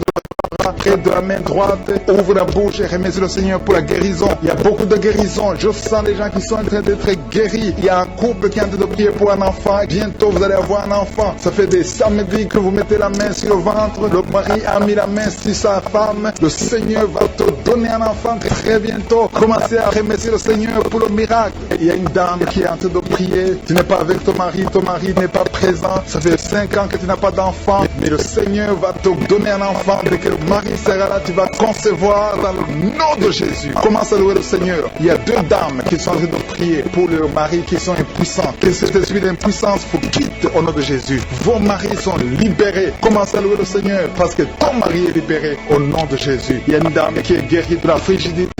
S1: près de la main droite, ouvre la bouche et remercie le Seigneur pour la guérison. Il y a beaucoup de guérison. Je sens les gens qui sont en train d'être guéris. Il y a un couple qui est en train de prier pour un enfant. Bientôt vous allez avoir un enfant. Ça fait des samedis que vous mettez la main sur le ventre. Le mari a mis la main sur sa femme. Le Seigneur va te donner un enfant très bientôt. Commencez à remercier le Seigneur pour le miracle. Il y a une dame qui est en train de prier. Tu n'es pas avec ton mari n'est pas présent. Ça fait 5 ans que tu n'as pas d'enfant. Mais le Seigneur va te donner un enfant. Dès que le mari sera là, tu vas concevoir dans le nom de Jésus. Commence à louer le Seigneur. Il y a deux dames qui sont en train de prier pour leurs maris qui sont impuissants. Que cet esprit d'impuissance vous quitte au nom de Jésus. Vos maris sont libérés. Commence à louer le Seigneur parce que ton mari est libéré au nom de Jésus. Il y a une dame qui est guérie de la frigidité.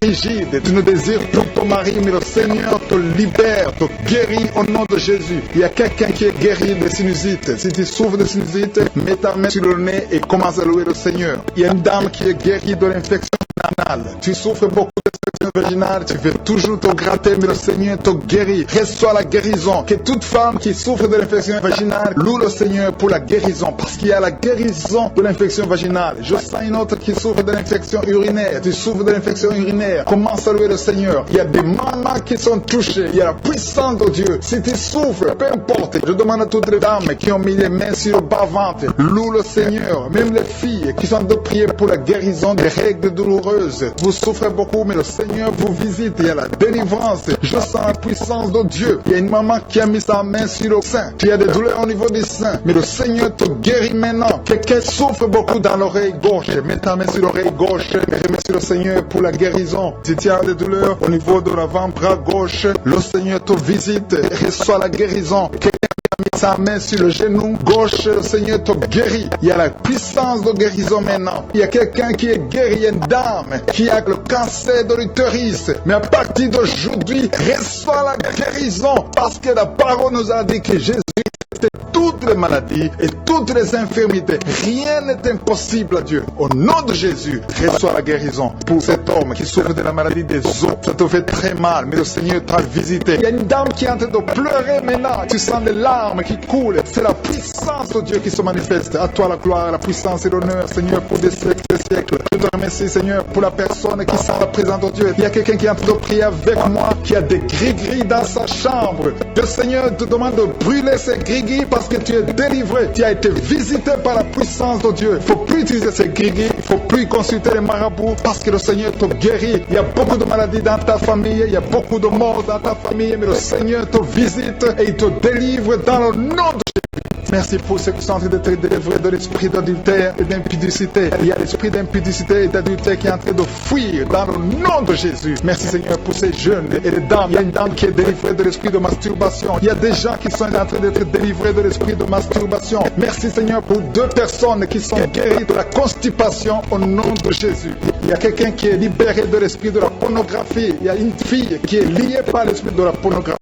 S1: Frigide, tu ne désires plus ton mari, mais le Seigneur te libère, te guérit au nom de Jésus. Il y a quelqu'un qui est guéri de sinusite. Si tu souffres de sinusite, mets ta main sur le nez et commence à louer le Seigneur. Il y a une dame qui est guérie de l'infection anale. Tu souffres beaucoup d'infection vaginale, tu veux toujours te gratter, mais le Seigneur te guérit. Reçois la guérison. Que toute femme qui souffre de l'infection vaginale loue le Seigneur pour la guérison, parce qu'il y a la guérison de l'infection vaginale. Je sens une autre qui souffre de l'infection urinaire. Tu souffres de l'infection urinaire. Commence à louer le Seigneur. Il y a des mamans qui sont touchées. Il y a la puissance de Dieu. Si tu souffres, peu importe. Je demande à toutes les dames qui ont mis les mains sur le bas-ventre, loue le Seigneur. Même les filles qui sont de prier pour la guérison des règles douloureuses. Vous souffrez beaucoup, mais le Seigneur vous visite. Il y a la délivrance. Je sens la puissance de Dieu. Il y a une maman qui a mis sa main sur le sein. Tu as des douleurs au niveau du sein, mais le Seigneur te guérit maintenant. Quelqu'un souffre beaucoup dans l'oreille gauche. Mets ta main sur l'oreille gauche et remercie le Seigneur pour la guérison. Si tu as des douleurs au niveau de l'avant-bras gauche, le Seigneur te visite et reçoit la guérison. Quelqu'un a mis sa main sur le genou gauche, le Seigneur te guérit. Il y a la puissance de guérison maintenant. Il y a quelqu'un qui est guéri, il y a une dame qui a le cancer de l'utérus. Mais à partir d'aujourd'hui, reçoit la guérison parce que la parole nous a dit que Jésus toutes les maladies et toutes les infirmités. Rien n'est impossible à Dieu. Au nom de Jésus, reçois la guérison pour cet homme qui souffre de la maladie des os. Ça te fait très mal, mais le Seigneur t'a visité. Il y a une dame qui est en train de pleurer maintenant. Tu sens les larmes qui coulent. C'est la puissance de Dieu qui se manifeste. À toi la gloire, la puissance et l'honneur, Seigneur, pour des siècles ce siècle. Je te remercie, Seigneur, pour la personne qui s'en représente, oh Dieu. Il y a quelqu'un qui est en train de prier avec moi, qui a des gris-gris dans sa chambre. Le Seigneur te demande de brûler ces gris-gris parce que tu es délivré. Tu as été visité par la puissance de Dieu. Il ne faut plus utiliser ces gris-gris. Il ne faut plus consulter les marabouts parce que le Seigneur te guérit. Il y a beaucoup de maladies dans ta famille. Il y a beaucoup de morts dans ta famille. Mais le Seigneur te visite et il te délivre dans le nom de Jésus. Merci pour ceux qui sont en train d'être délivrés de l'esprit d'adultère et d'impudicité. Il y a l'esprit d'impudicité et d'adultère qui est en train de fuir dans le nom de Jésus. Merci Seigneur pour ces jeunes et les dames. Il y a une dame qui est délivrée de l'esprit de masturbation. Il y a des gens qui sont en train d'être délivrés de l'esprit de masturbation. Merci Seigneur pour 2 personnes qui sont guéries de la constipation au nom de Jésus. Il y a quelqu'un qui est libéré de l'esprit de la pornographie. Il y a une fille qui est liée par l'esprit de la pornographie.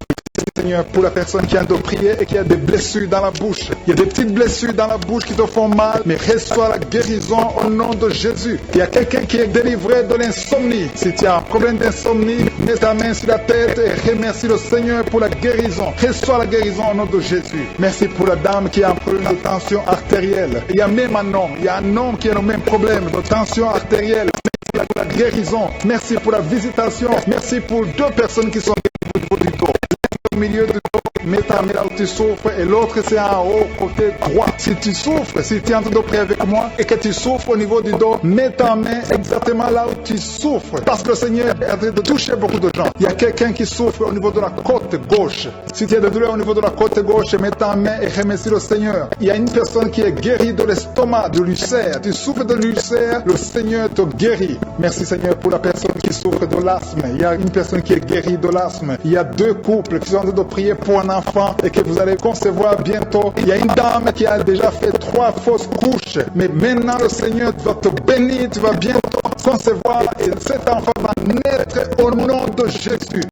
S1: Seigneur, pour la personne qui a de prier et qui a des blessures dans la bouche. Il y a des petites blessures dans la bouche qui te font mal, mais reçois la guérison au nom de Jésus. Il y a quelqu'un qui est délivré de l'insomnie. Si tu as un problème d'insomnie, mets ta main sur la tête et remercie le Seigneur pour la guérison. Reçois la guérison au nom de Jésus. Merci pour la dame qui a un problème de tension artérielle. Il y a même un homme. Il y a un homme qui a le même problème de tension artérielle. Merci pour la guérison. Merci pour la visitation. Merci pour 2 personnes qui sont au niveau du dos. Au milieu du dos, mets ta main là où tu souffres et l'autre c'est en haut, côté droit. Si tu souffres, si tu es en train de prier avec moi et que tu souffres au niveau du dos, mets ta main exactement là où tu souffres. Parce que le Seigneur est en train de toucher beaucoup de gens. Il y a quelqu'un qui souffre au niveau de la côte gauche. Si tu as des douleurs au niveau de la côte gauche, mets ta main et remercie le Seigneur. Il y a une personne qui est guérie de l'estomac, de l'ulcère. Tu souffres de l'ulcère, le Seigneur te guérit. Merci Seigneur pour la personne qui souffre de l'asthme. Il y a une personne qui est guérie de l'asthme. Il y a 2 couples qui sont en train de prier pour un enfant et que vous allez concevoir bientôt. Il y a une dame qui a déjà fait 3 fausses couches, mais maintenant le Seigneur va te bénir, tu vas bientôt concevoir et cet enfant va naître au nom de Jésus.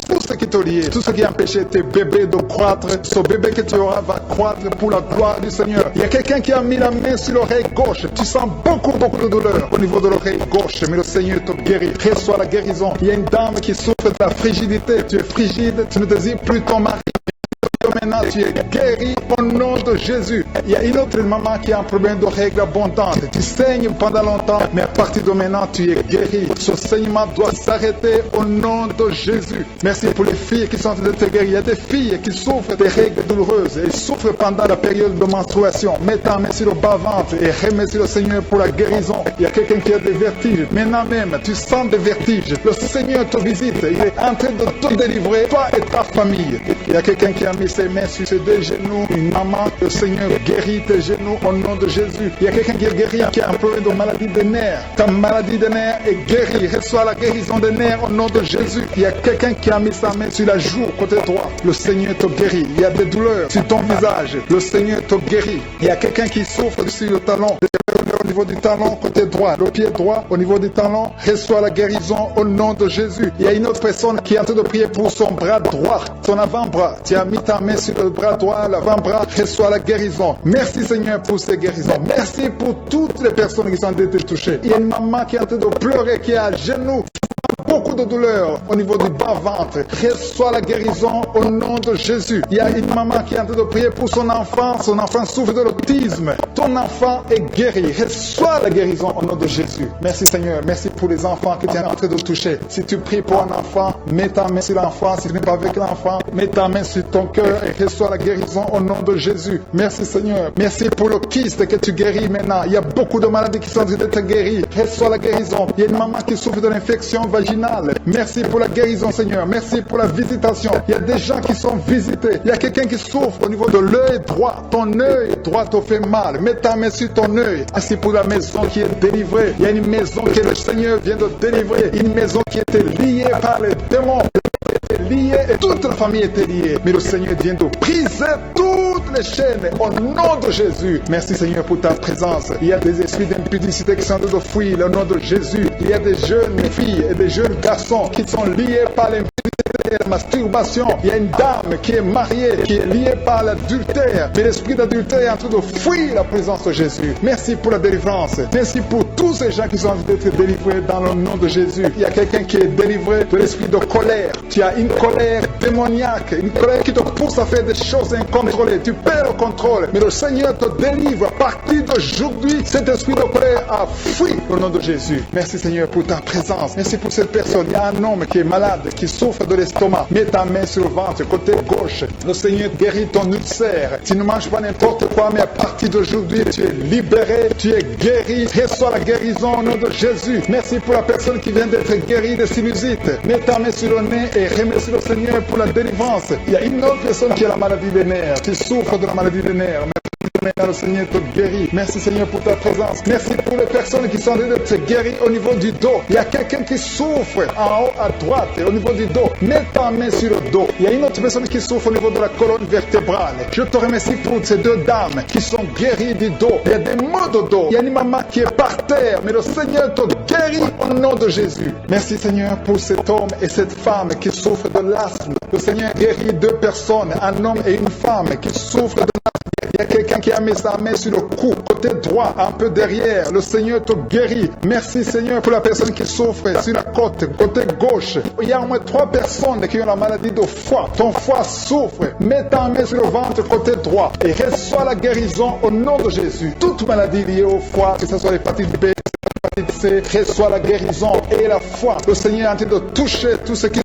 S1: Tout ce qui te lie, tout ce qui empêchait tes bébés de croître, ce bébé que tu auras va croître pour la gloire du Seigneur. Il y a quelqu'un qui a mis la main sur l'oreille gauche. Tu sens beaucoup de douleur au niveau de l'oreille gauche, mais le Seigneur te guérit. Reçois la guérison. Il y a une dame qui souffre de la frigidité. Tu es frigide, tu ne désires plus ton mari. Maintenant, tu es guéri au nom de Jésus. Il y a une autre maman qui a un problème de règles abondantes. Tu saignes pendant longtemps, mais à partir de maintenant, tu es guéri. Ce saignement doit s'arrêter au nom de Jésus. Merci pour les filles qui sont en train de te guérir. Il y a des filles qui souffrent des règles douloureuses. Elles souffrent pendant la période de menstruation. Mets ta main sur le bas-ventre et remercie le Seigneur pour la guérison. Il y a quelqu'un qui a des vertiges. Maintenant même, tu sens des vertiges. Le Seigneur te visite. Il est en train de te délivrer, toi et ta famille. Il y a quelqu'un qui a mis ses mains sur ses 2 genoux. Une maman, le Seigneur guérit tes genoux au nom de Jésus. Il y a quelqu'un qui est guéri, qui a un problème de maladie des nerfs. Ta maladie des nerfs est guérie. Reçois la guérison des nerfs au nom de Jésus. Il y a quelqu'un qui a mis sa main sur la joue côté droit. Le Seigneur te guérit. Il y a des douleurs sur ton visage. Le Seigneur te guérit. Il y a quelqu'un qui souffre sur le talon. Au niveau du talon, côté droit, le pied droit, au niveau du talon, reçoit la guérison au nom de Jésus. Il y a une autre personne qui est en train de prier pour son bras droit, son avant-bras. Tu as mis ta main sur le bras droit, l'avant-bras, reçoit la guérison. Merci Seigneur pour ces guérisons. Merci pour toutes les personnes qui sont en train de toucher. Il y a une maman qui est en train de pleurer, qui est à genoux. Beaucoup de douleur au niveau du bas-ventre. Reçois la guérison au nom de Jésus. Il y a une maman qui est en train de prier pour son enfant. Son enfant souffre de l'autisme. Ton enfant est guéri. Reçois la guérison au nom de Jésus. Merci Seigneur. Merci pour les enfants que tu es en train de toucher. Si tu pries pour un enfant, mets ta main sur l'enfant. Si tu n'es pas avec l'enfant, mets ta main sur ton cœur et reçois la guérison au nom de Jésus. Merci Seigneur. Merci pour le kyste que tu guéris maintenant. Il y a beaucoup de maladies qui sont en train d'être guéries. Reçois la guérison. Il y a une maman qui souffre de l'infection vaginale. Merci pour la guérison, Seigneur. Merci pour la visitation. Il y a des gens qui sont visités. Il y a quelqu'un qui souffre au niveau de l'œil droit. Ton œil droit te fait mal. Mets ta main sur ton œil. Merci pour la maison qui est délivrée. Il y a une maison que le Seigneur vient de délivrer. Une maison qui était liée par les démons. Lié et toute la famille était liée. Mais le Seigneur vient de briser toutes les chaînes au nom de Jésus. Merci Seigneur pour ta présence. Il y a des esprits d'impudicité qui sont en train de fuir au nom de Jésus. Il y a des jeunes filles et des jeunes garçons qui sont liés par l'impudicité la masturbation. Il y a une dame qui est mariée, qui est liée par l'adultère, mais l'esprit d'adultère est en train de fuir la présence de Jésus. Merci pour la délivrance. Merci pour tous ces gens qui sont en train d'être délivrés dans le nom de Jésus. Il y a quelqu'un qui est délivré de l'esprit de colère. Tu as une colère démoniaque, une colère qui te pousse à faire des choses incontrôlées. Tu perds le contrôle, mais le Seigneur te délivre. À partir d'aujourd'hui, cet esprit de colère a fui au nom de Jésus. Merci Seigneur pour ta présence. Merci pour cette personne. Il y a un homme qui est malade, qui souffre de l'estomac. Mets ta main sur le ventre, côté gauche. Le Seigneur guérit ton ulcère. Tu ne manges pas n'importe quoi, mais à partir d'aujourd'hui, tu es libéré, tu es guéri. Reçois la guérison au nom de Jésus. Merci pour la personne qui vient d'être guérie de sinusite. Mets ta main sur le nez et remercie le Seigneur pour la délivrance. Il y a une autre personne qui a la maladie des nerfs. Tu souffres de la maladie des nerfs. Le Seigneur te guérit. Merci Seigneur pour ta présence. Merci pour les personnes qui sont en train d'être guéries au niveau du dos. Il y a quelqu'un qui souffre en haut à droite au niveau du dos. Mets ta main sur le dos. Il y a une autre personne qui souffre au niveau de la colonne vertébrale. Je te remercie pour ces deux dames qui sont guéries du dos. Il y a des maux de dos. Il y a une maman qui est par terre, mais le Seigneur te guérit au nom de Jésus. Merci Seigneur pour cet homme et cette femme qui souffrent de l'asthme. Le Seigneur guérit deux personnes, un homme et une femme qui souffrent de l'asthme. Il y a quelqu'un qui a mis sa main sur le cou, côté droit, un peu derrière. Le Seigneur te guérit. Merci Seigneur pour la personne qui souffre sur la côte, côté gauche. Il y a au moins 3 personnes qui ont la maladie de foie. Ton foie souffre. Mets ta main sur le ventre, côté droit. Et reçois la guérison au nom de Jésus. Toute maladie liée au foie, que ce soit l'hépatite B, l'hépatite C, reçois la guérison et la foi. Le Seigneur est en train de toucher tout ce qui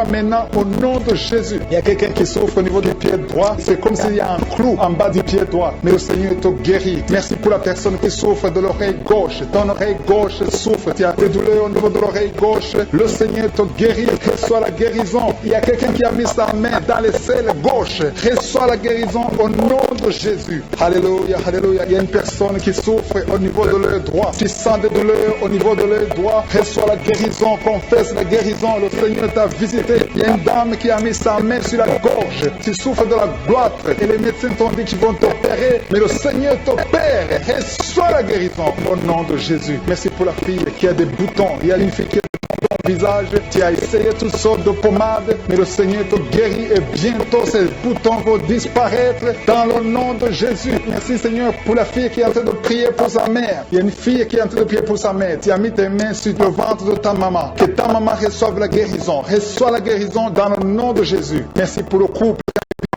S1: maintenant au nom de Jésus. Il y a quelqu'un qui souffre au niveau du pied droit. C'est comme s'il y a un clou en bas du pied droit. Mais le Seigneur te guérit. Merci pour la personne qui souffre de l'oreille gauche. Ton oreille gauche souffre. Tu as des douleurs au niveau de l'oreille gauche. Le Seigneur te guérit. Reçois la guérison. Il y a quelqu'un qui a mis sa main dans l'aisselle gauche. Reçois la guérison au nom de Jésus. Alléluia, alléluia. Il y a une personne qui souffre au niveau de l'œil droit. Tu sens des douleurs au niveau de l'œil droit. Reçois la guérison. Confesse la guérison. Le Seigneur t'a visité. Il y a une dame qui a mis sa main sur la gorge. Tu souffres de la gloire et les médecins t'ont dit qu'ils vont t'opérer, mais le Seigneur t'opère. Reçois la guérison au nom de Jésus. Merci pour la fille qui a des boutons. Il y a une fille qui a des boutons au visage. Tu as essayé toutes sortes de pommades, mais le Seigneur te guérit et bientôt ces boutons vont disparaître dans le nom de Jésus. Merci Seigneur pour la fille qui est en train de prier pour sa mère. Il y a une fille qui est en train de prier pour sa mère. Tu as mis tes mains sur le ventre de ta maman. Que ta maman reçoive la guérison. Reçois la guérison dans le nom de Jésus. Merci pour le couple.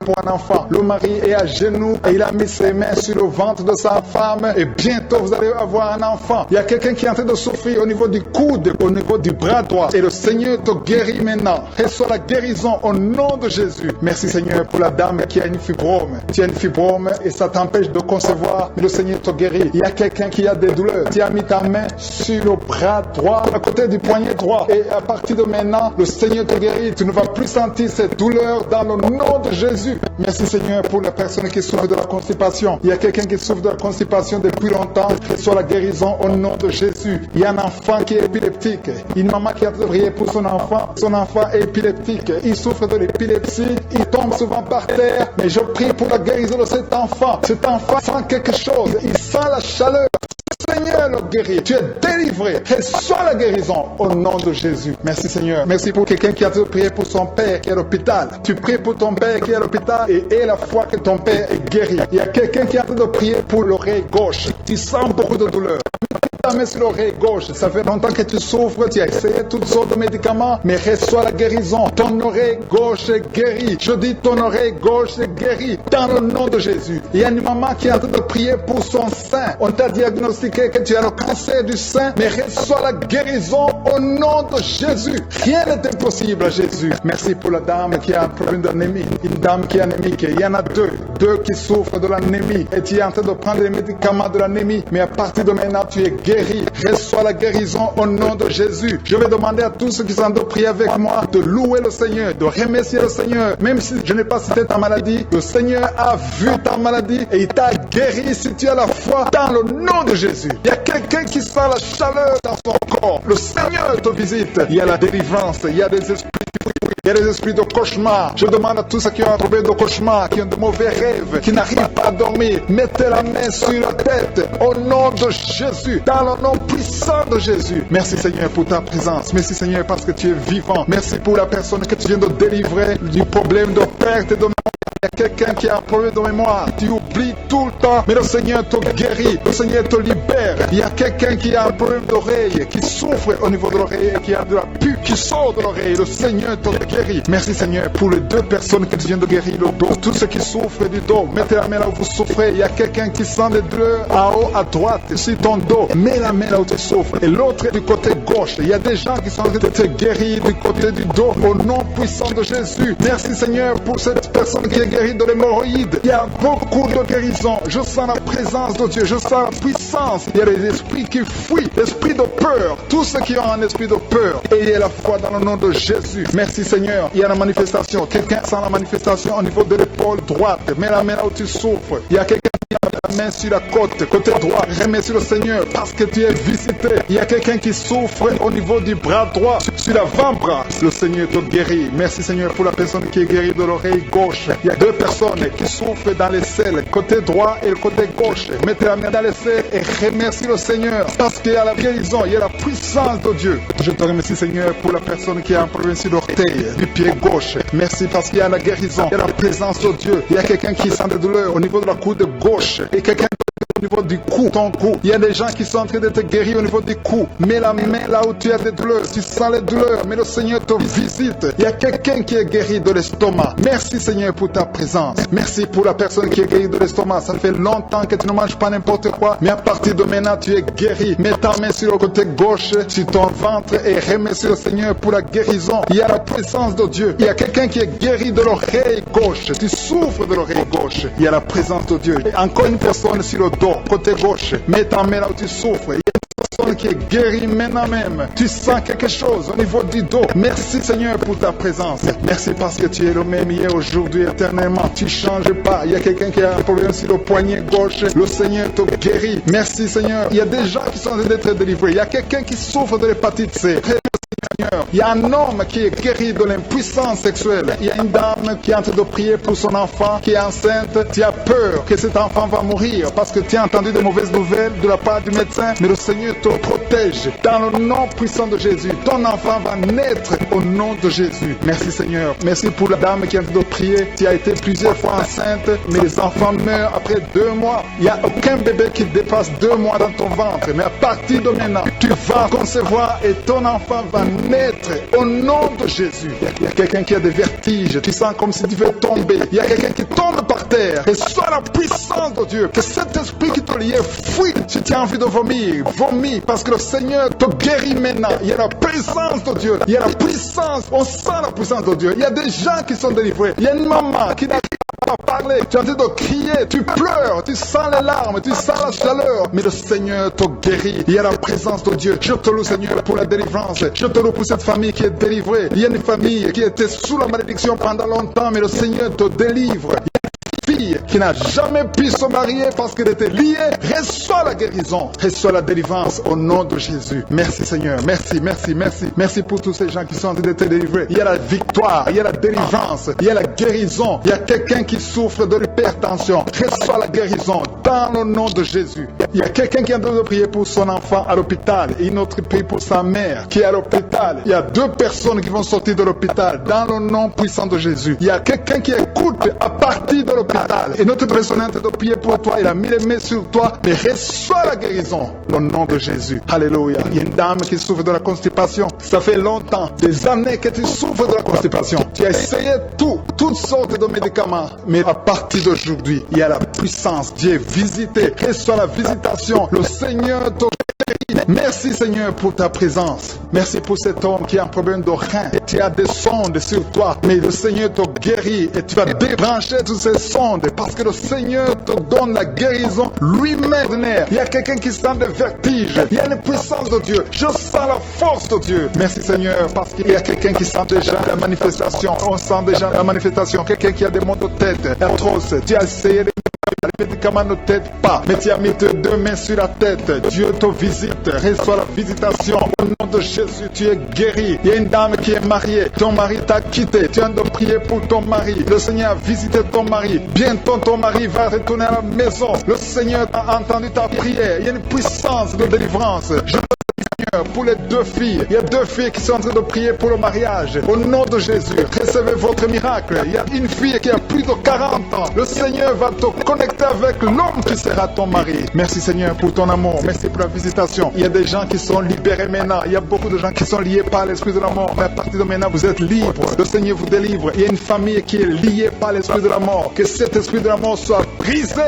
S1: Pour un enfant. Le mari est à genoux et il a mis ses mains sur le ventre de sa femme et bientôt vous allez avoir un enfant. Il y a quelqu'un qui est en train de souffrir au niveau du coude, au niveau du bras droit et le Seigneur te guérit maintenant. Reçois la guérison au nom de Jésus. Merci Seigneur pour la dame qui a une fibrome. Tu as une fibrome et ça t'empêche de concevoir, mais le Seigneur te guérit. Il y a quelqu'un qui a des douleurs. Tu as mis ta main sur le bras droit, à côté du poignet droit et à partir de maintenant, le Seigneur te guérit. Tu ne vas plus sentir cette douleur dans le nom de Jésus. Merci Seigneur pour la personne qui souffre de la constipation. Il y a quelqu'un qui souffre de la constipation depuis longtemps. Reçois la guérison au nom de Jésus. Il y a un enfant qui est épileptique. Une maman qui a prié pour son enfant. Son enfant est épileptique. Il souffre de l'épilepsie. Il tombe souvent par terre. Mais je prie pour la guérison de cet enfant. Cet enfant sent quelque chose. Il sent la chaleur. Seigneur le guérit. Tu es délivré. Reçois la guérison au nom de Jésus. Merci Seigneur. Merci pour quelqu'un qui a prié pour son père qui est à l'hôpital. Tu pries pour ton père qui est à l'hôpital et aie la foi que ton père est guéri. Il y a quelqu'un qui a de prier pour l'oreille gauche. Tu sens beaucoup de douleur. Ta main sur l'oreille gauche. Ça fait longtemps que tu souffres. Tu as essayé toutes sortes de médicaments, mais reçois la guérison. Ton oreille gauche est guérie. Je dis ton oreille gauche est guérie dans le nom de Jésus. Il y a une maman qui est en train de prier pour son sein. On t'a diagnostiqué que tu as le cancer du sein, mais reçois la guérison au nom de Jésus. Rien n'est impossible à Jésus. Merci pour la dame qui a un problème d'anémie. Une dame qui est anémique. Il y en a deux qui souffrent de l'anémie. Et tu es en train de prendre les médicaments de l'anémie, mais à partir de maintenant, tu es guéri. Reçois la guérison au nom de Jésus. Je vais demander à tous ceux qui sont en train de prier avec moi de louer le Seigneur, de remercier le Seigneur. Même si je n'ai pas cité ta maladie, le Seigneur a vu ta maladie et il t'a guéri si tu as la foi dans le nom de Jésus. Il y a quelqu'un qui sent la chaleur dans son corps. Le Seigneur te visite. Il y a la délivrance. Il y a des esprits Il y a des esprits de cauchemar. Je demande à tous ceux qui ont un problème de cauchemar, qui ont de mauvais rêves, qui n'arrivent pas à dormir, mettez la main sur la tête au nom de Jésus, dans le nom puissant de Jésus. Merci Seigneur pour ta présence. Merci Seigneur parce que tu es vivant. Merci pour la personne que tu viens de délivrer du problème de perte et de mémoire. Il y a quelqu'un qui a un problème de mémoire, tu oublies tout le temps, mais le Seigneur te guérit, le Seigneur te libère. Il y a quelqu'un qui a un problème d'oreille, qui souffre au niveau de l'oreille, qui a de la pub qui sort de l'oreille, le Seigneur te guérit. Merci Seigneur pour les 2 personnes que tu viens de guérir le dos. Tous ceux qui souffrent du dos, mettez la main là où vous souffrez. Il y a quelqu'un qui sent des douleurs en haut à droite, sur ton dos, mets la main là où tu souffres. Et l'autre du côté gauche, il y a des gens qui sont en train de te guérir du côté du dos, au nom puissant de Jésus. Merci Seigneur pour cette personne qui est guérie de l'hémorroïde. Il y a beaucoup de guérison. Je sens la présence de Dieu, je sens la puissance. Il y a des esprits qui fuient, l'esprit de peur. Tous ceux qui ont un esprit de peur, ayez la foi dans le nom de Jésus. Merci Seigneur. Il y a la manifestation. Quelqu'un sent la manifestation au niveau de l'épaule droite. Mets la main là où tu souffres. Il y a quelqu'un qui a la main sur la côte, côté droit. Remercie le Seigneur parce que tu es visité. Il y a quelqu'un qui souffre au niveau du bras droit, sur l'avant-bras. Le Seigneur te guérit. Merci Seigneur pour la personne qui est guérie de l'oreille gauche. Il y a 2 personnes qui souffrent dans les selles, côté droit et le côté gauche. Mettez la main dans les selles et remercie le Seigneur parce qu'il y a la guérison, il y a la puissance de Dieu. Je te remercie Seigneur pour la personne qui a un problème sur l'orteil du pied gauche. Merci parce qu'il y a la guérison, il y a la présence de Dieu. Il y a quelqu'un qui sent des douleurs au niveau de la coude gauche et quelqu'un au niveau du cou, ton cou. Il y a des gens qui sont en train de te guérir au niveau du cou. Mets la main là où tu as des douleurs. Tu sens les douleurs, mais le Seigneur te visite. Il y a quelqu'un qui est guéri de l'estomac. Merci Seigneur pour ta présence. Merci pour la personne qui est guérie de l'estomac. Ça fait longtemps que tu ne manges pas n'importe quoi, mais à partir de maintenant tu es guéri. Mets ta main sur le côté gauche, sur ton ventre et remercie le Seigneur pour la guérison. Il y a la présence de Dieu. Il y a quelqu'un qui est guéri de l'oreille gauche. Tu souffres de l'oreille gauche. Il y a la présence de Dieu. Et encore une personne sur le dos, côté gauche. Mets ta main là où tu souffres. Il y a une personne qui est guérie maintenant même. Tu sens quelque chose au niveau du dos. Merci Seigneur pour ta présence. Merci parce que tu es le même hier, aujourd'hui, éternellement. Tu ne changes pas. Il y a quelqu'un qui a un problème sur le poignet gauche. Le Seigneur te guérit. Merci Seigneur. Il y a des gens qui sont en train d'être délivrés. Il y a quelqu'un qui souffre de l'hépatite C. Seigneur. Il y a un homme qui est guéri de l'impuissance sexuelle. Il y a une dame qui est en train de prier pour son enfant qui est enceinte. Tu as peur que cet enfant va mourir parce que tu as entendu de mauvaises nouvelles de la part du médecin. Mais le Seigneur te protège. Dans le nom puissant de Jésus, ton enfant va naître au nom de Jésus. Merci Seigneur. Merci pour la dame qui est en train de prier. Tu as été plusieurs fois enceinte, mais les enfants meurent après 2 mois. Il n'y a aucun bébé qui dépasse 2 mois dans ton ventre. Mais à partir de maintenant, tu vas concevoir et ton enfant va naître au nom de Jésus. Il y a quelqu'un qui a des vertiges. Tu sens comme si tu veux tomber. Il y a quelqu'un qui tombe par terre. Et soit la puissance de Dieu. Que cet esprit qui te liait fuit. Si tu as envie de vomir, vomis. Parce que le Seigneur te guérit maintenant. Il y a la présence de Dieu. Il y a la puissance. On sent la puissance de Dieu. Il y a des gens qui sont délivrés. Il y a une maman qui n'arrive pas à parler. Tu es en train de crier. Tu pleures. Tu sens les larmes. Tu sens la chaleur. Mais le Seigneur te guérit. Il y a la présence de Dieu. Je te loue Seigneur pour la délivrance. Je te loue pour cette famille qui est délivrée. Il y a une famille qui était sous la malédiction pendant longtemps. Mais le Seigneur te délivre. Fille qui n'a jamais pu se marier parce qu'elle était liée, reçoit la guérison, reçoit la délivrance au nom de Jésus. Merci Seigneur, merci, merci, merci. Merci pour tous ces gens qui sont en train d'être délivrés. Il y a la victoire, il y a la délivrance, il y a la guérison. Il y a quelqu'un qui souffre de l'hypertension, reçoit la guérison dans le nom de Jésus. Il y a quelqu'un qui est en train de prier pour son enfant à l'hôpital et une autre prie pour sa mère qui est à l'hôpital. Il y a 2 personnes qui vont sortir de l'hôpital dans le nom puissant de Jésus. Il y a quelqu'un qui écoute à partir de l'hôpital. Et notre personne est en train de prier pour toi. Il a mis les mains sur toi. Mais reçois la guérison au nom de Jésus. Alléluia. Il y a une dame qui souffre de la constipation. Ça fait longtemps, des années que tu souffres de la constipation. Tu as essayé toutes sortes de médicaments. Mais à partir d'aujourd'hui, il y a la puissance. Dieu est visité. Reçois la visitation. Le Seigneur te guérit. Merci Seigneur pour ta présence. Merci pour cet homme qui a un problème de rein. Tu as des sondes sur toi. Mais le Seigneur te guérit. Et tu vas débrancher toutes ces sondes. Parce que le Seigneur te donne la guérison lui-même. Il y a quelqu'un qui sent des vertiges. Il y a une puissance de Dieu. Je sens la force de Dieu. Merci Seigneur. Parce qu'il y a quelqu'un qui sent déjà la manifestation. On sent déjà la manifestation. Quelqu'un qui a des maux de tête atroces. Tu as essayé de Les médicaments ne t'aident pas, mais tu as mis tes deux mains sur la tête. Dieu te visite, reçois la visitation. Au nom de Jésus, tu es guéri. Il y a une dame qui est mariée, ton mari t'a quitté. Tu as de prier pour ton mari. Le Seigneur a visité ton mari. Bientôt ton mari va retourner à la maison. Le Seigneur a entendu ta prière. Il y a une puissance de délivrance. Pour les deux filles, il y a deux filles qui sont en train de prier pour le mariage. Au nom de Jésus, recevez votre miracle. Il y a une fille qui a plus de 40 ans. Le Seigneur va te connecter avec l'homme qui sera ton mari. Merci Seigneur pour ton amour. Merci pour la visitation. Il y a des gens qui sont libérés maintenant. Il y a beaucoup de gens qui sont liés par l'esprit de la mort. Mais à partir de maintenant, vous êtes libres. Le Seigneur vous délivre. Il y a une famille qui est liée par l'esprit de la mort. Que cet esprit de la mort soit brisé.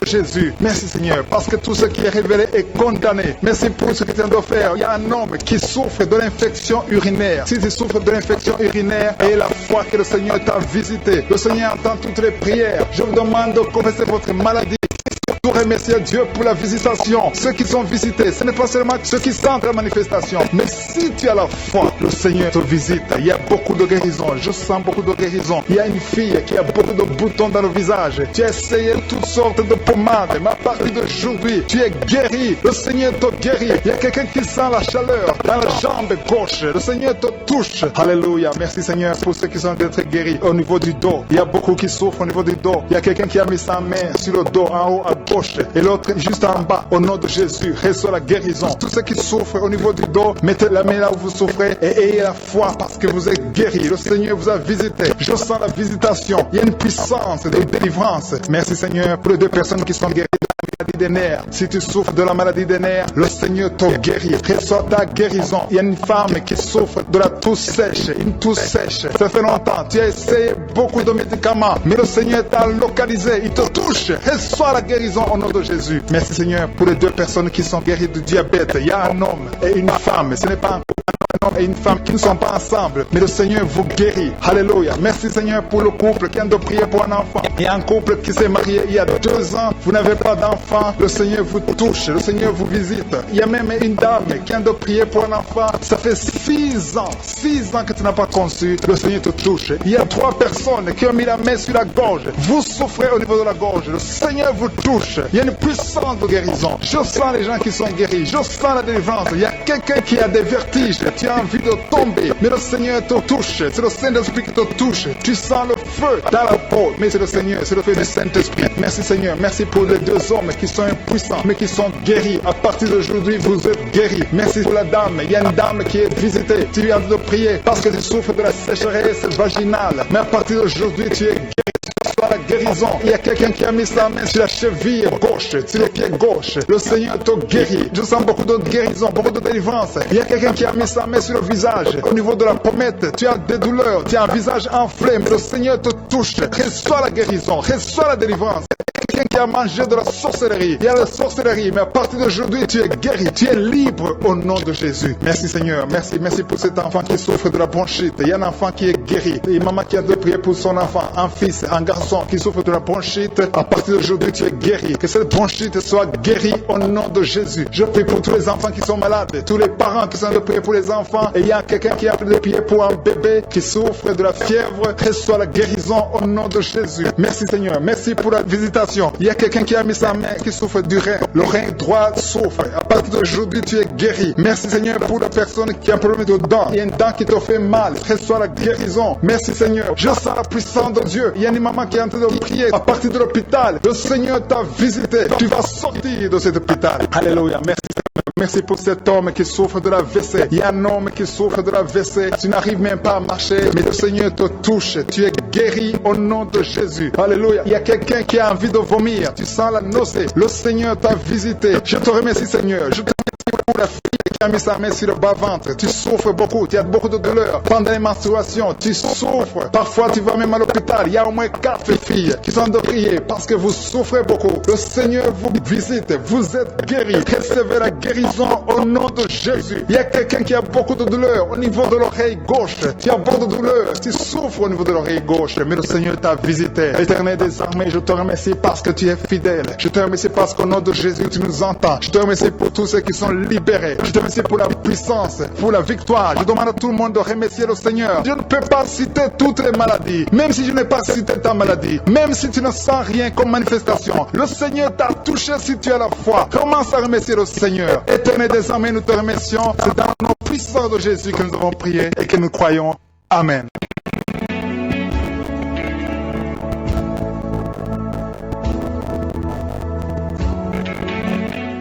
S1: Jésus, merci Seigneur, parce que tout ce qui est révélé est condamné. Merci pour ce que tu viens de faire. Il y a un homme qui souffre de l'infection urinaire. Si tu souffres de l'infection urinaire, et la foi que le Seigneur t'a visité, le Seigneur entend toutes les prières. Je vous demande de confesser votre maladie. Nous remercions Dieu pour la visitation. Ceux qui sont visités, ce n'est pas seulement ceux qui sentent la manifestation, mais si tu as la foi, le Seigneur te visite. Il y a beaucoup de guérison. Je sens beaucoup de guérison. Il y a une fille qui a beaucoup de boutons dans le visage. Tu as essayé toutes sortes de pommades, mais à partir d'aujourd'hui, tu es guéri. Le Seigneur te guérit. Il y a quelqu'un qui sent la chaleur dans la jambe gauche. Le Seigneur te touche. Alléluia. Merci Seigneur pour ceux qui sont d'être guéris au niveau du dos. Il y a beaucoup qui souffrent au niveau du dos. Il y a quelqu'un qui a mis sa main sur le dos en haut à gauche. Et l'autre juste en bas. Au nom de Jésus, reçois la guérison. Tous ceux qui souffrent au niveau du dos, mettez la main là où vous souffrez et ayez la foi parce que vous êtes guéris. Le Seigneur vous a visité. Je sens la visitation. Il y a une puissance de délivrance. Merci Seigneur pour les deux personnes qui sont guéries de la maladie des nerfs. Si tu souffres de la maladie des nerfs, le Seigneur te guérit. Reçois ta guérison. Il y a une femme qui souffre de la toux sèche. Une toux sèche. Ça fait longtemps. Tu as essayé beaucoup de médicaments, mais le Seigneur t'a localisé. Il te touche. Reçois la guérison au nom de Jésus. Merci Seigneur pour les deux personnes qui sont guéries du diabète. Il y a un homme et une femme. Ce n'est pas un homme et une femme qui ne sont pas ensemble, mais le Seigneur vous guérit. Alléluia. Merci Seigneur pour le couple qui vient de prier pour un enfant. Il y a un couple qui s'est marié il y a 2 ans. Vous n'avez pas d'enfant. Le Seigneur vous touche. Le Seigneur vous visite. Il y a même une dame qui vient de prier pour un enfant. Ça fait 6 ans. 6 ans que tu n'as pas conçu. Le Seigneur te touche. Il y a 3 personnes qui ont mis la main sur la gorge. Vous souffrez au niveau de la gorge. Le Seigneur vous touche. Il y a une puissance de guérison. Je sens les gens qui sont guéris. Je sens la délivrance. Il y a quelqu'un qui a des vertiges. Tu as envie de tomber. Mais le Seigneur te touche. C'est le Saint-Esprit qui te touche. Tu sens le feu dans la peau. Mais c'est le Seigneur. C'est le feu du Saint-Esprit. Merci Seigneur. Merci pour les 2 hommes qui sont impuissants, mais qui sont guéris. À partir d'aujourd'hui, vous êtes guéris. Merci pour la dame. Il y a une dame qui est visitée. Tu lui as de prier parce que tu souffres de la sécheresse vaginale. Mais à partir d'aujourd'hui, tu es guéri. Soit la guérison. Il y a quelqu'un qui a mis sa main sur la cheville gauche, sur le pied gauche. Le Seigneur te guérit. Je sens beaucoup de guérison, beaucoup de délivrance. Il y a quelqu'un qui a mis sa main sur le visage. Au niveau de la pommette, tu as des douleurs, tu as un visage enflé, mais le Seigneur te touche. Reçois la guérison, reçois la délivrance. Quelqu'un qui a mangé de la sorcellerie. Il y a la sorcellerie, mais à partir d'aujourd'hui, tu es guéri, tu es libre au nom de Jésus. Merci Seigneur, merci pour cet enfant qui souffre de la bronchite. Il y a un enfant qui est guéri. Et maman qui a de prier pour son enfant, un fils, un garçon qui souffre de la bronchite. À partir d'aujourd'hui, tu es guéri. Que cette bronchite soit guérie au nom de Jésus. Je prie pour tous les enfants qui sont malades, tous les parents qui sont de prier pour les enfants. Et il y a quelqu'un qui a de prier pour un bébé qui souffre de la fièvre. Reçois la guérison au nom de Jésus. Merci Seigneur, merci pour la visitation. Il y a quelqu'un qui a mis sa main qui souffre du rein. Le rein droit souffre. À partir d'aujourd'hui, tu es guéri. Merci Seigneur pour la personne qui a un problème de dents. Il y a une dent qui te fait mal. Reçois la guérison. Merci Seigneur. Je sens la puissance de Dieu. Il y a une maman qui est en train de prier. À partir de l'hôpital, le Seigneur t'a visité. Tu vas sortir de cet hôpital. Alléluia. Merci Seigneur. Merci pour cet homme qui souffre de la WC. Il y a un homme qui souffre de la WC. Tu n'arrives même pas à marcher, mais le Seigneur te touche. Tu es guéri au nom de Jésus. Alléluia. Il y a quelqu'un qui a envie de vomir. Tu sens la nausée. Le Seigneur t'a visité. Je te remercie Seigneur. Je te remercie pour la fille qui a mis sa main sur le bas-ventre. Tu souffres beaucoup. Tu as beaucoup de douleurs. Pendant les menstruations, tu souffres. Parfois, tu vas même à l'hôpital. Il y a au moins 4 filles qui sont de prier parce que vous souffrez beaucoup. Le Seigneur vous visite. Vous êtes guéris. Recevez la guérison au nom de Jésus. Il y a quelqu'un qui a beaucoup de douleurs au niveau de l'oreille gauche. Tu as beaucoup de douleurs. Tu souffres au niveau de l'oreille gauche. Mais le Seigneur t'a visité. Éternel des armées, je te remercie parce que tu es fidèle. Je te remercie parce qu'au nom de Jésus, tu nous entends. Je te remercie pour tous ceux qui sont libérés. Je te remercie remercie pour la puissance, pour la victoire. Je demande à tout le monde de remercier le Seigneur. Je ne peux pas citer toutes les maladies, même si je n'ai pas cité ta maladie, même si tu ne sens rien comme manifestation. Le Seigneur t'a touché si tu as la foi. Commence à remercier le Seigneur. Éternel des armées, nous te remercions. C'est dans le nom puissant de Jésus que nous avons prié et que nous croyons. Amen.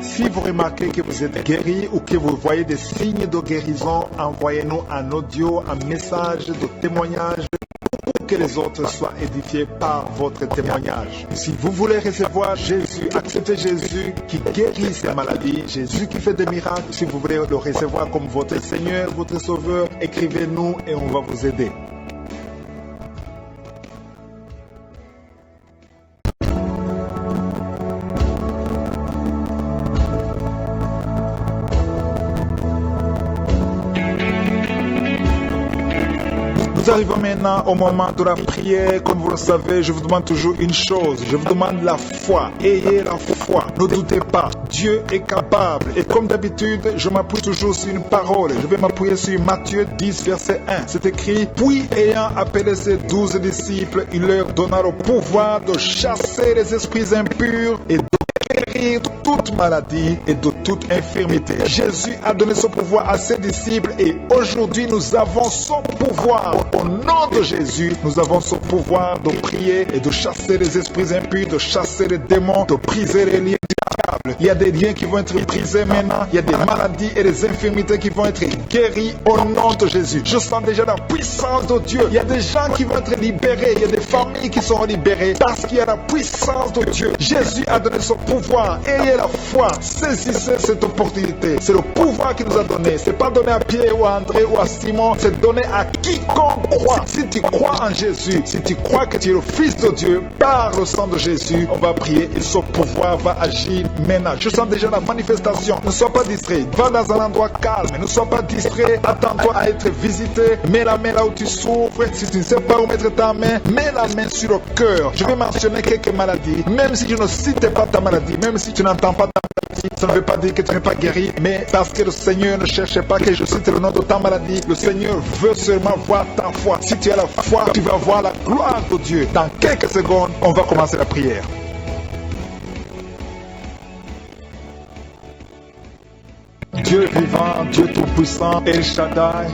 S2: Si vous remarquez que vous êtes guéri ou que vous voyez des signes de guérison, envoyez-nous un audio, un message de témoignage pour que les autres soient édifiés par votre témoignage. Si vous voulez recevoir Jésus, acceptez Jésus qui guérit ces maladies, Jésus qui fait des miracles. Si vous voulez le recevoir comme votre Seigneur, votre Sauveur, écrivez-nous et on va vous aider.
S1: Nous arrivons maintenant au moment de la prière. Comme vous le savez, je vous demande toujours une chose. Je vous demande la foi. Ayez la foi. Ne doutez pas. Dieu est capable. Et comme d'habitude, je m'appuie toujours sur une parole. Je vais m'appuyer sur Matthieu 10, verset 1. C'est écrit: puis ayant appelé ses 12 disciples, il leur donna le pouvoir de chasser les esprits impurs et de guérir de toute maladie et de toute infirmité. Jésus a donné son pouvoir à ses disciples et aujourd'hui nous avons son pouvoir. Au nom de Jésus, nous avons son pouvoir de prier et de chasser les esprits impurs, de chasser les démons, de briser les liens du diable. Il y a des liens qui vont être brisés maintenant. Il y a des maladies et des infirmités qui vont être guéries au nom de Jésus. Je sens déjà la puissance de Dieu. Il y a des gens qui vont être libérés. Il y a des familles qui seront libérées parce qu'il y a la puissance de Dieu. Jésus a donné son pouvoir. Ayez la foi. Saisissez cette opportunité. C'est le pouvoir qu'il nous a donné. C'est pas donné à Pierre ou à André ou à Simon. C'est donné à quiconque croit. Si tu crois en Jésus, si tu crois que tu es le Fils de Dieu, par le sang de Jésus, on va prier et son pouvoir va agir maintenant. Je sens déjà la manifestation. Ne sois pas distrait. Va dans un endroit calme. Ne sois pas distrait. Attends-toi à être visité. Mets la main là où tu souffres. Si tu ne sais pas où mettre ta main, mets la main sur le cœur. Je vais mentionner quelques maladies. Même si je ne cite pas ta maladie, même si tu n'entends pas ta maladie, ça ne veut pas dire que tu n'es pas guéri. Mais parce que le Seigneur ne cherchait pas que je cite le nom de ta maladie, le Seigneur veut seulement voir ta foi. Si tu as la foi, tu vas voir la gloire de Dieu. Dans quelques secondes, on va commencer la prière. Dieu vivant, Dieu tout-puissant, El Shaddai,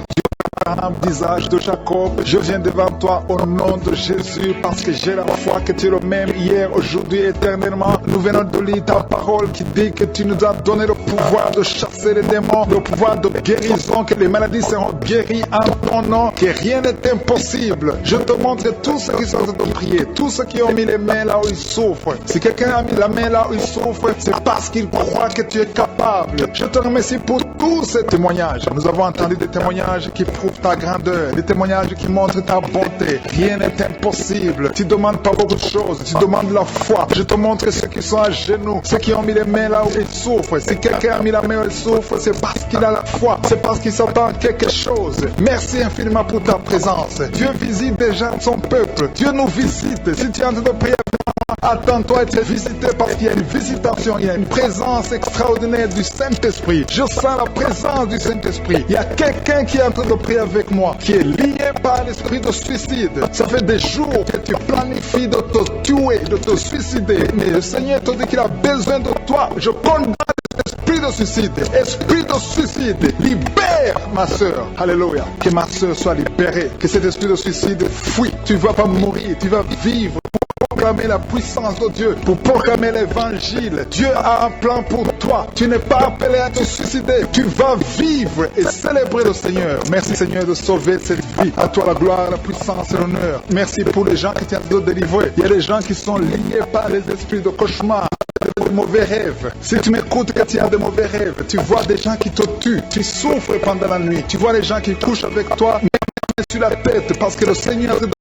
S1: visage de Jacob, je viens devant toi au nom de Jésus parce que j'ai la foi que tu es le même hier, aujourd'hui, éternellement. Nous venons de lire ta parole qui dit que tu nous as donné le pouvoir de chasser les démons, le pouvoir de guérison, que les maladies seront guéries en ton nom, que rien n'est impossible. Je te montre tous ceux qui sont en train de prier, tous ceux qui ont mis les mains là où ils souffrent. Si quelqu'un a mis la main là où il souffre, c'est parce qu'il croit que tu es capable. Je te remercie pour tous ces témoignages. Nous avons entendu des témoignages qui prouvent ta grandeur, des témoignages qui montrent ta bonté. Rien n'est impossible. Tu ne demandes pas beaucoup de choses, tu demandes la foi. Je te montre ceux qui sont à genoux, ceux qui ont mis les mains là où ils souffrent. Si quelqu'un a mis la main où il souffre, c'est parce qu'il a la foi, c'est parce qu'il s'attend à quelque chose. Merci infiniment pour ta présence. Dieu visite déjà son peuple. Dieu nous visite. Si tu es en train de prier, attends-toi à être visité parce qu'il y a une visitation, il y a une présence extraordinaire du Saint-Esprit. Je sens la présence du Saint-Esprit. Il y a quelqu'un qui est en train de prier avec moi, qui est lié par l'esprit de suicide. Ça fait des jours que tu planifies de te tuer, de te suicider. Mais le Seigneur te dit qu'il a besoin de toi. Je condamne l'esprit de suicide. Esprit de suicide, libère ma soeur. Alléluia. Que ma soeur soit libérée. Que cet esprit de suicide fuit. Tu ne vas pas mourir, tu vas vivre. Pour proclamer la puissance de Dieu, pour proclamer l'évangile. Dieu a un plan pour toi. Tu n'es pas appelé à te suicider. Tu vas vivre et célébrer le Seigneur. Merci Seigneur de sauver cette vie. À toi la gloire, la puissance et l'honneur. Merci pour les gens qui t'ont de délivrer. Il y a des gens qui sont liés par les esprits de cauchemar, de mauvais rêves. Si tu m'écoutes quand tu as de mauvais rêves, tu vois des gens qui te tuent. Tu souffres pendant la nuit. Tu vois les gens qui couchent avec toi, même sur la tête, parce que le Seigneur